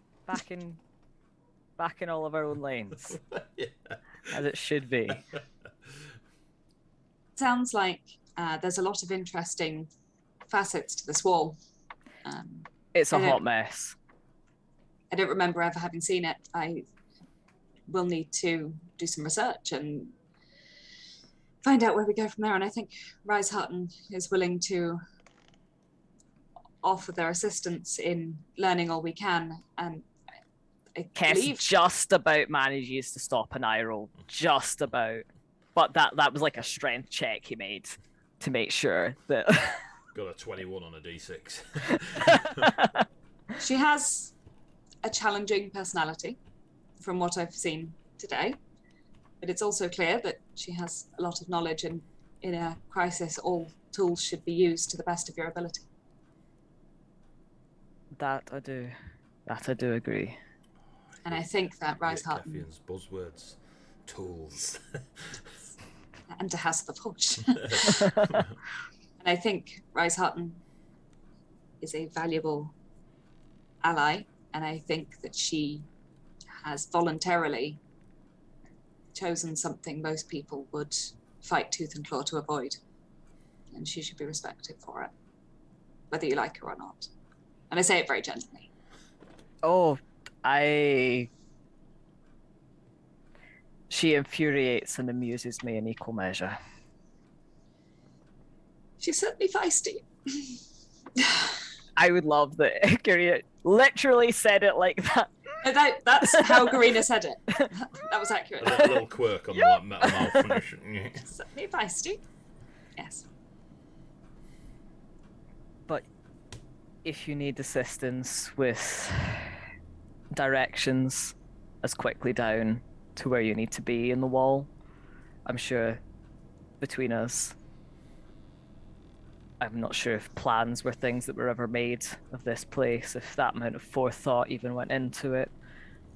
Back in all of our own lanes. As it should be. Sounds like there's a lot of interesting facets to this wall. It's a hot mess. I don't remember ever having seen it. I will need to do some research and find out where we go from there. And I think Rise Hutton is willing to offer their assistance in learning all we can. And I believe just about manages to stop an eye roll. Just about. But that was like a strength check he made to make sure that... Got a 21 on a D6. She has a challenging personality from what I've seen today. But it's also clear that she has a lot of knowledge, and in a crisis, all tools should be used to the best of your ability. That I do agree. And I think that Rise Hutton... Defian's buzzwords. Tools. And to House of the Forge. And I think Rise Hutton is a valuable ally, and I think that she has voluntarily chosen something most people would fight tooth and claw to avoid. And she should be respected for it, whether you like her or not. And I say it very gently. Oh, she infuriates and amuses me in equal measure. She's certainly feisty. I would love that Garina literally said it like that. That's how Garina said it. That was accurate. A little quirk on the malfunction. Certainly feisty. Yes. But if you need assistance with directions as quickly down to where you need to be in the wall, I'm sure between us I'm not sure if plans were things that were ever made of this place, if that amount of forethought even went into it.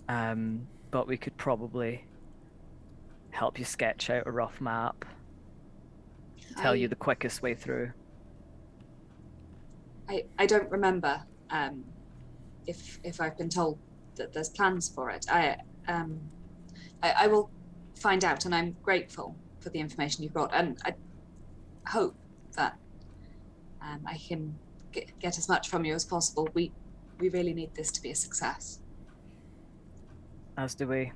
But we could probably help you sketch out a rough map, tell you the quickest way through. I don't remember if I've been told that there's plans for it. I will find out, and I'm grateful for the information you brought, and I hope that I can get as much from you as possible. We really need this to be a success. As do we.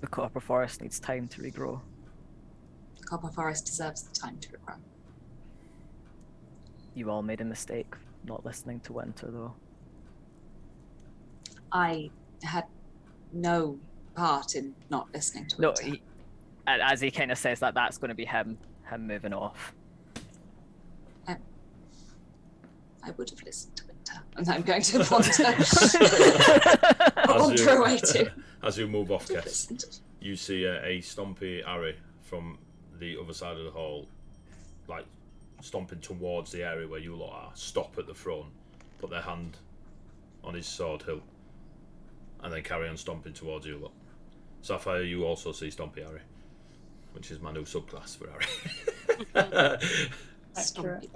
The copper forest needs time to regrow. The copper forest deserves the time to regrow. You all made a mistake not listening to Winter, though. I had no part in not listening to Winter. No, as he kind of says that, that's going to be him moving off. I would have listened to Winter, and I'm going to wander away too. As you move off, Kess, you see a Stompy Ari from the other side of the hall, like stomping towards the area where you lot are, stop at the front, put their hand on his sword hilt, and then carry on stomping towards you lot. Sapphire, you also see Stompy Ari, which is my new subclass for Ari. Accurate.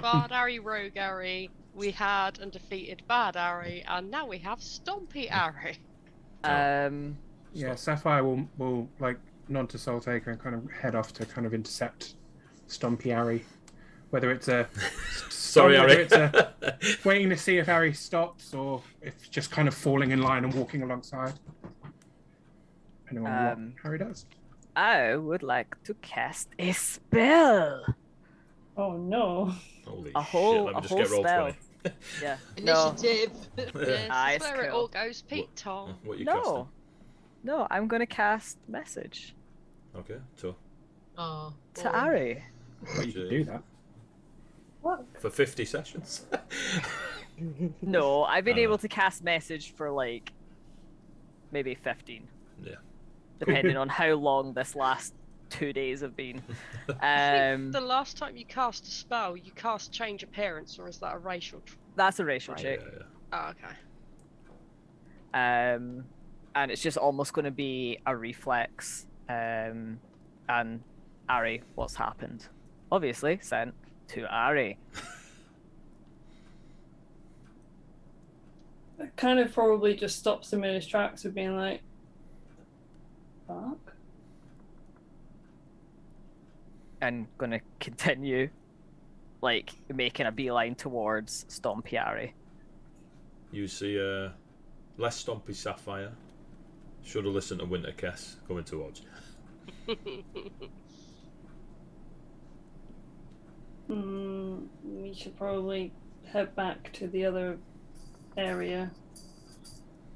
Bard Ari, Rogue Ari, we had and defeated Bad Ari, and now we have Stompy Ari. Yeah, Sapphire will like nod to Soul Taker and kind of head off to kind of intercept Stompy Ari. Whether it's a sorry, Ari. It's a waiting to see if Ari stops or if just kind of falling in line and walking alongside. Depending on what Harry does. I would like to cast a spell. Oh no. Holy a whole, shit, let me just whole get roll spell. 20. Yeah. Initiative. No. Yes, Nice, that's where it cool. all goes, Pete Tom. What are you casting? No, I'm going to cast Message Okay, so. Oh, to Ari. Well, you can do that. What? For 50 sessions? No, I've been able to cast Message for like maybe 15. Yeah. Depending on how long this last 2 days have been. The last time you cast a spell, you cast Change Appearance, or is that a racial? That's a racial check. Yeah. Oh, okay. And it's just almost going to be a reflex. And Ari, what's happened? Obviously, sent to Ari. It kind of probably just stops him in his tracks of being like, fuck? And going to continue, like, making a beeline towards Stompy Ari. You see less Stompy Sapphire. Should have listened to Winter Kess coming towards you. We should probably head back to the other area.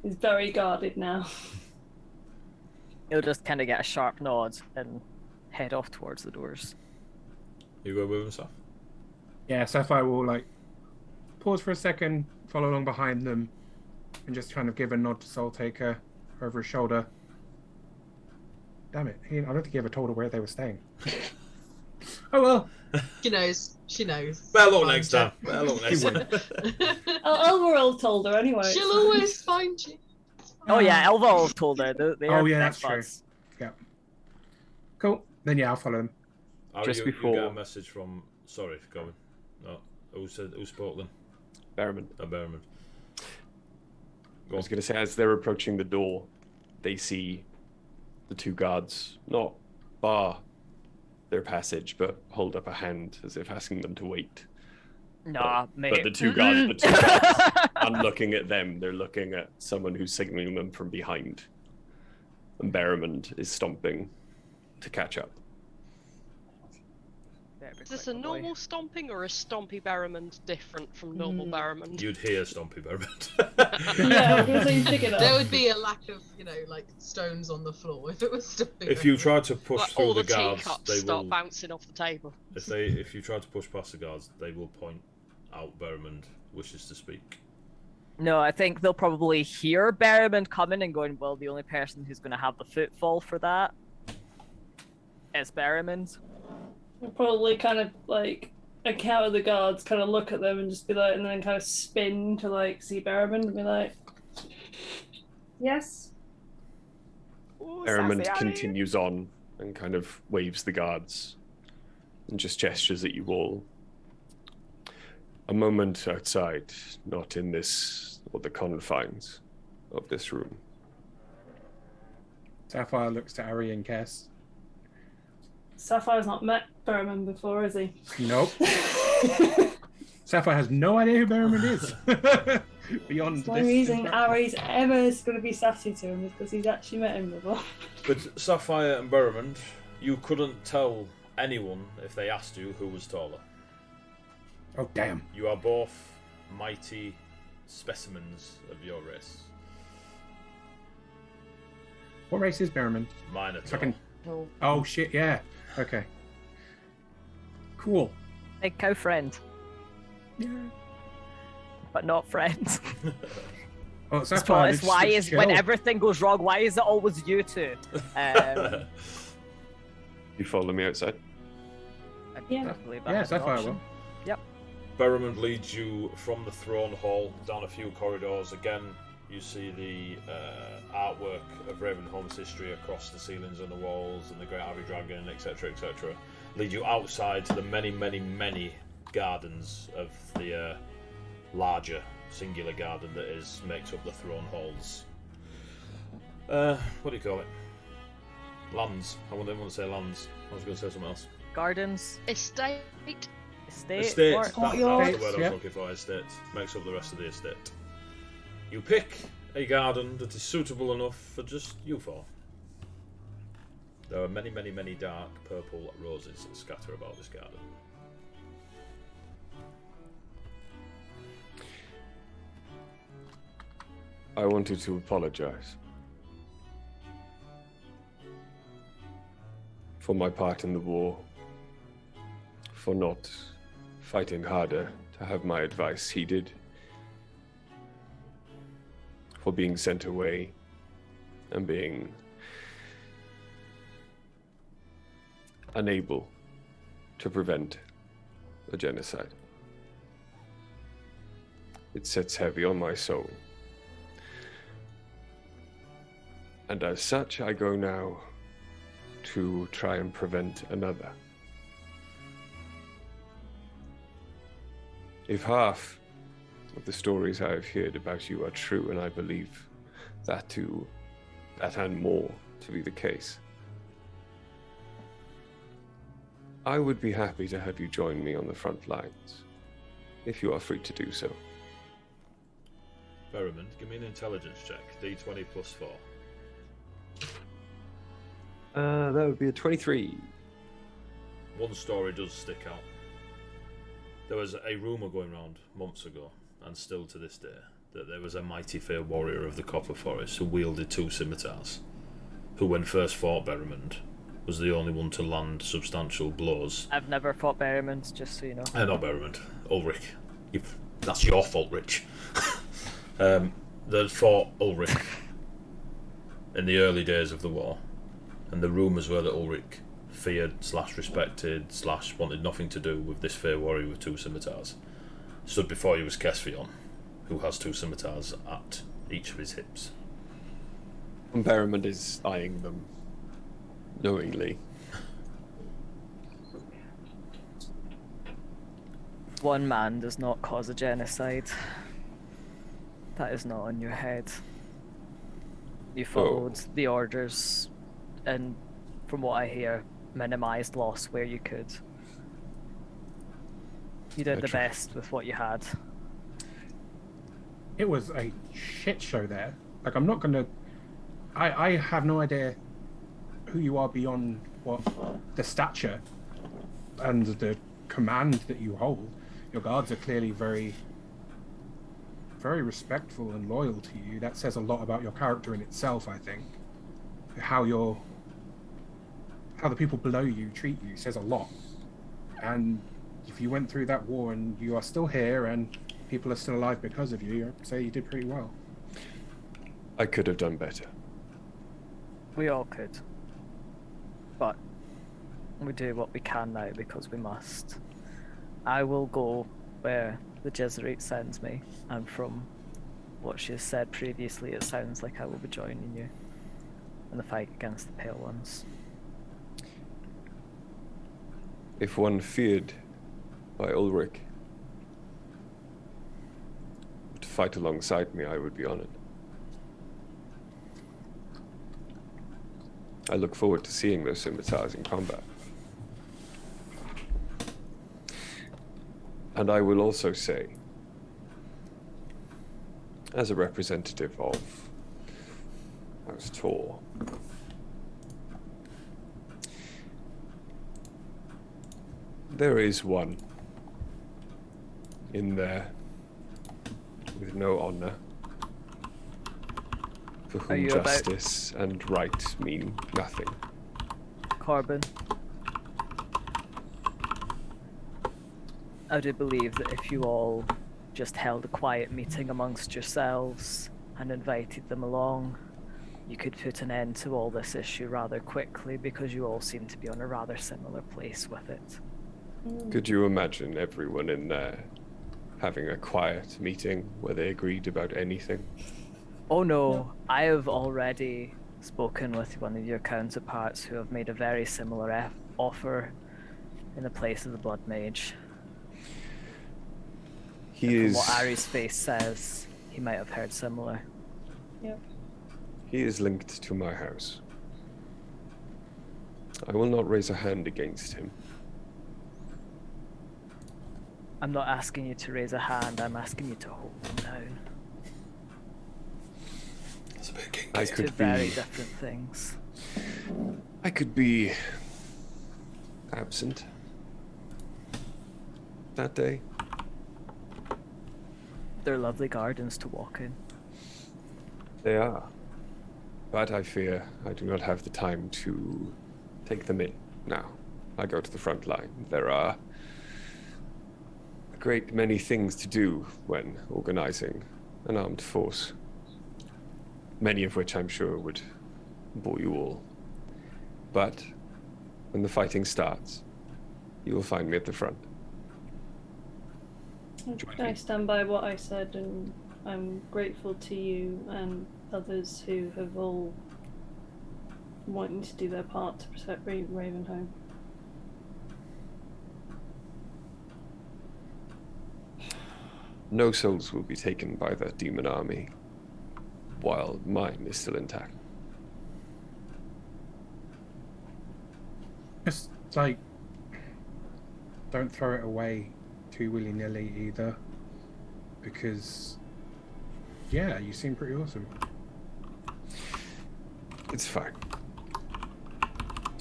It's very guarded now. He'll just kind of get a sharp nod and head off towards the doors. You go with him, Saph? Yeah, Sapphire will like pause for a second, follow along behind them, and just kind of give a nod to Soul Taker over his shoulder. Damn it, I don't think he ever told her where they were staying. Oh well. She knows. She knows. Better luck next time. Better luck next time. Elveril told her anyway. She'll always find you. Oh yeah, Elval told her. They Oh are yeah, best that's true. buds. Yeah. Cool. Then yeah, I'll follow them. Just you before- get a message from. Sorry, go on. No, who spoke then? Berriman. Berriman. I was going to say, as they're approaching the door, they see the two guards not bar their passage, but hold up a hand as if asking them to wait. Nah, mate. But the two guards aren't looking at them. They're looking at someone who's signaling them from behind. And Berriman is stomping to catch up. Is this a normal stomping, or is Stompy Berriman different from normal Berriman? You'd hear Stompy Berriman. Yeah, so you pick it up. There would be a lack of, like stones on the floor if it was Stompy. If you try to push Like through all the the guards, teacups they start will. bouncing off the table. If you try to push past the guards, they will point out Berriman wishes to speak. No, I think they'll probably hear Berriman coming and going, well, the only person who's going to have the footfall for that is Berriman. I'll probably kind of like encounter the guards, kind of look at them and just be like, and then kind of spin to like see Berriman and be like, yes. Berriman continues on and kind of waves the guards and just gestures at you all. A moment outside, not in this or the confines of this room. Sapphire looks to Ari and Kess. Sapphire's not met Berriman before, has he? Nope. Sapphire has no idea who Berriman is. Beyond the only reason Ari's ever is going to be sassy to him is because he's actually met him before. But Sapphire and Berriman, you couldn't tell anyone if they asked you who was taller. Oh, damn. You are both mighty specimens of your race. What race is Berriman? Minotaur. Oh, shit, yeah. Okay. Cool. Big cow friend. Yeah. But not friends. Oh, It's why is when everything goes wrong, why is it always you two? You follow me outside? Yeah. Sapphire will. Yep. Berriman leads you from the throne hall down a few corridors. Again, you see the artwork of Ravenholm's history across the ceilings and the walls, and the Great Abbey Dragon, etc., etc. Lead you outside to the many, many, many gardens of the larger singular garden that makes up the throne halls. What do you call it? Lands. I didn't want to say lands. I was going to say something else. Gardens. Estate. Estate. That's the word I was Yep. looking for. Estate. Makes up the rest of the estate. You pick a garden that is suitable enough for just you four. There are many, many, many dark purple roses that scatter about this garden. I wanted to apologize for my part in the war, for not fighting harder to have my advice heeded, for being sent away and being unable to prevent a genocide. It sits heavy on my soul. And as such, I go now to try and prevent another. If half of the stories I have heard about you are true, and I believe that and more to be the case, I would be happy to have you join me on the front lines, if you are free to do so. Berriman, give me an intelligence check. D20 plus 4. That would be a 23. One story does stick out. There was a rumour going around months ago, and still to this day, that there was a mighty fair warrior of the Copper Forest who wielded 2 scimitars, who when first fought Berriman was the only one to land substantial blows. I've never fought Berriman, just so you know. Not Berriman, Ulrich. That's your fault, Rich. They fought Ulrich in the early days of the war, and the rumours were that Ulrich feared / respected / wanted nothing to do with this fair warrior with 2 scimitars. Stood before you was Kesvion, who has 2 scimitars at each of his hips. And Berriman is eyeing them knowingly. One man does not cause a genocide. That is not on your head. You followed the orders, and from what I hear, minimized loss where you could. You did the best with what you had. It was a shit show there. Like, I'm not gonna... I have no idea who you are beyond what the stature and the command that you hold. Your guards are clearly very, very respectful and loyal to you. That says a lot about your character in itself, I think. How the people below you treat you says a lot. And if you went through that war and you are still here and people are still alive because of you, I'd say you did pretty well. I could have done better. We all could. But We do what we can now because we must. I will go where the Jesuit sends me, and from what she has said previously, it sounds like I will be joining you in the fight against the Pale Ones. If one feared by Ulrich to fight alongside me, I would be honored. I look forward to seeing those scimitars in combat. And I will also say, as a representative of House Tor, there is one in there with no honor, for whom justice and right mean nothing. Corbin, I do believe that if you all just held a quiet meeting amongst yourselves and invited them along, you could put an end to all this issue rather quickly, because you all seem to be on a rather similar place with it. Could you imagine everyone in there having a quiet meeting where they agreed about anything? Oh no, I have already spoken with one of your counterparts who have made a very similar offer in the place of the Blood Mage. From what Ari's face says, he might have heard similar. Yep. He is linked to my house. I will not raise a hand against him. I'm not asking you to raise a hand, I'm asking you to hold him down. That's a bit kinky. I could Two very different things. I could be absent that day. They're lovely gardens to walk in. They are. But I fear I do not have the time to take them in now. I go to the front line. There are a great many things to do when organizing an armed force. Many of which I'm sure would bore you all. But when the fighting starts, you will find me at the front. I stand by what I said, and I'm grateful to you and others who have all wanting to do their part to protect Ravenholm. No souls will be taken by that demon army while mine is still intact. Just like, don't throw it away too willy-nilly either, because yeah, you seem pretty awesome. It's fine.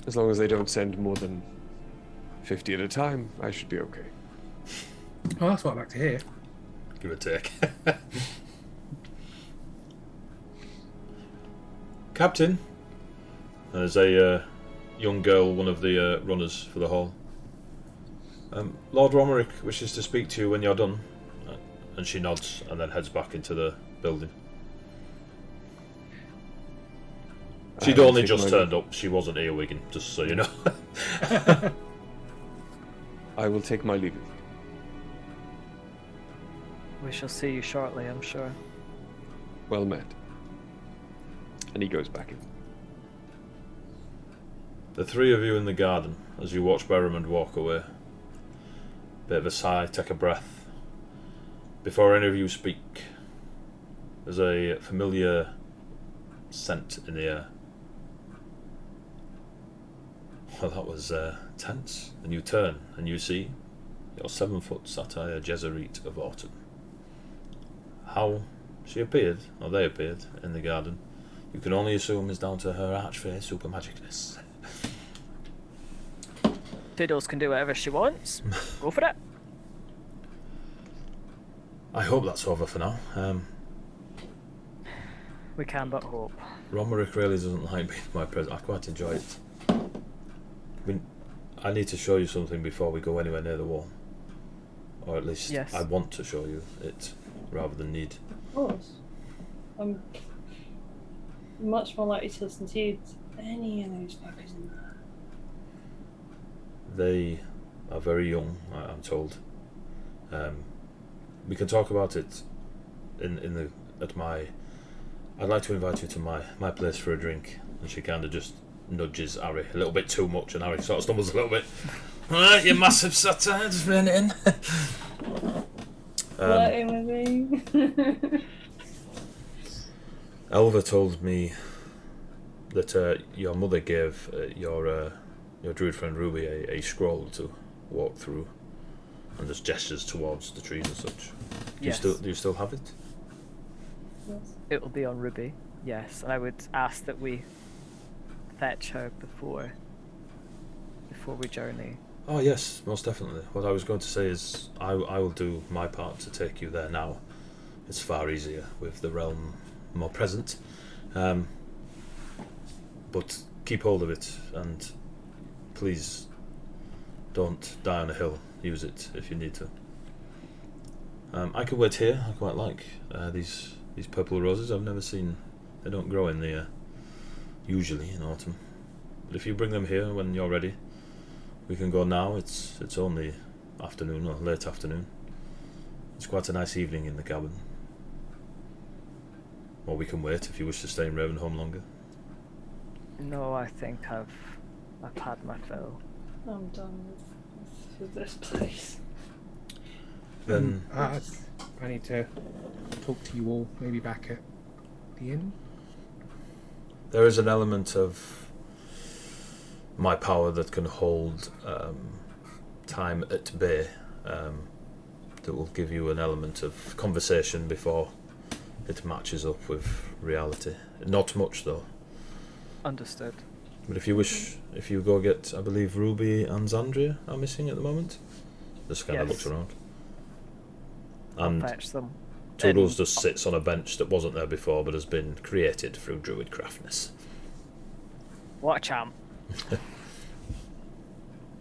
As long as they don't send more than 50 at a time, I should be okay. Oh, that's what I like to hear. Give or take. Captain, there's a young girl, one of the runners for the hall. Lord Romerick wishes to speak to you when you're done. And she nods and then heads back into the building. She'd only just turned up. She wasn't here, Wigan, just so you know. I will take my leave of you. We shall see you shortly, I'm sure. Well met. And he goes back in. The three of you in the garden as you watch Berrimond walk away. Bit of a sigh, take a breath. Before any of you speak, there's a familiar scent in the air. Well, that was tense. And you turn and you see your 7-foot satire Jesuit of Autumn. How she appeared, or they appeared, in the garden, you can only assume is down to her archfey super magicness. Fiddles can do whatever she wants. Go for it. I hope that's over for now. We can but hope. Romerick really doesn't like being my present. I quite enjoy it. I mean, I need to show you something before we go anywhere near the wall. Or at least Yes. I want to show you it, rather than need. Of course. I'm much more likely to listen to you than any of those fuckers in there. They are very young, I'm told. We can talk about it I'd like to invite you to my place for a drink. And she kind of just nudges Harry a little bit too much, and Harry sort of stumbles a little bit. Alright, you massive satyr, just rein it in. Flirting with me. Elva told me that your mother gave your druid friend Ruby a scroll to walk through, and just gestures towards the trees and such. Do you still have it? Yes. It will be on Ruby, yes. And I would ask that we fetch her before we journey. Oh yes, most definitely. What I was going to say is I will do my part to take you there now. It's far easier with the realm more present. But keep hold of it, and please don't die on a hill. Use it if you need to. I could wait here. I quite like these purple roses. I've never seen. They don't grow in the usually in autumn. But if you bring them here when you're ready, we can go now. It's only afternoon or late afternoon. It's quite a nice evening in the cabin. Or we can wait if you wish to stay in Ravenholm longer. No, I think I've had my fill. I'm done with this place. Then I need to talk to you all, maybe back at the inn. there is an element of my power that can hold time at bay, that will give you an element of conversation before it matches up with reality. Not much though. Understood. But if you wish, if you go get, I believe Ruby and Xandria are missing at the moment. Just kind of Yes. looks around. I'll And fetch them. Toodles just sits on a bench that wasn't there before but has been created through druid craftness. What a champ.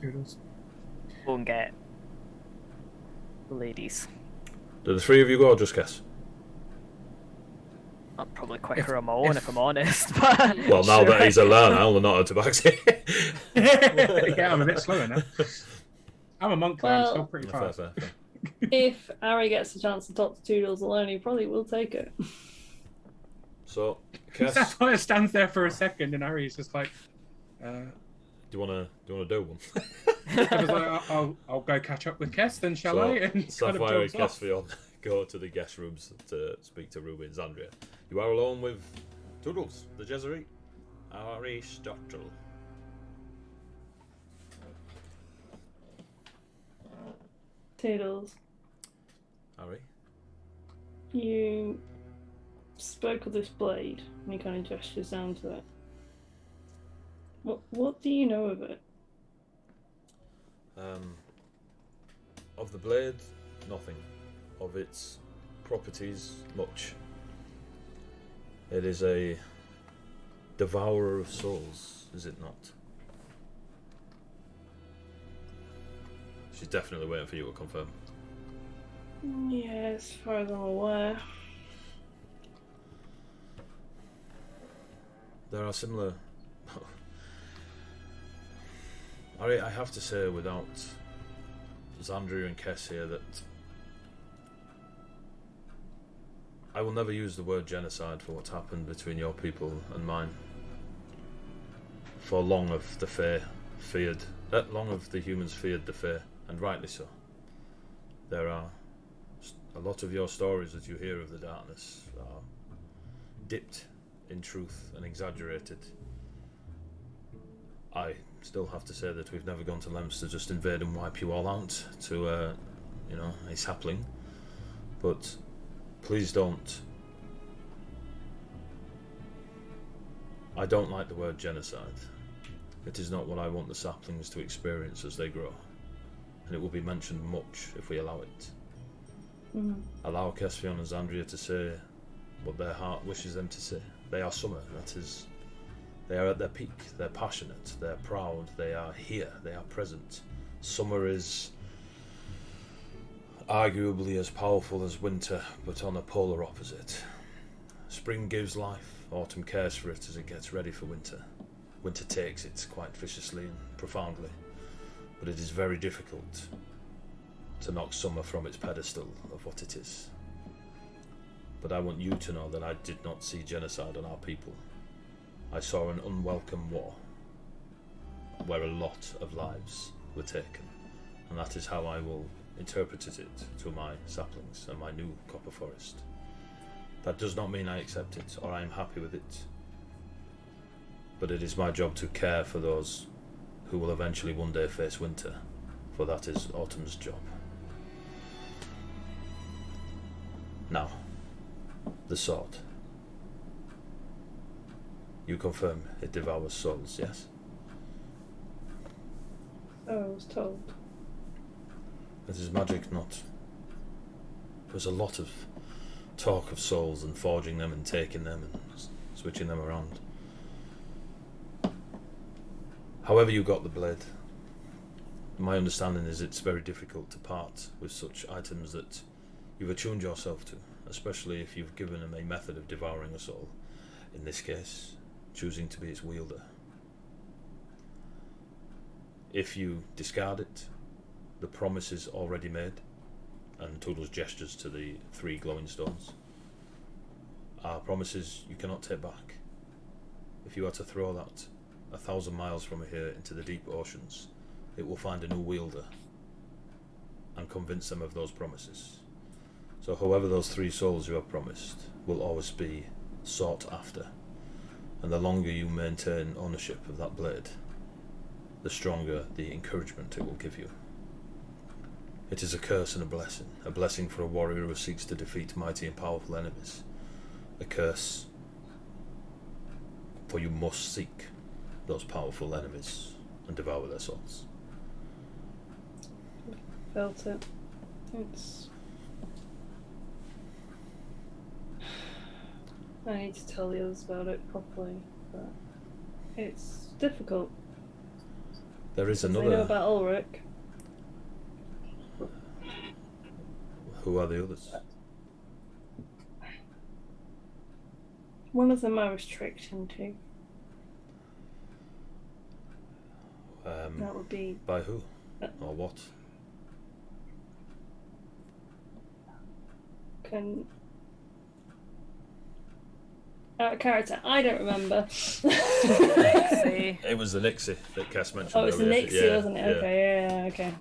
Doodles. Go and get the ladies. Do the three of you go or just Kess? I'm probably quicker on my own if I'm honest. But Well, now sure. that he's a learner, I'll not to back Yeah, I'm a bit slower now. I'm a monk, though. I'm still pretty Fair, fast. fair, fair. If Harry gets a chance to talk to Toodles alone, he probably will take it. So, Kess, Sapphire stands there for a second, and Harry's just like, do you wanna do one? I was like, I'll go catch up with Kess, then shall I? And kind of Sapphire and jumps off. Caspian go to the guest rooms to speak to Ruby and Xandria. You are alone with Toodles, the Jesuit, Aristotle. Toodles, Harry? you spoke of this blade, and he kind of gestures down to it. What do you know of it? Of the blade, nothing. Of its properties, much. It is a devourer of souls, is it not? She's definitely waiting for you to confirm. Yeah, as far as I'm aware. There are similar... I have to say, without Xandria and Kess here, that I will never use the word genocide for what's happened between your people and mine. For long of the long of the humans feared the Fae, and rightly so. There are a lot of your stories that you hear of the darkness are dipped in truth and exaggerated. I still have to say that we've never gone to lengths to just invade and wipe you all out to, a sapling. But please don't. I don't like the word genocide. It is not what I want the saplings to experience as they grow. And it will be mentioned much if we allow it. Mm. Allow Caspian and Xandria to say what their heart wishes them to say. They are summer, that is. They are at their peak, they're passionate, they're proud, they are here, they are present. Summer is arguably as powerful as winter, but on a polar opposite. Spring gives life, autumn cares for it as it gets ready for winter. Winter takes it quite viciously and profoundly. But it is very difficult to knock summer from its pedestal of what it is. But I want you to know that I did not see genocide on our people. I saw an unwelcome war, where a lot of lives were taken, and that is how I will interpret it to my saplings and my new copper forest. That does not mean I accept it, or I am happy with it. But it is my job to care for those who will eventually one day face winter, for that is autumn's job. Now, the sword. You confirm it devours souls, yes? Oh, I was told. It is magic, not... There's a lot of talk of souls and forging them and taking them and switching them around. However you got the blade, my understanding is it's very difficult to part with such items that you've attuned yourself to, especially if you've given them a method of devouring a soul, in this case, choosing to be its wielder. If you discard it, the promise is already made, and Toodle's gestures to the 3 glowing stones. Our promises you cannot take back. If you are to throw that 1,000 miles from here into the deep oceans, it will find a new wielder and convince them of those promises. So however those 3 souls you have promised will always be sought after, and the longer you maintain ownership of that blade, the stronger the encouragement it will give you. It is a curse and a blessing for a warrior who seeks to defeat mighty and powerful enemies. A curse, for you must seek those powerful enemies and devour their souls. Felt it. It's... I need to tell the others about it properly, but it's difficult. There is They know another... about Ulrich. Who are the others? One of them I was tricked into. That would be... By who? Or what? Out of character, I don't remember. It was the Nixie that Cass mentioned. Oh, it was the earlier. Nixie, wasn't it? Okay, yeah, okay.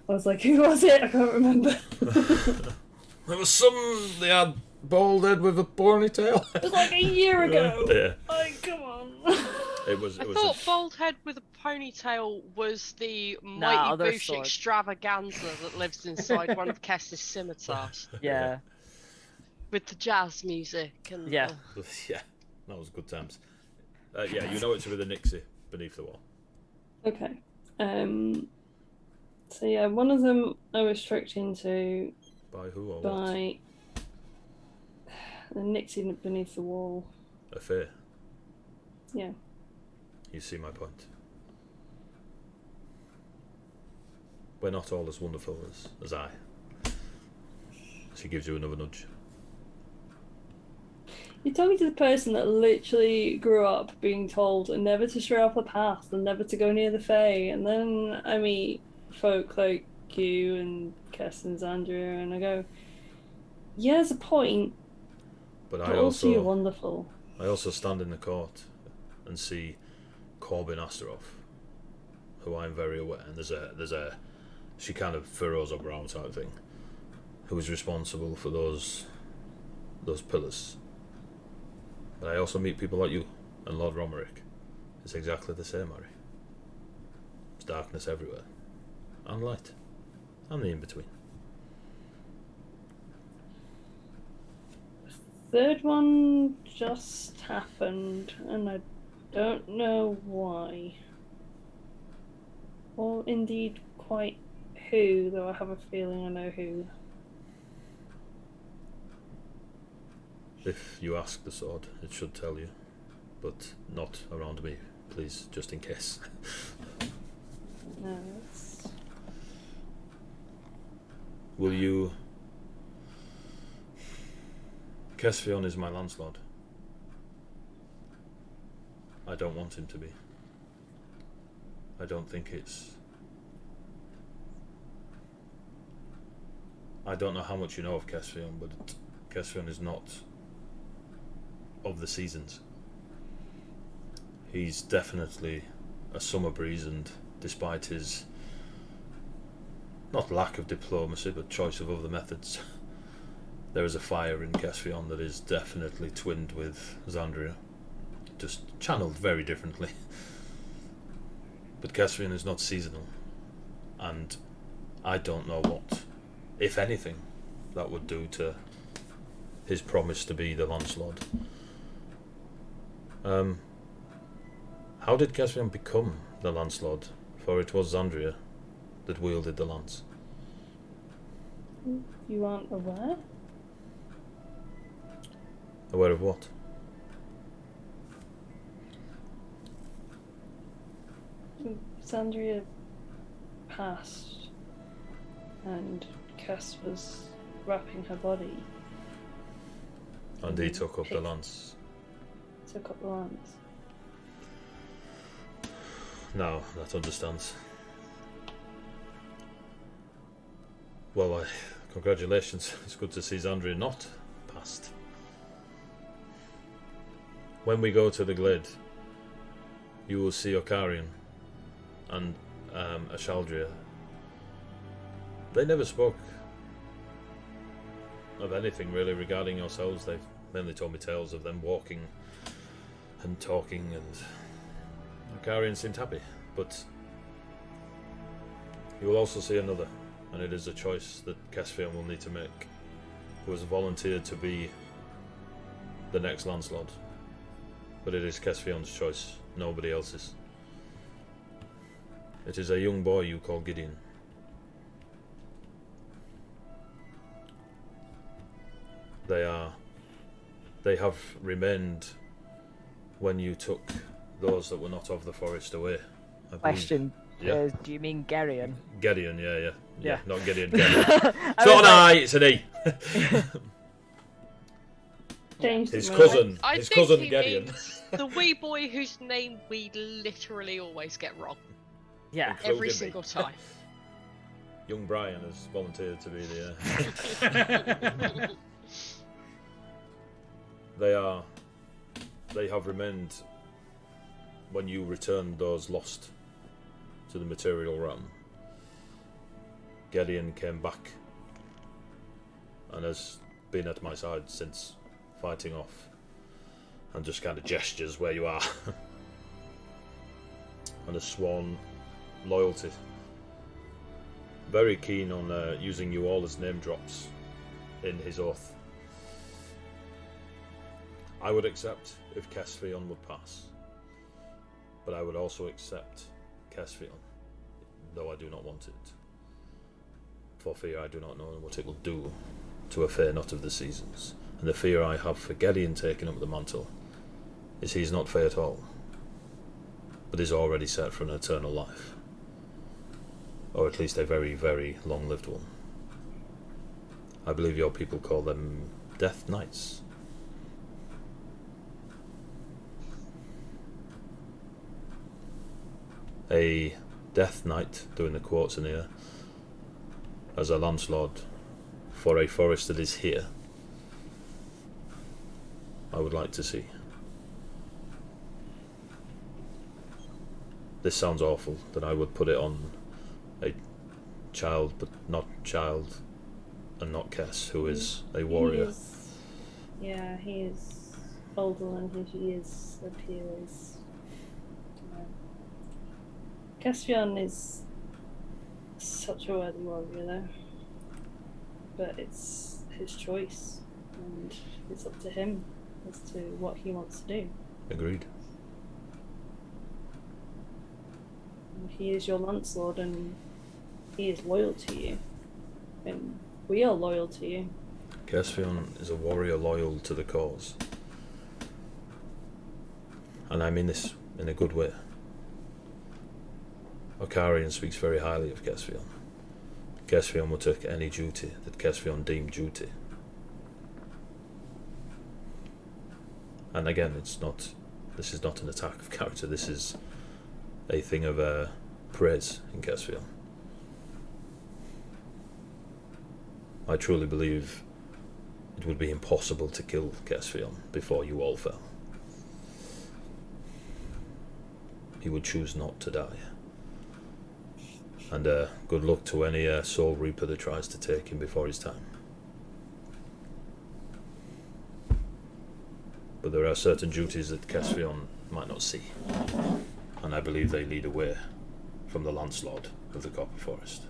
I was like, who was it? I can't remember. There was some... They had bald head with a ponytail. It was like a year ago. Yeah. Like, come on. I thought bald head with a ponytail was the Mighty other Boosh sword. extravaganza that lives inside one of Kess's scimitars. Yeah. With the jazz music and... Yeah. Yeah, that was good times. Yeah, you know it's with the Nixie beneath the wall. Okay. So yeah, one of them I was tricked into By who or what? by the Nixie beneath the wall. A fair. Yeah. You see my point. We're not all as wonderful as I. She gives you another nudge. You're talking to the person that literally grew up being told never to stray off the path and never to go near the Fae, and then I meet folk like you and Kess and Xandria, and I go, yeah, there's a point, But but also you're wonderful. I also stand in the court and see Corbin Astaroth, who I'm very aware, and there's a she kind of furrows her brow type thing, who is responsible for those pillars. But I also meet people like you and Lord Romerick. It's exactly the same, Harry. There's darkness everywhere, and light, and the in-between. Third one just happened, and I don't know why. Or indeed quite who, though I have a feeling I know who. If you ask the sword, it should tell you, but not around me, please, just in case. No, it's... Will you... Kesfion is my landlord. I don't want him to be. I don't think it's I don't know how much you know of Kesvion, but Kesvion is not of the seasons. He's definitely a summer breeze, and despite his not lack of diplomacy but choice of other methods, there is a fire in Kesvion that is definitely twinned with Xandria, just channeled very differently. But Kesvion is not seasonal, and I don't know what, if anything, that would do to his promise to be the Lancelot. How did Kesvion become the Lancelot? For it was Xandria that wielded the lance. You aren't aware? Aware of what? Xandria passed, and Cass was wrapping her body. And he took up the lance. Took up the lance. No, that understands. Well, congratulations. It's good to see Xandria not passed. When we go to the glade, you will see Okarian and Ashaldria. They never spoke of anything really regarding yourselves. They've mainly told me tales of them walking and talking, and Okarian seemed happy. But you will also see another, and it is a choice that Kesvion will need to make, who has volunteered to be the next Lancelot. But it is Kesvion's choice, nobody else's. It is a young boy you call Gideon. They have remained when you took those that were not of the forest away. Question, yeah. Do you mean Geryon? Gideon, yeah. Yeah. Not Gideon, Gideon. It's not an I, it's an E. His cousin Gideon. Means the wee boy whose name we literally always get wrong. Yeah. Every single time. Young Brian has volunteered to be the... They have remained when you returned those lost to the material realm. Gideon came back and has been at my side since, fighting off, and just kind of gestures where you are and has sworn loyalty. Very keen on using you all as name drops in his oath. I would accept if Kesvion would pass, but I would also accept Kesvion, though I do not want it, for fear I do not know what it will do to a fair not of the seasons. And the fear I have for Gideon taking up the mantle is he's not fair at all, but is already set for an eternal life, or at least a very, very long-lived one. I believe your people call them Death Knights. A Death Knight, doing the quotes in here, as a Lancelot for a forest that is here, I would like to see. This sounds awful, that I would put it on a child, but not child, and not Kess, who is a warrior. He is older than his years appears. Kesvion is such a worthy warrior, though. But it's his choice, and it's up to him as to what he wants to do. Agreed. He is your Lancelot, and he is loyal to you, and we are loyal to you. Kesvion is a warrior loyal to the cause, and I mean this in a good way. Okarian speaks very highly of Kesvion. Kesvion will take any duty that Kesvion deemed duty. And again, this is not an attack of character, this is a thing of praise in Kesvion. I truly believe it would be impossible to kill Kesvion before you all fell. He would choose not to die. And good luck to any Soul Reaper that tries to take him before his time. But there are certain duties that Kesvion might not see, and I believe they lead away from the landlord of the Copper Forest.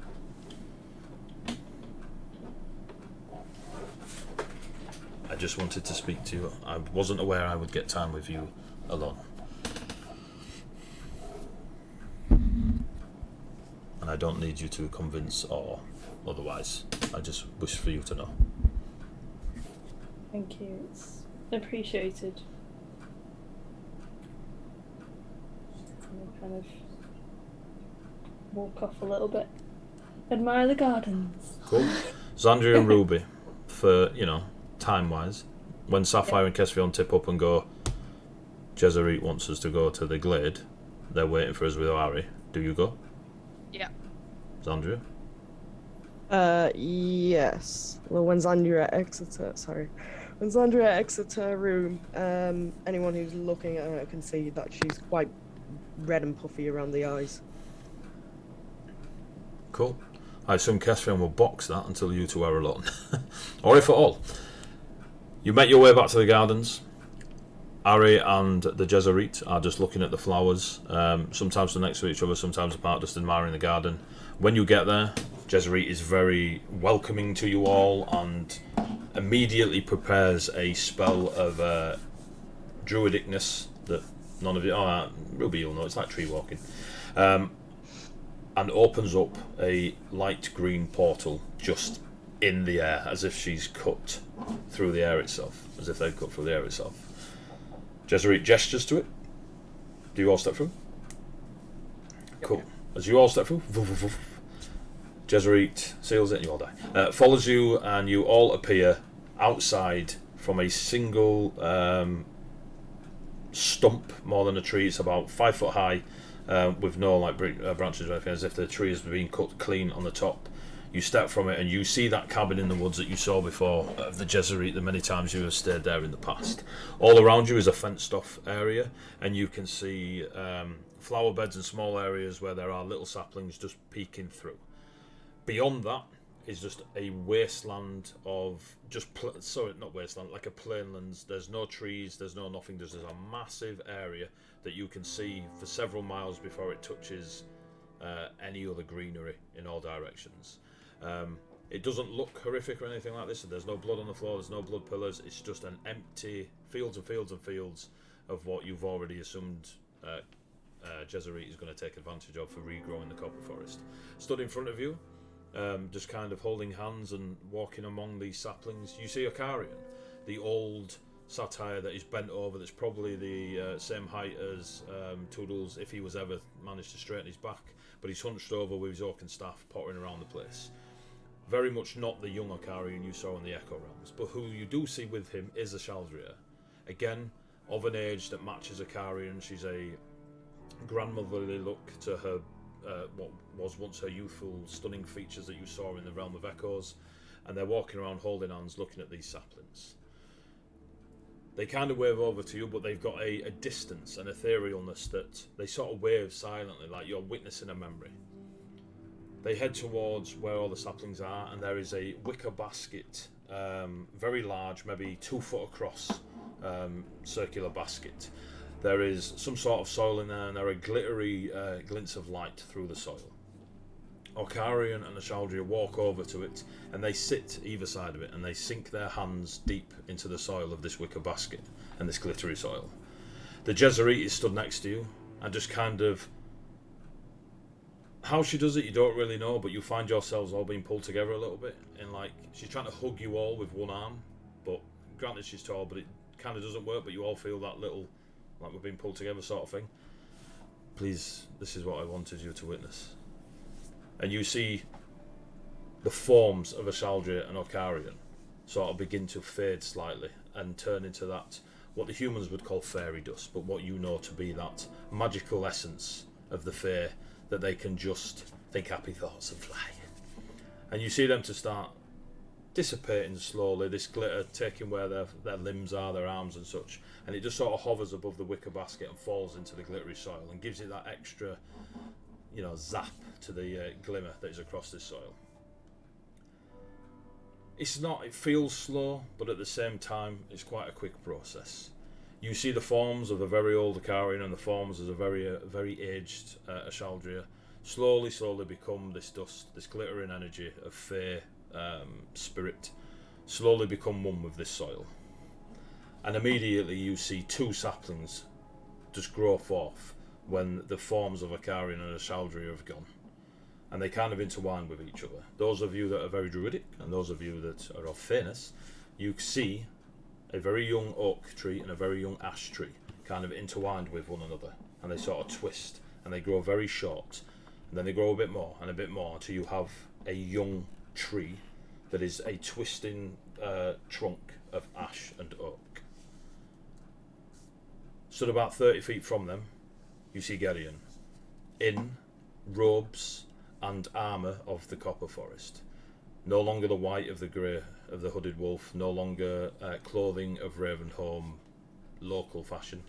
I just wanted to speak to you. I wasn't aware I would get time with you alone. And I don't need you to convince or otherwise. I just wish for you to know. Thank you. It's appreciated. Kind of walk off a little bit. Admire the gardens. Cool. Xandria and Ruby, for, you know, time-wise, when Sapphire and Kesvion tip up and go, Jezarit wants us to go to the glade, they're waiting for us with Ari. Do you go? Yeah. Xandria? Yes. Well, when Xandria exits her room, anyone who's looking at her can see that she's quite red and puffy around the eyes. Cool. I assume Kesvion will box that until you two are alone. Or if at all. You make your way back to the gardens. Ari and the Jezarit are just looking at the flowers. Sometimes they're next to each other, sometimes apart, just admiring the garden. When you get there, Jezarit is very welcoming to you all and immediately prepares a spell of druidicness that none of you... Oh, Ruby, you'll know, it's like tree walking. And opens up a light green portal just in the air, as if she's cut through the air itself. As if they've cut through the air itself. Jezarit gestures to it. Do you all step through? Cool. As you all step through, Jezarit seals it and you all die. Follows you and you all appear outside from a single stump, more than a tree. It's about 5 foot high, with no like branches or anything, as if the tree has been cut clean on the top. You step from it and you see that cabin in the woods that you saw before of the Jezarit, the many times you have stayed there in the past. All around you is a fenced off area, and you can see flower beds and small areas where there are little saplings just peeking through. Beyond that is just a wasteland of not wasteland, like a plainlands. There's no trees, there's no nothing. There's just a massive area that you can see for several miles before it touches any other greenery in all directions. It doesn't look horrific or anything like this. There's no blood on the floor, there's no blood pillars. It's just an empty fields and fields and fields of what you've already assumed Jezarit is going to take advantage of for regrowing the Copper Forest. Stood in front of you, just kind of holding hands and walking among these saplings, you see Okarian, the old satyr that is bent over, that's probably the same height as Toodles if he was ever managed to straighten his back, but he's hunched over with his oaken staff, pottering around the place. Very much not the young Okarian you saw in the Echo Realms, but who you do see with him is a Shaldria. Again, of an age that matches Okarian. She's a grandmotherly look to her, what was once her youthful, stunning features that you saw in the Realm of Echoes, and they're walking around holding hands, looking at these saplings. They kind of wave over to you, but they've got a distance, an etherealness that they sort of wave silently, like you're witnessing a memory. They head towards where all the saplings are, and there is a wicker basket, very large, maybe 2 foot across, circular basket. There is some sort of soil in there, and there are glittery glints of light through the soil. Okarian and the Shaldria walk over to it, and they sit either side of it, and they sink their hands deep into the soil of this wicker basket and this glittery soil. The Jezarit is stood next to you, and just kind of... How she does it, you don't really know, but you find yourselves all being pulled together a little bit, and like, she's trying to hug you all with one arm, but granted she's tall, but it kind of doesn't work, but you all feel that little, like we're being pulled together sort of thing. Please, this is what I wanted you to witness. And you see the forms of a Shaldria and Okarian sort of begin to fade slightly and turn into that, what the humans would call fairy dust, but what you know to be that magical essence of the fae, that they can just think happy thoughts and fly. And you see them to start dissipating slowly, this glitter taking where their limbs are, their arms and such, and it just sort of hovers above the wicker basket and falls into the glittery soil and gives it that extra, you know, zap to the glimmer that is across this soil. It feels slow, but at the same time it's quite a quick process. You see the forms of a very old Akarian and the forms of a very aged Ashaldria slowly become this dust, this glittering energy of fae spirit, slowly become one with this soil. And immediately you see two saplings just grow forth when the forms of Akarian and Ashaldria have gone. And they kind of intertwine with each other. Those of you that are very druidic, and those of you that are of fairness, you see a very young oak tree and a very young ash tree kind of intertwined with one another, and they sort of twist, and they grow very short, and then they grow a bit more and a bit more until you have a young tree that is a twisting trunk of ash and oak. Stood about 30 feet from them, you see Gideon in robes and armour of the copper forest. No longer the white of the grey of the hooded wolf, no longer clothing of Ravenholm local fashion.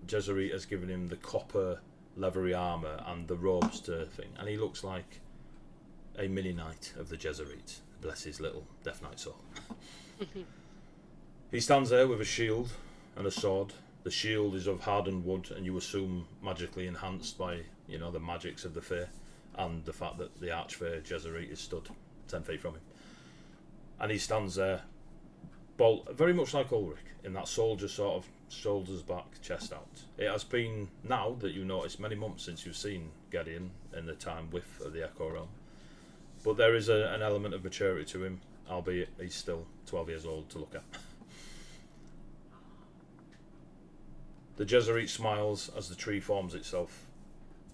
Jezerit has given him the copper leathery armour and the robes to thing, and he looks like a mini knight of the Jezerit. Bless his little Death Knight soul. He stands there with a shield and a sword. The shield is of hardened wood, and you assume magically enhanced by, you know, the magics of the Fae, and the fact that the Archfey Jezerit is stood 10 feet from him. And he stands there, very much like Ulrich, in that soldier sort of shoulders back, chest out. It has been, now that you notice, many months since you've seen Gideon in the time with the Echo Realm. But there is an element of maturity to him, albeit he's still 12 years old to look at. The Jezerit smiles as the tree forms itself,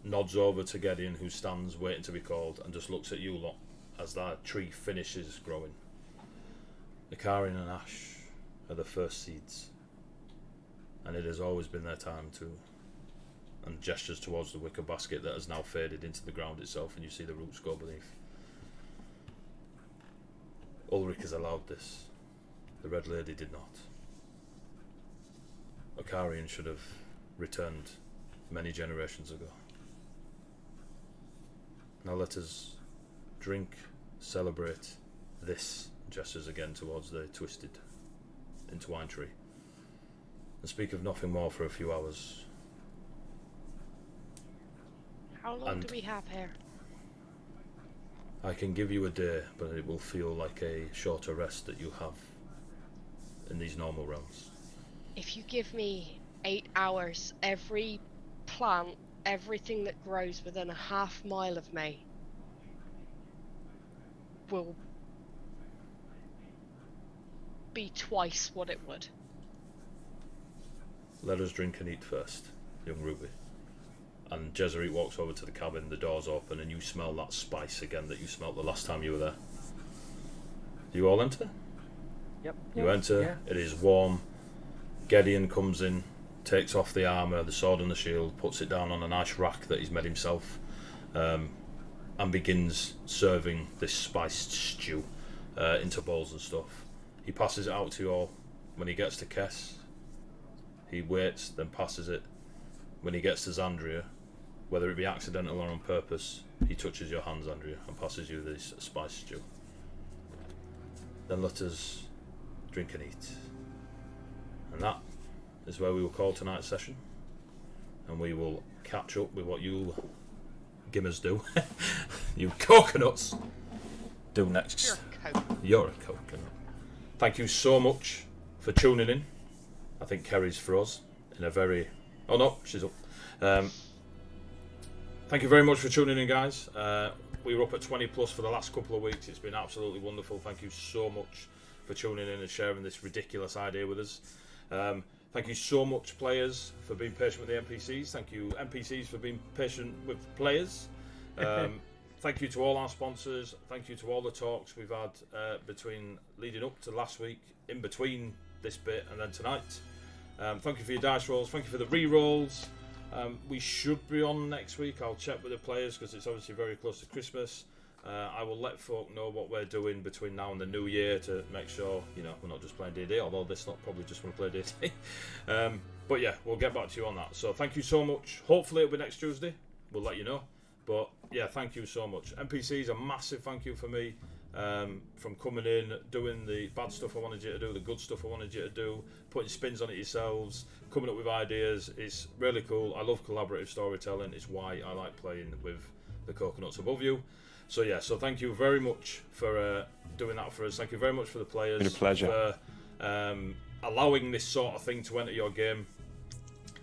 nods over to Gideon, who stands waiting to be called, and just looks at you lot as that tree finishes growing. Akarian and Ash are the first seeds, and it has always been their time to, and gestures towards the wicker basket that has now faded into the ground itself, and you see the roots go beneath. Ulrich has allowed this. The Red Lady did not. Akarian should have returned many generations ago. Now let us drink, celebrate this, gestures again towards the twisted, intertwined tree, and speak of nothing more for a few hours. How long do we have here? I can give you a day, but it will feel like a shorter rest that you have in these normal realms. If you give me 8 hours, every plant, everything that grows within a half mile of me will be twice what it would. Let us drink and eat first, young Ruby. And Jezerit walks over to the cabin, the door's open, and you smell that spice again that you smelt the last time you were there. Do you all enter? Yep. You enter, yeah. It is warm. Gideon comes in, takes off the armour, the sword and the shield, puts it down on a nice rack that he's made himself, and begins serving this spiced stew into bowls and stuff. He passes it out to you all. When he gets to Kess, he waits, then passes it. When he gets to Xandria, whether it be accidental or on purpose, he touches your hands, Andrea, and passes you this spiced stew. Then let us drink and eat. And that is where we will call tonight's session, and we will catch up with what you gimmers do. You coconuts do next. You're a coconut. Thank you so much for tuning in. I think Kerry's froze in a very... Oh no, she's up. Thank you very much for tuning in, guys. We were up at 20 plus for the last couple of weeks. It's been absolutely wonderful. Thank you so much for tuning in and sharing this ridiculous idea with us. Thank you so much, players, for being patient with the NPCs. Thank you, NPCs, for being patient with players. Thank you to all our sponsors. Thank you to all the talks we've had between leading up to last week, in between this bit, and then tonight. Thank you for your dice rolls. Thank you for the re-rolls. We should be on next week. I'll check with the players because it's obviously very close to Christmas. I will let folk know what we're doing between now and the new year to make sure, we're not just playing D&D, although this lot probably just want to play D&D. But yeah, we'll get back to you on that. So thank you so much. Hopefully it'll be next Tuesday. We'll let you know. But yeah, thank you so much. NPCs, a massive thank you for me. From coming in, doing the bad stuff I wanted you to do, the good stuff I wanted you to do, putting spins on it yourselves, coming up with ideas. It's really cool. I love collaborative storytelling. It's why I like playing with the coconuts above you. So yeah, so thank you very much for doing that for us. Thank you very much for the players. It's been a pleasure. For allowing this sort of thing to enter your game.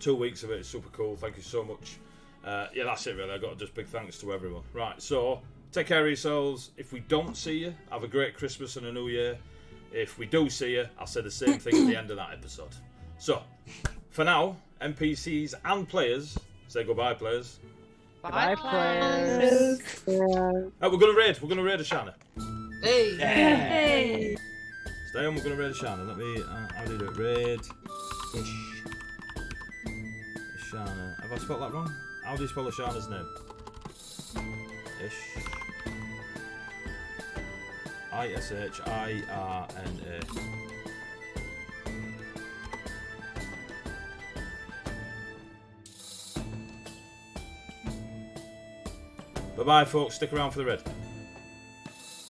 2 weeks of it is super cool. Thank you so much. Yeah, that's it really. I got just big thanks to everyone. Right, so take care of yourselves. If we don't see you, have a great Christmas and a New Year. If we do see you, I'll say the same thing at the end of that episode. So, for now, NPCs and players, say goodbye, players. Bye, players. We're gonna raid. We're gonna raid Ashana. Hey. Hey. Stay on. We're gonna raid Ashana. Let me. How do you do it? Raid. Ashana. Have I spelled that wrong? How do you spell Ashana's name? Ish. Ishirna. Bye bye, folks. Stick around for the raid.